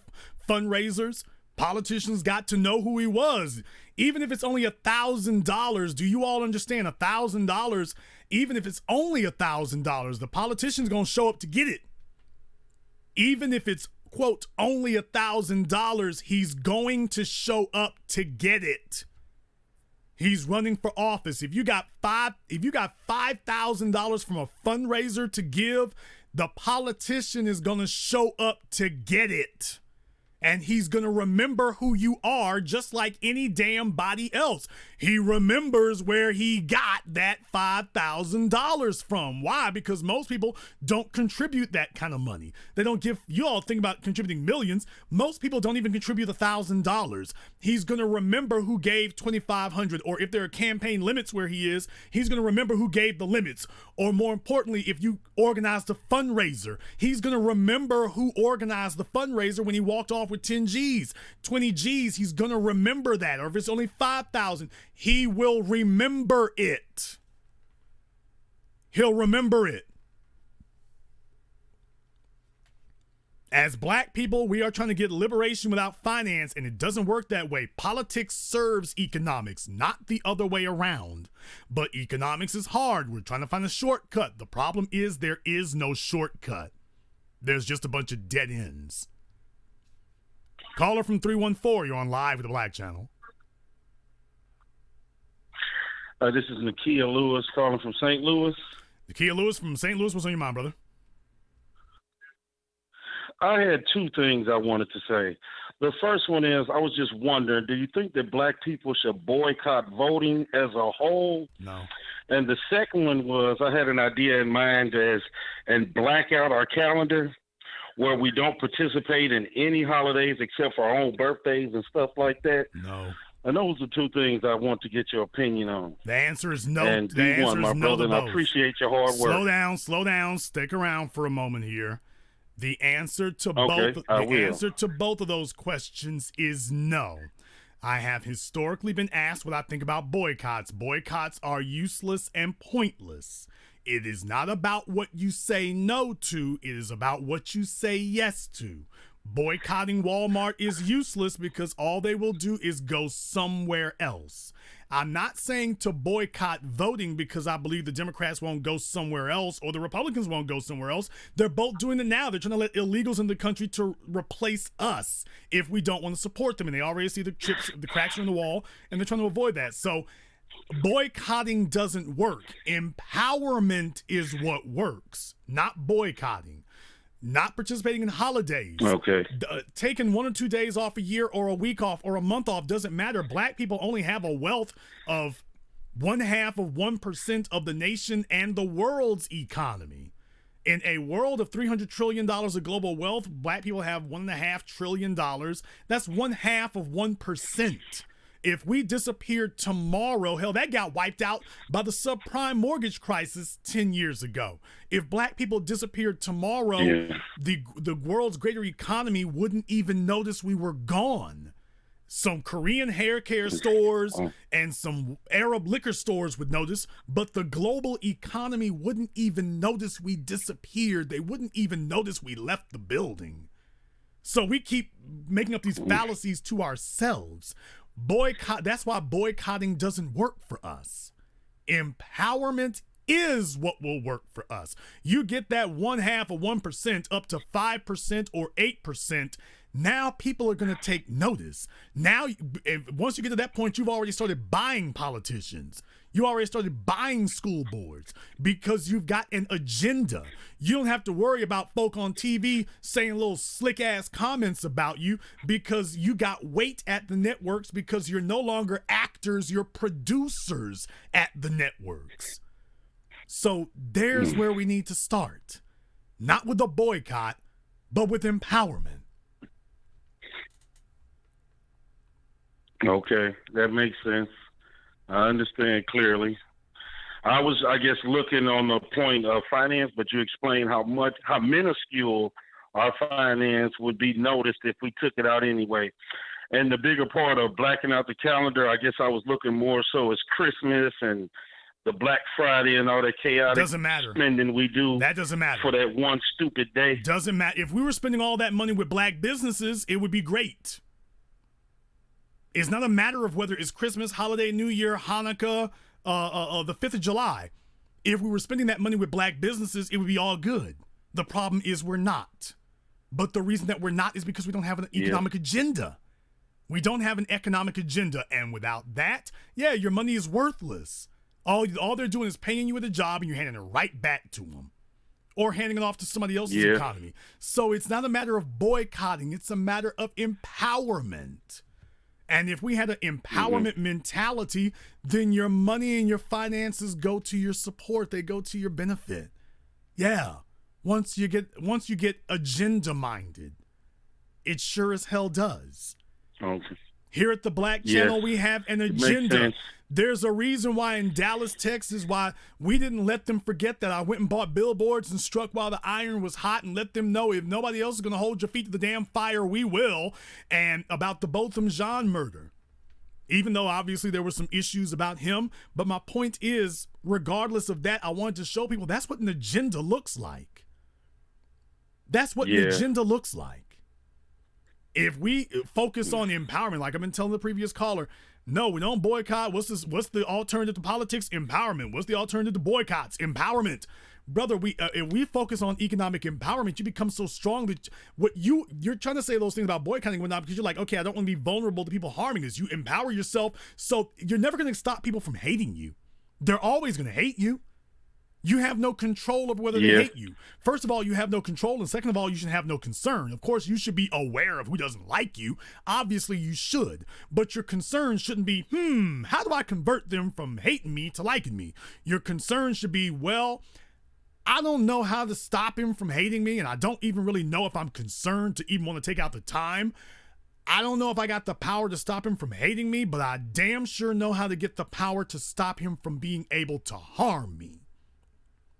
fundraisers. Politicians got to know who he was. Even if it's only $1,000, do you all understand? $1,000, even if it's only $1,000, the politician's going to show up to get it. Even if it's, quote, only $1,000, he's going to show up to get it. He's running for office. If you got $5,000 from a fundraiser to give, the politician is going to show up to get it. And he's going to remember who you are just like any damn body else. He remembers where he got that $5,000 from. Why? Because most people don't contribute that kind of money. They don't give, you all think about contributing millions. Most people don't even contribute $1,000. He's going to remember who gave $2,500, or if there are campaign limits where he is, he's going to remember who gave the limits. Or more importantly, if you organized a fundraiser, he's going to remember who organized the fundraiser when he walked off with 10 G's, 20 G's. He's going to remember that. Or if it's only 5,000, he will remember it. He'll remember it. As black people, we are trying to get liberation without finance, and it doesn't work that way. Politics serves economics, not the other way around. But economics is hard. We're trying to find a shortcut. The problem is there is no shortcut. There's just a bunch of dead ends. Caller from 314, you're on live with the Black Channel. This is Nakia Lewis calling from St. Louis. Nakia Lewis from St. Louis, what's on your mind, brother? I had two things I wanted to say. The first one is, I was just wondering, do you think that black people should boycott voting as a whole? No. And the second one was, I had an idea in mind and black out our calendar. where we don't participate in any holidays except for our own birthdays and stuff like that? No. And those are two things I want to get your opinion on. The answer is no. And the answer one, is my no brother, to and I both. appreciate your hard work. Slow down. Stick around for a moment here. The answer to both of those questions is no. I have historically been asked what I think about boycotts. Boycotts are useless and pointless. It is not about what you say no to. It is about what you say yes to. Boycotting Walmart is useless because all they will do is go somewhere else. I'm not saying to boycott voting because I believe the Democrats won't go somewhere else or the Republicans won't go somewhere else. They're both doing it now. They're trying to let illegals in the country to replace us if we don't want to support them. And they already see the cracks are in the wall, and they're trying to avoid that. So boycotting doesn't work. Empowerment is what works, not boycotting. Not participating in holidays. Okay. Taking 1 or 2 days off a year or a week off or a month off doesn't matter. Black people only have a wealth of 0.5% of the nation and the world's economy. In a world of $300 trillion of global wealth, black people have $1.5 trillion. That's 0.5%. If we disappeared tomorrow, hell, that got wiped out by the subprime mortgage crisis 10 years ago. If black people disappeared tomorrow, the world's greater economy wouldn't even notice we were gone. Some Korean hair care stores and some Arab liquor stores would notice, but the global economy wouldn't even notice we disappeared. They wouldn't even notice we left the building. So we keep making up these fallacies to ourselves. That's why boycotting doesn't work for us. Empowerment is what will work for us. You get that 0.5% up to 5% or 8%. Now people are going to take notice. Now, once you get to that point, you've already started buying politicians. You already started buying school boards because you've got an agenda. You don't have to worry about folk on TV saying little slick ass comments about you because you got weight at the networks because you're no longer actors, you're producers at the networks. So there's where we need to start. Not with a boycott, but with empowerment. Okay, that makes sense. I understand clearly. I was, I guess, looking on the point of finance, but you explained how minuscule our finance would be noticed if we took it out anyway. And the bigger part of blacking out the calendar, I guess I was looking more so as Christmas and the Black Friday and all that chaotic spending we do. That doesn't matter. For that one stupid day. Doesn't matter. If we were spending all that money with black businesses, it would be great. It's not a matter of whether it's Christmas, holiday, New Year, Hanukkah, the 5th of July. If we were spending that money with black businesses, it would be all good. The problem is we're not. But the reason that we're not is because we don't have an economic agenda. We don't have an economic agenda. And without that, your money is worthless. All they're doing is paying you with a job and you're handing it right back to them. Or handing it off to somebody else's economy. So it's not a matter of boycotting. It's a matter of empowerment. And if we had an empowerment mentality, then your money and your finances go to your support. They go to your benefit. Yeah. Once you get agenda minded, it sure as hell does. Okay. Here at the Black Channel, we have an agenda. There's a reason why in Dallas, Texas, why we didn't let them forget that I went and bought billboards and struck while the iron was hot and let them know if nobody else is going to hold your feet to the damn fire, we will. And about the Botham Jean murder. Even though obviously there were some issues about him. But my point is, regardless of that, I wanted to show people that's what an agenda looks like. That's what an agenda looks like. If we focus on empowerment, like I've been telling the previous caller, no, we don't boycott. What's the alternative to politics? Empowerment. What's the alternative to boycotts? Empowerment. Brother, if we focus on economic empowerment, you become so strong that you're trying to say those things about boycotting and whatnot because you're like, okay, I don't want to be vulnerable to people harming us. You empower yourself, so you're never going to stop people from hating you. They're always going to hate you. You have no control over whether they hate you. First of all, you have no control. And second of all, you should have no concern. Of course, you should be aware of who doesn't like you. Obviously, you should. But your concern shouldn't be, how do I convert them from hating me to liking me? Your concern should be, well, I don't know how to stop him from hating me, and I don't even really know if I'm concerned to even want to take out the time. I don't know if I got the power to stop him from hating me, but I damn sure know how to get the power to stop him from being able to harm me.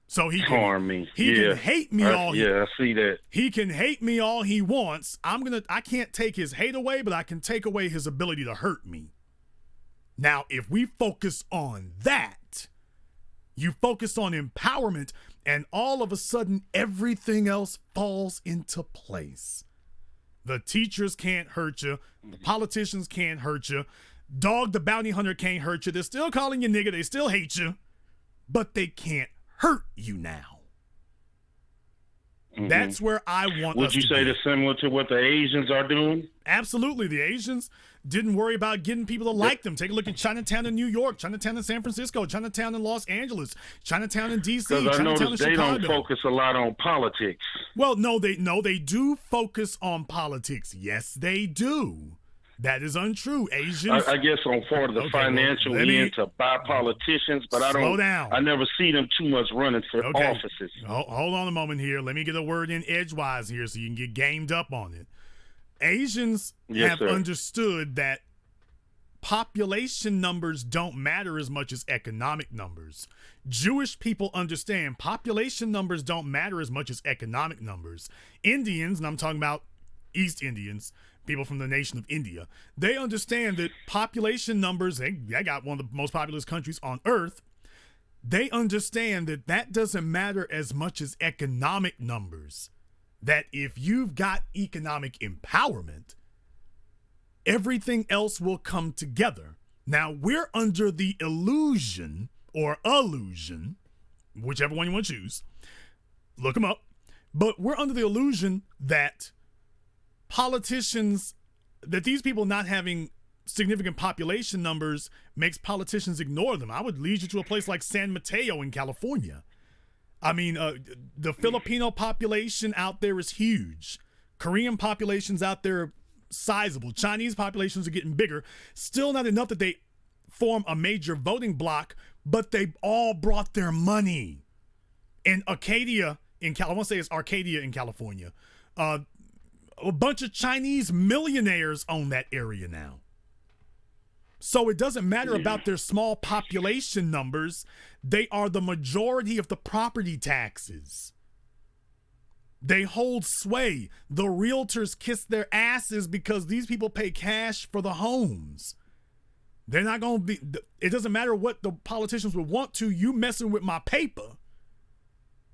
So he can harm me. He can hate me all. I see that. He can hate me all he wants. I can't take his hate away, but I can take away his ability to hurt me. Now, if we focus on that, you focus on empowerment, and all of a sudden everything else falls into place. The teachers can't hurt you. The politicians can't hurt you. Dog the bounty hunter can't hurt you. They're still calling you nigga. They still hate you. But they can't hurt you now. Mm-hmm. That's where I want Would us you to say be. that's similar to what the Asians are doing? Absolutely. The Asians didn't worry about getting people to like them. Take a look at Chinatown in New York, Chinatown in San Francisco, Chinatown in Los Angeles, Chinatown in D.C., Because I Chinatown in noticed they Chicago. don't focus a lot on politics. Well, no, they do focus on politics. Yes, they do. That is untrue. Asians. I guess on part of the financial end to buy politicians, but I don't. Slow down. I never see them too much running for offices. Hold on a moment here. Let me get a word in edgewise here so you can get gamed up on it. Asians have understood that population numbers don't matter as much as economic numbers. Jewish people understand population numbers don't matter as much as economic numbers. Indians, and I'm talking about East Indians, people from the nation of India, they understand that population numbers, they got one of the most populous countries on earth. They understand that that doesn't matter as much as economic numbers. That if you've got economic empowerment, everything else will come together. Now, we're under the illusion or illusion, whichever one you want to choose, look them up, but we're under the illusion that politicians, that these people not having significant population numbers makes politicians ignore them. I would lead you to a place like San Mateo in California. I mean, the Filipino population out there is huge. Korean populations out there sizable. Chinese populations are getting bigger. Still not enough that they form a major voting bloc, but they all brought their money. In Arcadia, I want to say it's Arcadia in California, a bunch of Chinese millionaires own that area now. So it doesn't matter about their small population numbers. They are the majority of the property taxes. They hold sway. The realtors kiss their asses because these people pay cash for the homes. They're not going to be, it doesn't matter what the politicians would want to, you messing with my paper.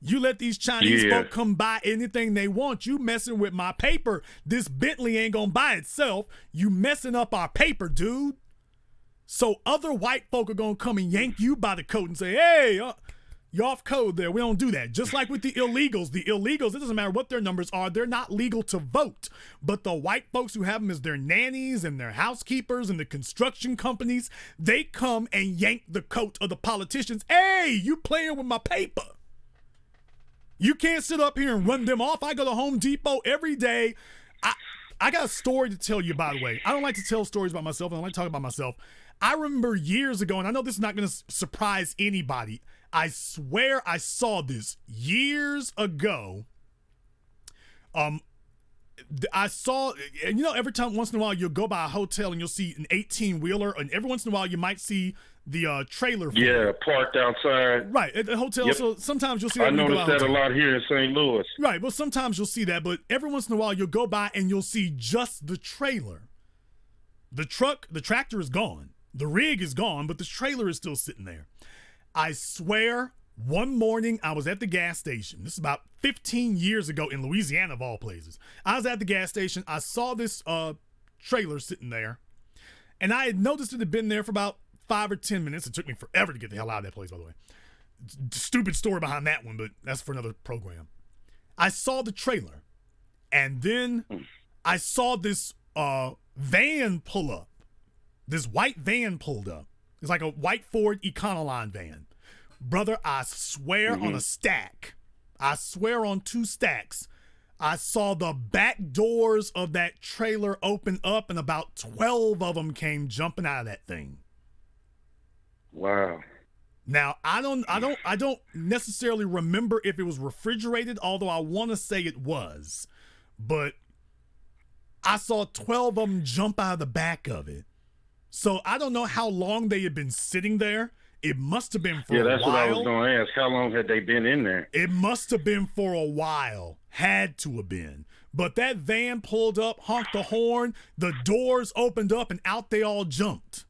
You let these Chinese folk come buy anything they want. You messing with my paper. This Bentley ain't going to buy itself. You messing up our paper, dude. So other white folk are going to come and yank you by the coat and say, hey, you're off code there. We don't do that. Just like with the illegals, it doesn't matter what their numbers are. They're not legal to vote. But the white folks who have them as their nannies and their housekeepers and the construction companies, they come and yank the coat of the politicians. Hey, you playing with my paper. You can't sit up here and run them off. I go to Home Depot every day. I got a story to tell you, by the way. I don't like to tell stories about myself. I don't like to talk about myself. I remember years ago, and I know this is not going to surprise anybody. I swear I saw this years ago. I saw, and you know, every time, once in a while, you'll go by a hotel and you'll see an 18-wheeler, and every once in a while, you might see the trailer. Parked outside. Right, at the hotel. Yep. So sometimes you'll see that. I noticed that a lot here in St. Louis. Right, well, sometimes you'll see that, but every once in a while, you'll go by and you'll see just the trailer. The truck, the tractor is gone. The rig is gone, but the trailer is still sitting there. I swear, one morning I was at the gas station. This is about 15 years ago in Louisiana, of all places. I was at the gas station. I saw this trailer sitting there, and I had noticed it had been there for about 5 or 10 minutes. It took me forever to get the hell out of that place, by the way. Stupid story behind that one, but that's for another program. I saw the trailer, and then I saw this van pull up. This white van pulled up. It's like a white Ford Econoline van. Brother, I swear on a stack. I swear on 2 stacks. I saw the back doors of that trailer open up, and about 12 of them came jumping out of that thing. Wow. Now, I don't necessarily remember if it was refrigerated, although I want to say it was. But I saw 12 of them jump out of the back of it. So I don't know how long they had been sitting there. It must have been for a while. Yeah, that's what I was going to ask. How long had they been in there? It must have been for a while. Had to have been. But that van pulled up, honked the horn, the doors opened up, and out they all jumped.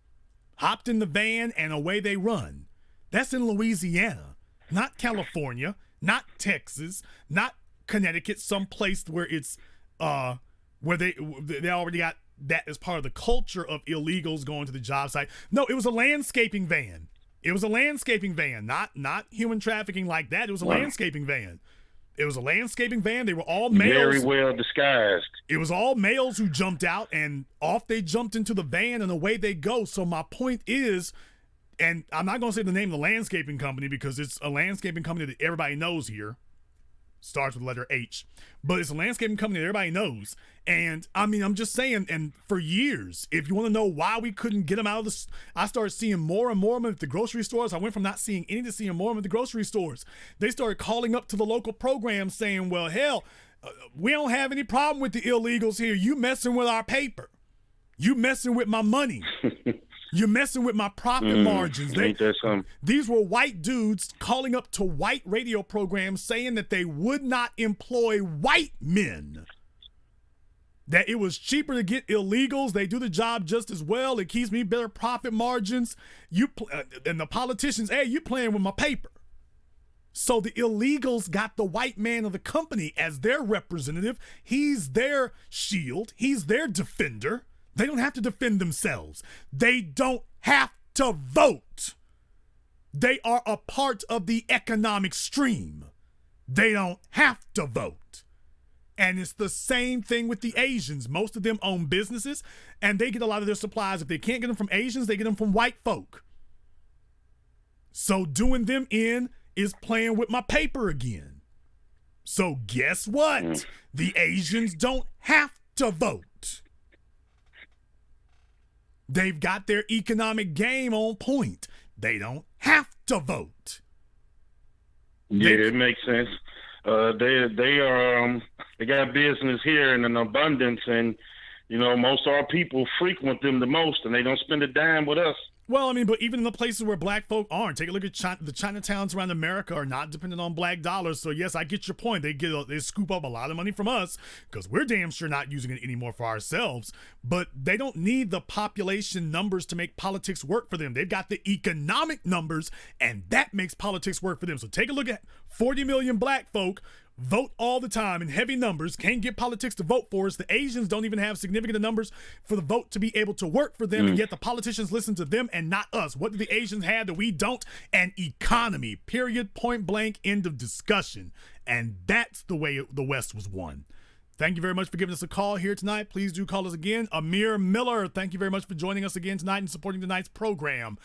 Hopped in the van, and away they run. That's in Louisiana, not California, not Texas, not Connecticut, someplace where it's where they already got that as part of the culture of illegals going to the job site. No, it was a landscaping van. It was a landscaping van, not human trafficking like that. It was a landscaping van. It was a landscaping van. They were all males. Very well disguised. It was all males who jumped out, and off they jumped into the van, and away they go. So my point is, and I'm not going to say the name of the landscaping company because it's a landscaping company that everybody knows here. Starts with the letter H. But it's a landscaping company that everybody knows. And, I mean, I'm just saying, and for years, if you want to know why we couldn't get them out of the... I started seeing more and more of them at the grocery stores. I went from not seeing any to seeing more of them at the grocery stores. They started calling up to the local programs saying, well, hell, we don't have any problem with the illegals here. You messing with our paper. You messing with my money. You're messing with my profit margins. Ain't that something? These were white dudes calling up to white radio programs saying that they would not employ white men. That it was cheaper to get illegals. They do the job just as well. It keeps me better profit margins. And the politicians, hey, you playing with my paper. So the illegals got the white man of the company as their representative. He's their shield. He's their defender. They don't have to defend themselves. They don't have to vote. They are a part of the economic stream. They don't have to vote. And it's the same thing with the Asians. Most of them own businesses, and they get a lot of their supplies. If they can't get them from Asians, they get them from white folk. So doing them in is playing with my paper again. So guess what? The Asians don't have to vote. They've got their economic game on point. They don't have to vote. Yeah, it makes sense. They got business here in an abundance, and you know most of our people frequent them the most, and they don't spend a dime with us. Well, I mean, but even in the places where black folk aren't, take a look at the Chinatowns around America are not dependent on black dollars. So yes, I get your point. They scoop up a lot of money from us because we're damn sure not using it anymore for ourselves. But they don't need the population numbers to make politics work for them. They've got the economic numbers, and that makes politics work for them. So take a look at 40 million black folk. Vote all the time in heavy numbers, can't get politics to vote for us. The Asians don't even have significant numbers for the vote to be able to work for them, and yet the politicians listen to them and not us. What do the Asians have that we don't? An economy, period, point blank, end of discussion. And that's the way the West was won. Thank you very much for giving us a call here tonight. Please do call us again. Amir Miller, thank you very much for joining us again tonight and supporting tonight's program.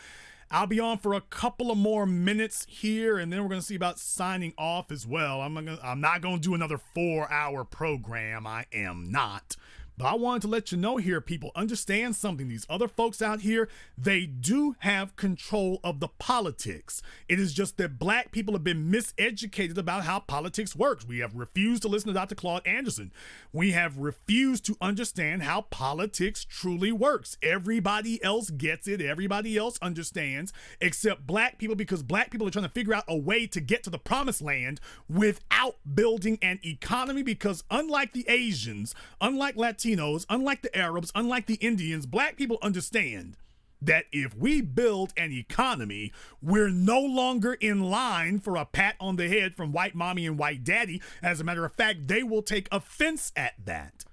I'll be on for a couple of more minutes here, and then we're going to see about signing off as well. I'm not going to do another 4-hour program. I am not. But I wanted to let you know here, people, understand something. These other folks out here, they do have control of the politics. It is just that black people have been miseducated about how politics works. We have refused to listen to Dr. Claude Anderson. We have refused to understand how politics truly works. Everybody else gets it. Everybody else understands, except black people, because black people are trying to figure out a way to get to the promised land without building an economy, because unlike the Asians, unlike Latinos, unlike the Arabs, unlike the Indians, black people understand that if we build an economy, we're no longer in line for a pat on the head from white mommy and white daddy. As a matter of fact, they will take offense at that.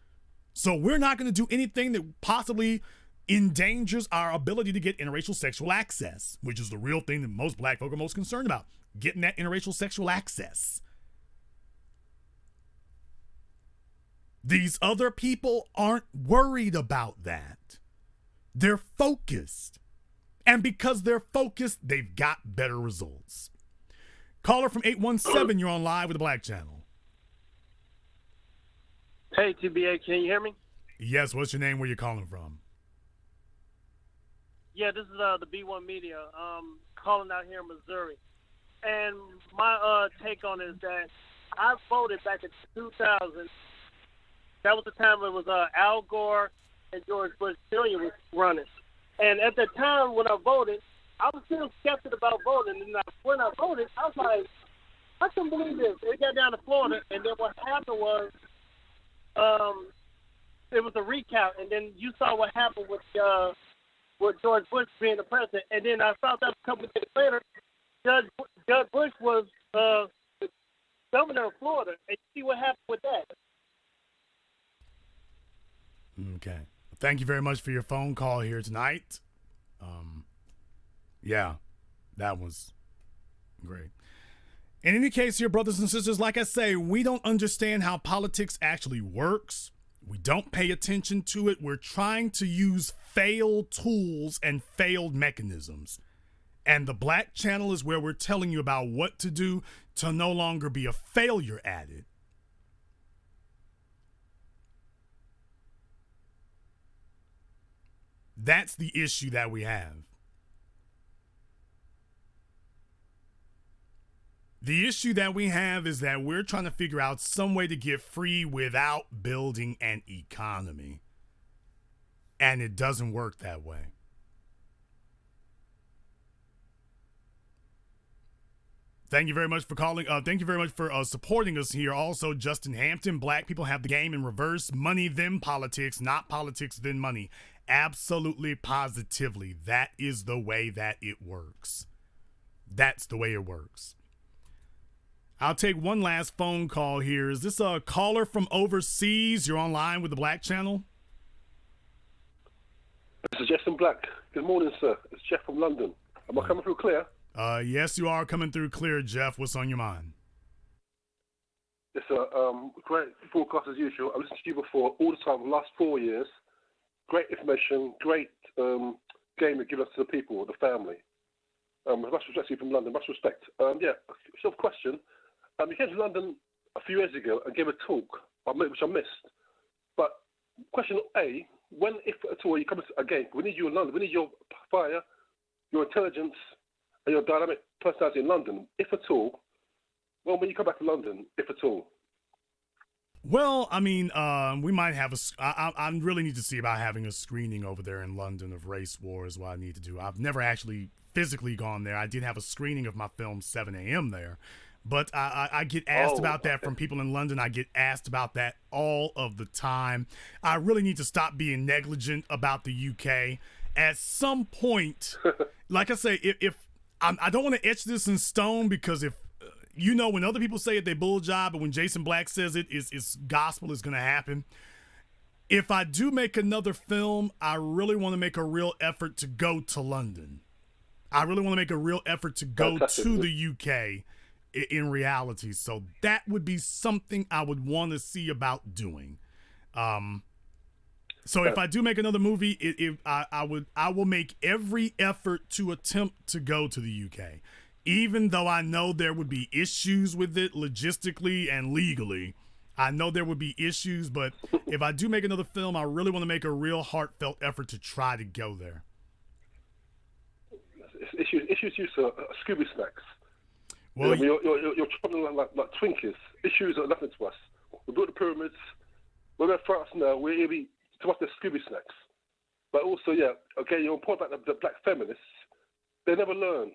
So we're not going to do anything that possibly endangers our ability to get interracial sexual access, which is the real thing that most black folk are most concerned about, getting that interracial sexual access. These other people aren't worried about that. They're focused. And because they're focused, they've got better results. Caller from 817, you're on live with the Black Channel. Hey, TBA, can you hear me? Yes, what's your name? Where you calling from? Yeah, this is the B1 Media. Calling out here in Missouri, and my take on it is that I voted back in 2000. That was the time it was Al Gore and George Bush Jr. was running, and at the time when I voted, I was still skeptical about voting. And when I voted, I was like, I couldn't believe this. It got down to Florida, and then what happened was, it was a recount, and then you saw what happened with George Bush being the president, and then I found out a couple of days later, Judge Bush was the governor of Florida, and you see what happened with that. Okay. Thank you very much for your phone call here tonight. Yeah, that was great. In any case here, brothers and sisters, like I say, we don't understand how politics actually works. We don't pay attention to it. We're trying to use failed tools and failed mechanisms. And the Black Channel is where we're telling you about what to do to no longer be a failure at it. That's the issue that we have. The issue that we have is that we're trying to figure out some way to get free without building an economy. And it doesn't work that way. Thank you very much for calling. Thank you very much for supporting us here. Also, Justin Hampton, black people have the game in reverse. Money, then politics, not politics, then money. Absolutely, positively. That is the way that it works. That's the way it works. I'll take one last phone call here. Is this a caller from overseas? You're online with the Black Channel? This is Justin Black. Good morning, sir. It's Jeff from London. Am I coming through clear? Yes, you are coming through clear, Jeff. What's on your mind? Yes, sir. Great broadcast as usual. I've listened to you before all the time, the last 4 years. Great information, great game you give us to the people, the family. Much respect to you from London, much respect. Short question. You came to London a few years ago and gave a talk, which I missed. But question A, when, if at all, you come again, we need you in London. We need your fire, your intelligence, and your dynamic personality in London, if at all. Well, when you come back to London, if at all. Well, I mean, we might have I really need to see about having a screening over there in London of Race War is what I need to do. I've never actually physically gone there. I did have a screening of my film 7 a.m. there. But I get asked about that from people in London. I get asked about that all of the time. I really need to stop being negligent about the UK. At some point, like I say, if I don't want to etch this in stone, because if when other people say it, they bull job, and when Jason Black says it's gospel, is going to happen. If I do make another film, I really want to make a real effort to go to London. I really want to make a real effort to go to the UK in reality. So that would be something I would want to see about doing. So if I do make another movie, I will make every effort to attempt to go to the UK. Even though I know there would be issues with it logistically and legally. I know there would be issues, but if I do make another film, I really want to make a real heartfelt effort to try to go there. Issues you, sir, Scooby snacks. Well, you're traveling like Twinkies. Issues are nothing to us. We built the pyramids. We're in France now. We're here to watch the Scooby snacks. But also, your point about the black feminists, they never learn.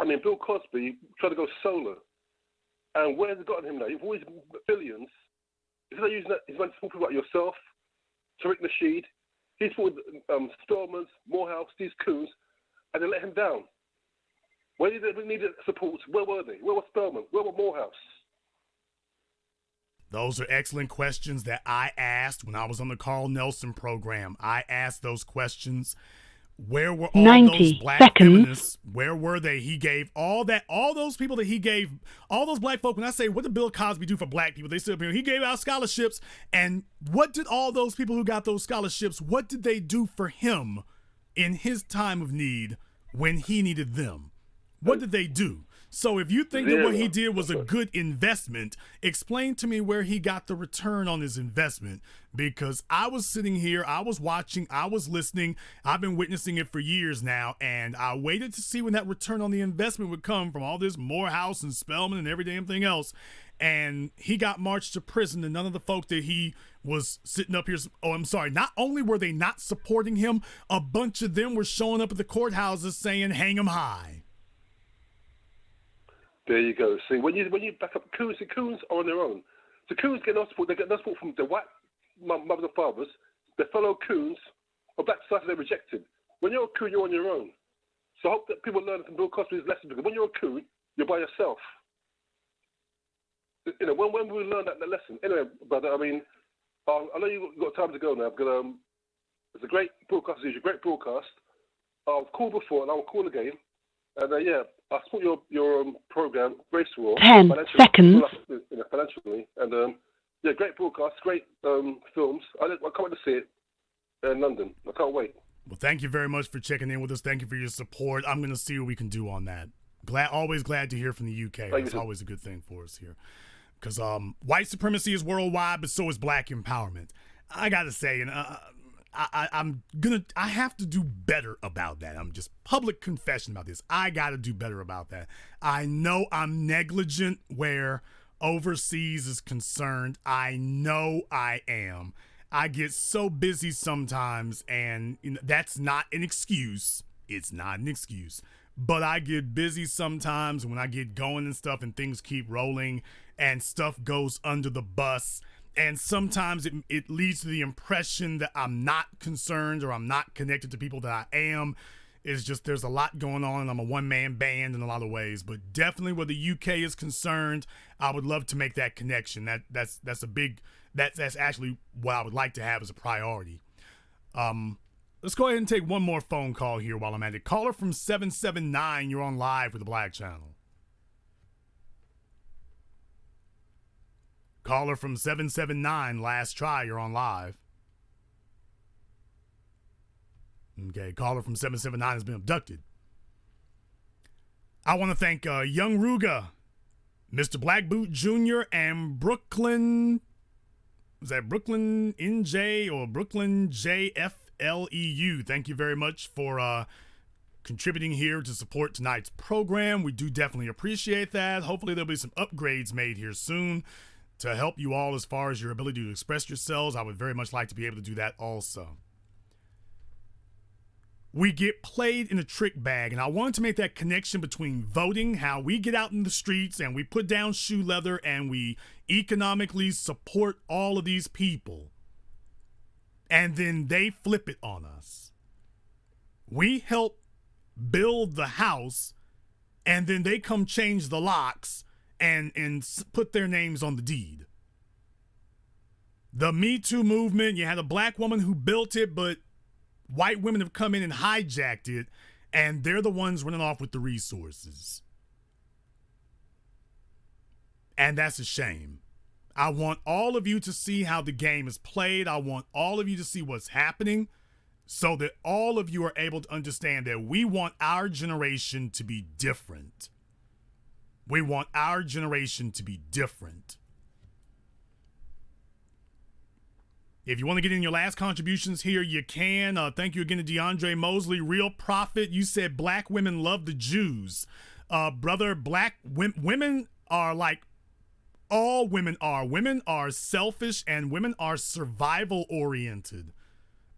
I mean, Bill Cosby tried to go solo. And where's it gotten him now? You've always billions. Instead of using that, he's meant to talk about yourself, Tariq Nasheed. He's fought Spellmans, Morehouse, these coons, and they let him down. Where did they need support? Where were they? Where was Spellman? Where were Morehouse? Those are excellent questions that I asked when I was on the Carl Nelson program. I asked those questions. Where were all those black feminists? Where were they? He gave all those people that he gave, all those black folk. When I say, what did Bill Cosby do for black people? They said, he gave out scholarships. And what did all those people who got those scholarships, what did they do for him in his time of need when he needed them? What did they do? So if you think that what he Zero. did was a good investment, explain to me where he got the return on his investment. Because I was sitting here, I was watching, I was listening. I've been witnessing it for years now, and I waited to see when that return on the investment would come from all this Morehouse and Spelman and every damn thing else. And he got marched to prison, and none of the folk that he was sitting up here. Oh, I'm sorry. Not only were they not supporting him, a bunch of them were showing up at the courthouses saying, hang him high. There you go. See, when you back up coons, the coons are on their own. The coons get no support. They get no support from the white mothers and fathers. Their fellow coons or black society they're rejected. When you're a coon, you're on your own. So I hope that people learn from Bill Cosby's lesson, because when you're a coon, you're by yourself. You know, when we learn that lesson. Anyway, brother, I mean, I know you've got time to go now. Because, it's a great broadcast. It's a great broadcast. I've called before and I'll call again. And yeah, I support your program, Race War. 10 seconds. Financially. And yeah, great broadcast, great films. I can't wait to see it in London. I can't wait. Well, thank you very much for checking in with us. Thank you for your support. I'm going to see what we can do on that. Always glad to hear from the UK. It's always a good thing for us here. Because white supremacy is worldwide, but so is black empowerment. I got to say, and I have to do better about that. I'm just public confession about this. I got to do better about that. I know I'm negligent where overseas is concerned. I know I am. I get so busy sometimes, and that's not an excuse. It's not an excuse. But I get busy sometimes when I get going and stuff, and things keep rolling and stuff goes under the bus. And sometimes it leads to the impression that I'm not concerned or I'm not connected to people that I am. It's just there's a lot going on, and I'm a one-man band in a lot of ways. But definitely where the UK is concerned, I would love to make that connection. That's actually what I would like to have as a priority. Let's go ahead and take one more phone call here while I'm at it. Caller from 779, you're on live with the Black Channel. Caller from 779, last try, you're on live. Okay, caller from 779 has been abducted. I want to thank Young Ruga, Mr. Black Boot Jr., and Brooklyn, is that Brooklyn NJ or Brooklyn JFLEU? Thank you very much for contributing here to support tonight's program. We do definitely appreciate that. Hopefully there'll be some upgrades made here soon to help you all as far as your ability to express yourselves. I would very much like to be able to do that also. We get played in a trick bag, and I wanted to make that connection between voting, how we get out in the streets and we put down shoe leather and we economically support all of these people, and then they flip it on us. We help build the house, and then they come change the locks and put their names on the deed. The Me Too movement, you had a black woman who built it, but white women have come in and hijacked it, and they're the ones running off with the resources. And that's a shame. I want all of you to see how the game is played. I want all of you to see what's happening so that all of you are able to understand that we want our generation to be different. We want our generation to be different. If you want to get in your last contributions here, you can. Thank you again to DeAndre Mosley. Real Prophet, you said black women love the Jews. Brother, black women are like all women are. Women are selfish and women are survival oriented.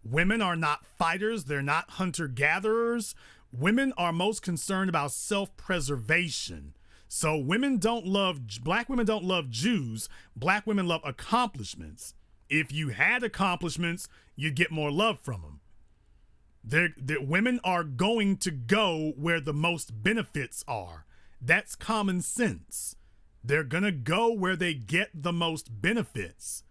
Women are not fighters. They're not hunter-gatherers. Women are most concerned about self-preservation. So black women don't love Jews. Black women love accomplishments. If you had accomplishments, you'd get more love from them. Women are going to go where the most benefits are. That's common sense. They're going to go where they get the most benefits.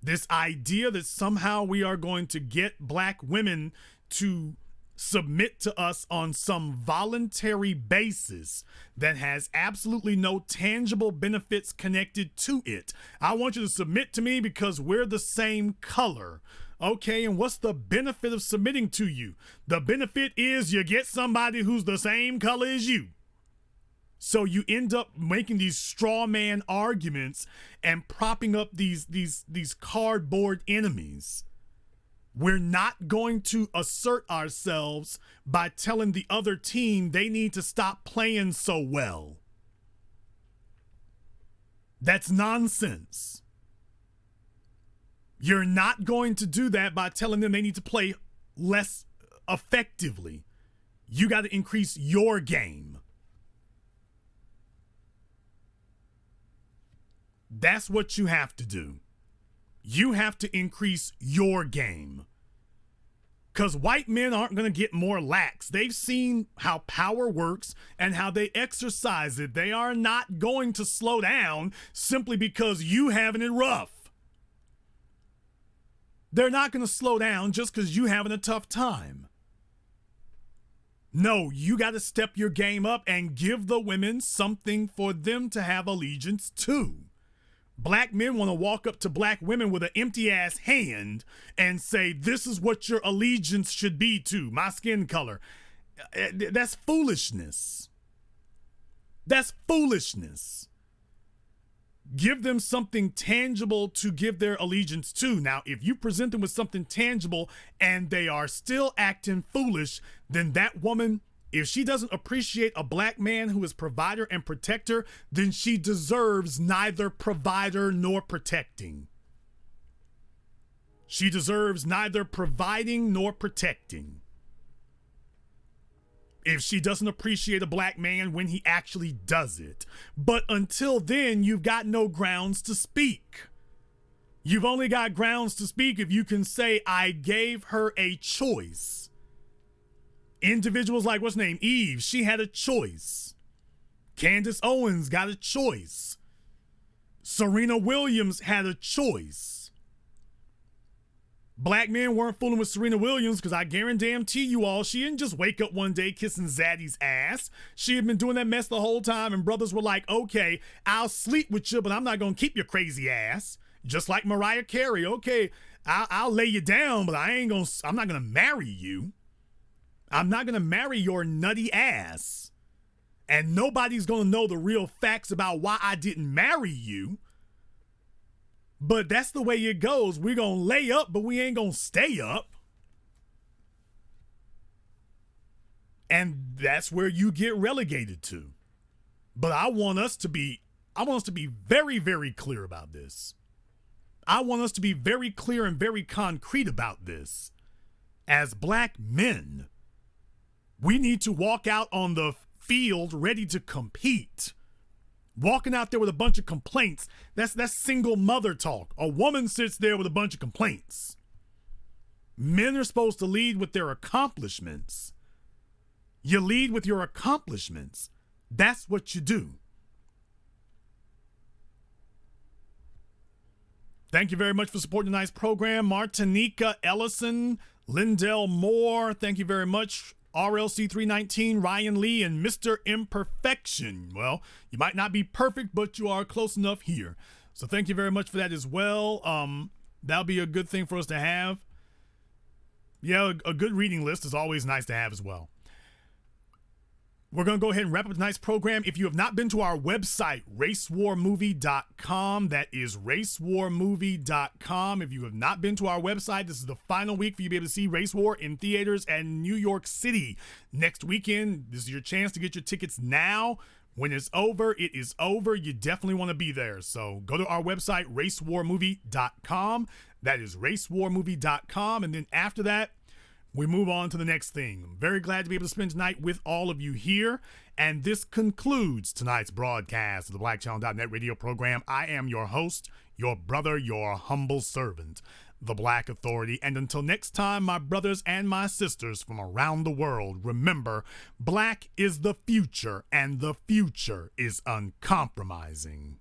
This idea that somehow we are going to get black women to submit to us on some voluntary basis that has absolutely no tangible benefits connected to it. I want you to submit to me because we're the same color. Okay, and what's the benefit of submitting to you? The benefit is you get somebody who's the same color as you. So you end up making these straw man arguments and propping up these cardboard enemies. We're not going to assert ourselves by telling the other team they need to stop playing so well. That's nonsense. You're not going to do that by telling them they need to play less effectively. You got to increase your game. That's what you have to do. You have to increase your game. Because white men aren't going to get more lax. They've seen how power works and how they exercise it. They are not going to slow down simply because you having it rough. They're not going to slow down just because you having a tough time. No, you got to step your game up and give the women something for them to have allegiance to. Black men want to walk up to black women with an empty ass hand and say, this is what your allegiance should be to, my skin color. That's foolishness. That's foolishness. Give them something tangible to give their allegiance to. Now, if you present them with something tangible and they are still acting foolish, then that woman, if she doesn't appreciate a black man who is provider and protector, then she deserves neither provider nor protecting. She deserves neither providing nor protecting. If she doesn't appreciate a black man when he actually does it. But until then, you've got no grounds to speak. You've only got grounds to speak if you can say, I gave her a choice. Individuals like, what's her name? Eve, she had a choice. Candace Owens got a choice. Serena Williams had a choice. Black men weren't fooling with Serena Williams because I guarantee you all, she didn't just wake up one day kissing Zaddy's ass. She had been doing that mess the whole time, and brothers were like, okay, I'll sleep with you, but I'm not going to keep your crazy ass. Just like Mariah Carey, okay, I'll lay you down, but I'm not going to marry you. I'm not going to marry your nutty ass. And nobody's going to know the real facts about why I didn't marry you. But that's the way it goes. We're going to lay up, but we ain't going to stay up. And that's where you get relegated to. But I want us to be very, very clear about this. I want us to be very clear and very concrete about this. As black men, we need to walk out on the field ready to compete. Walking out there with a bunch of complaints, that's single mother talk. A woman sits there with a bunch of complaints. Men are supposed to lead with their accomplishments. You lead with your accomplishments. That's what you do. Thank you very much for supporting tonight's program. Martinica Ellison, Lindell Moore, thank you very much. RLC 319, Ryan Lee, and Mr. Imperfection. Well, you might not be perfect, but you are close enough here. So thank you very much for that as well. That'll be a good thing for us to have. Yeah, a good reading list is always nice to have as well. We're going to go ahead and wrap up tonight's program. If you have not been to our website, racewarmovie.com, that is racewarmovie.com. If you have not been to our website, this is the final week for you to be able to see Race War in theaters and New York City. Next weekend, this is your chance to get your tickets now. When it's over, it is over. You definitely want to be there. So go to our website, racewarmovie.com. That is racewarmovie.com. And then after that, we move on to the next thing. I'm very glad to be able to spend tonight with all of you here. And this concludes tonight's broadcast of the BlackChannel.net radio program. I am your host, your brother, your humble servant, the Black Authority. And until next time, my brothers and my sisters from around the world, remember, black is the future, and the future is uncompromising.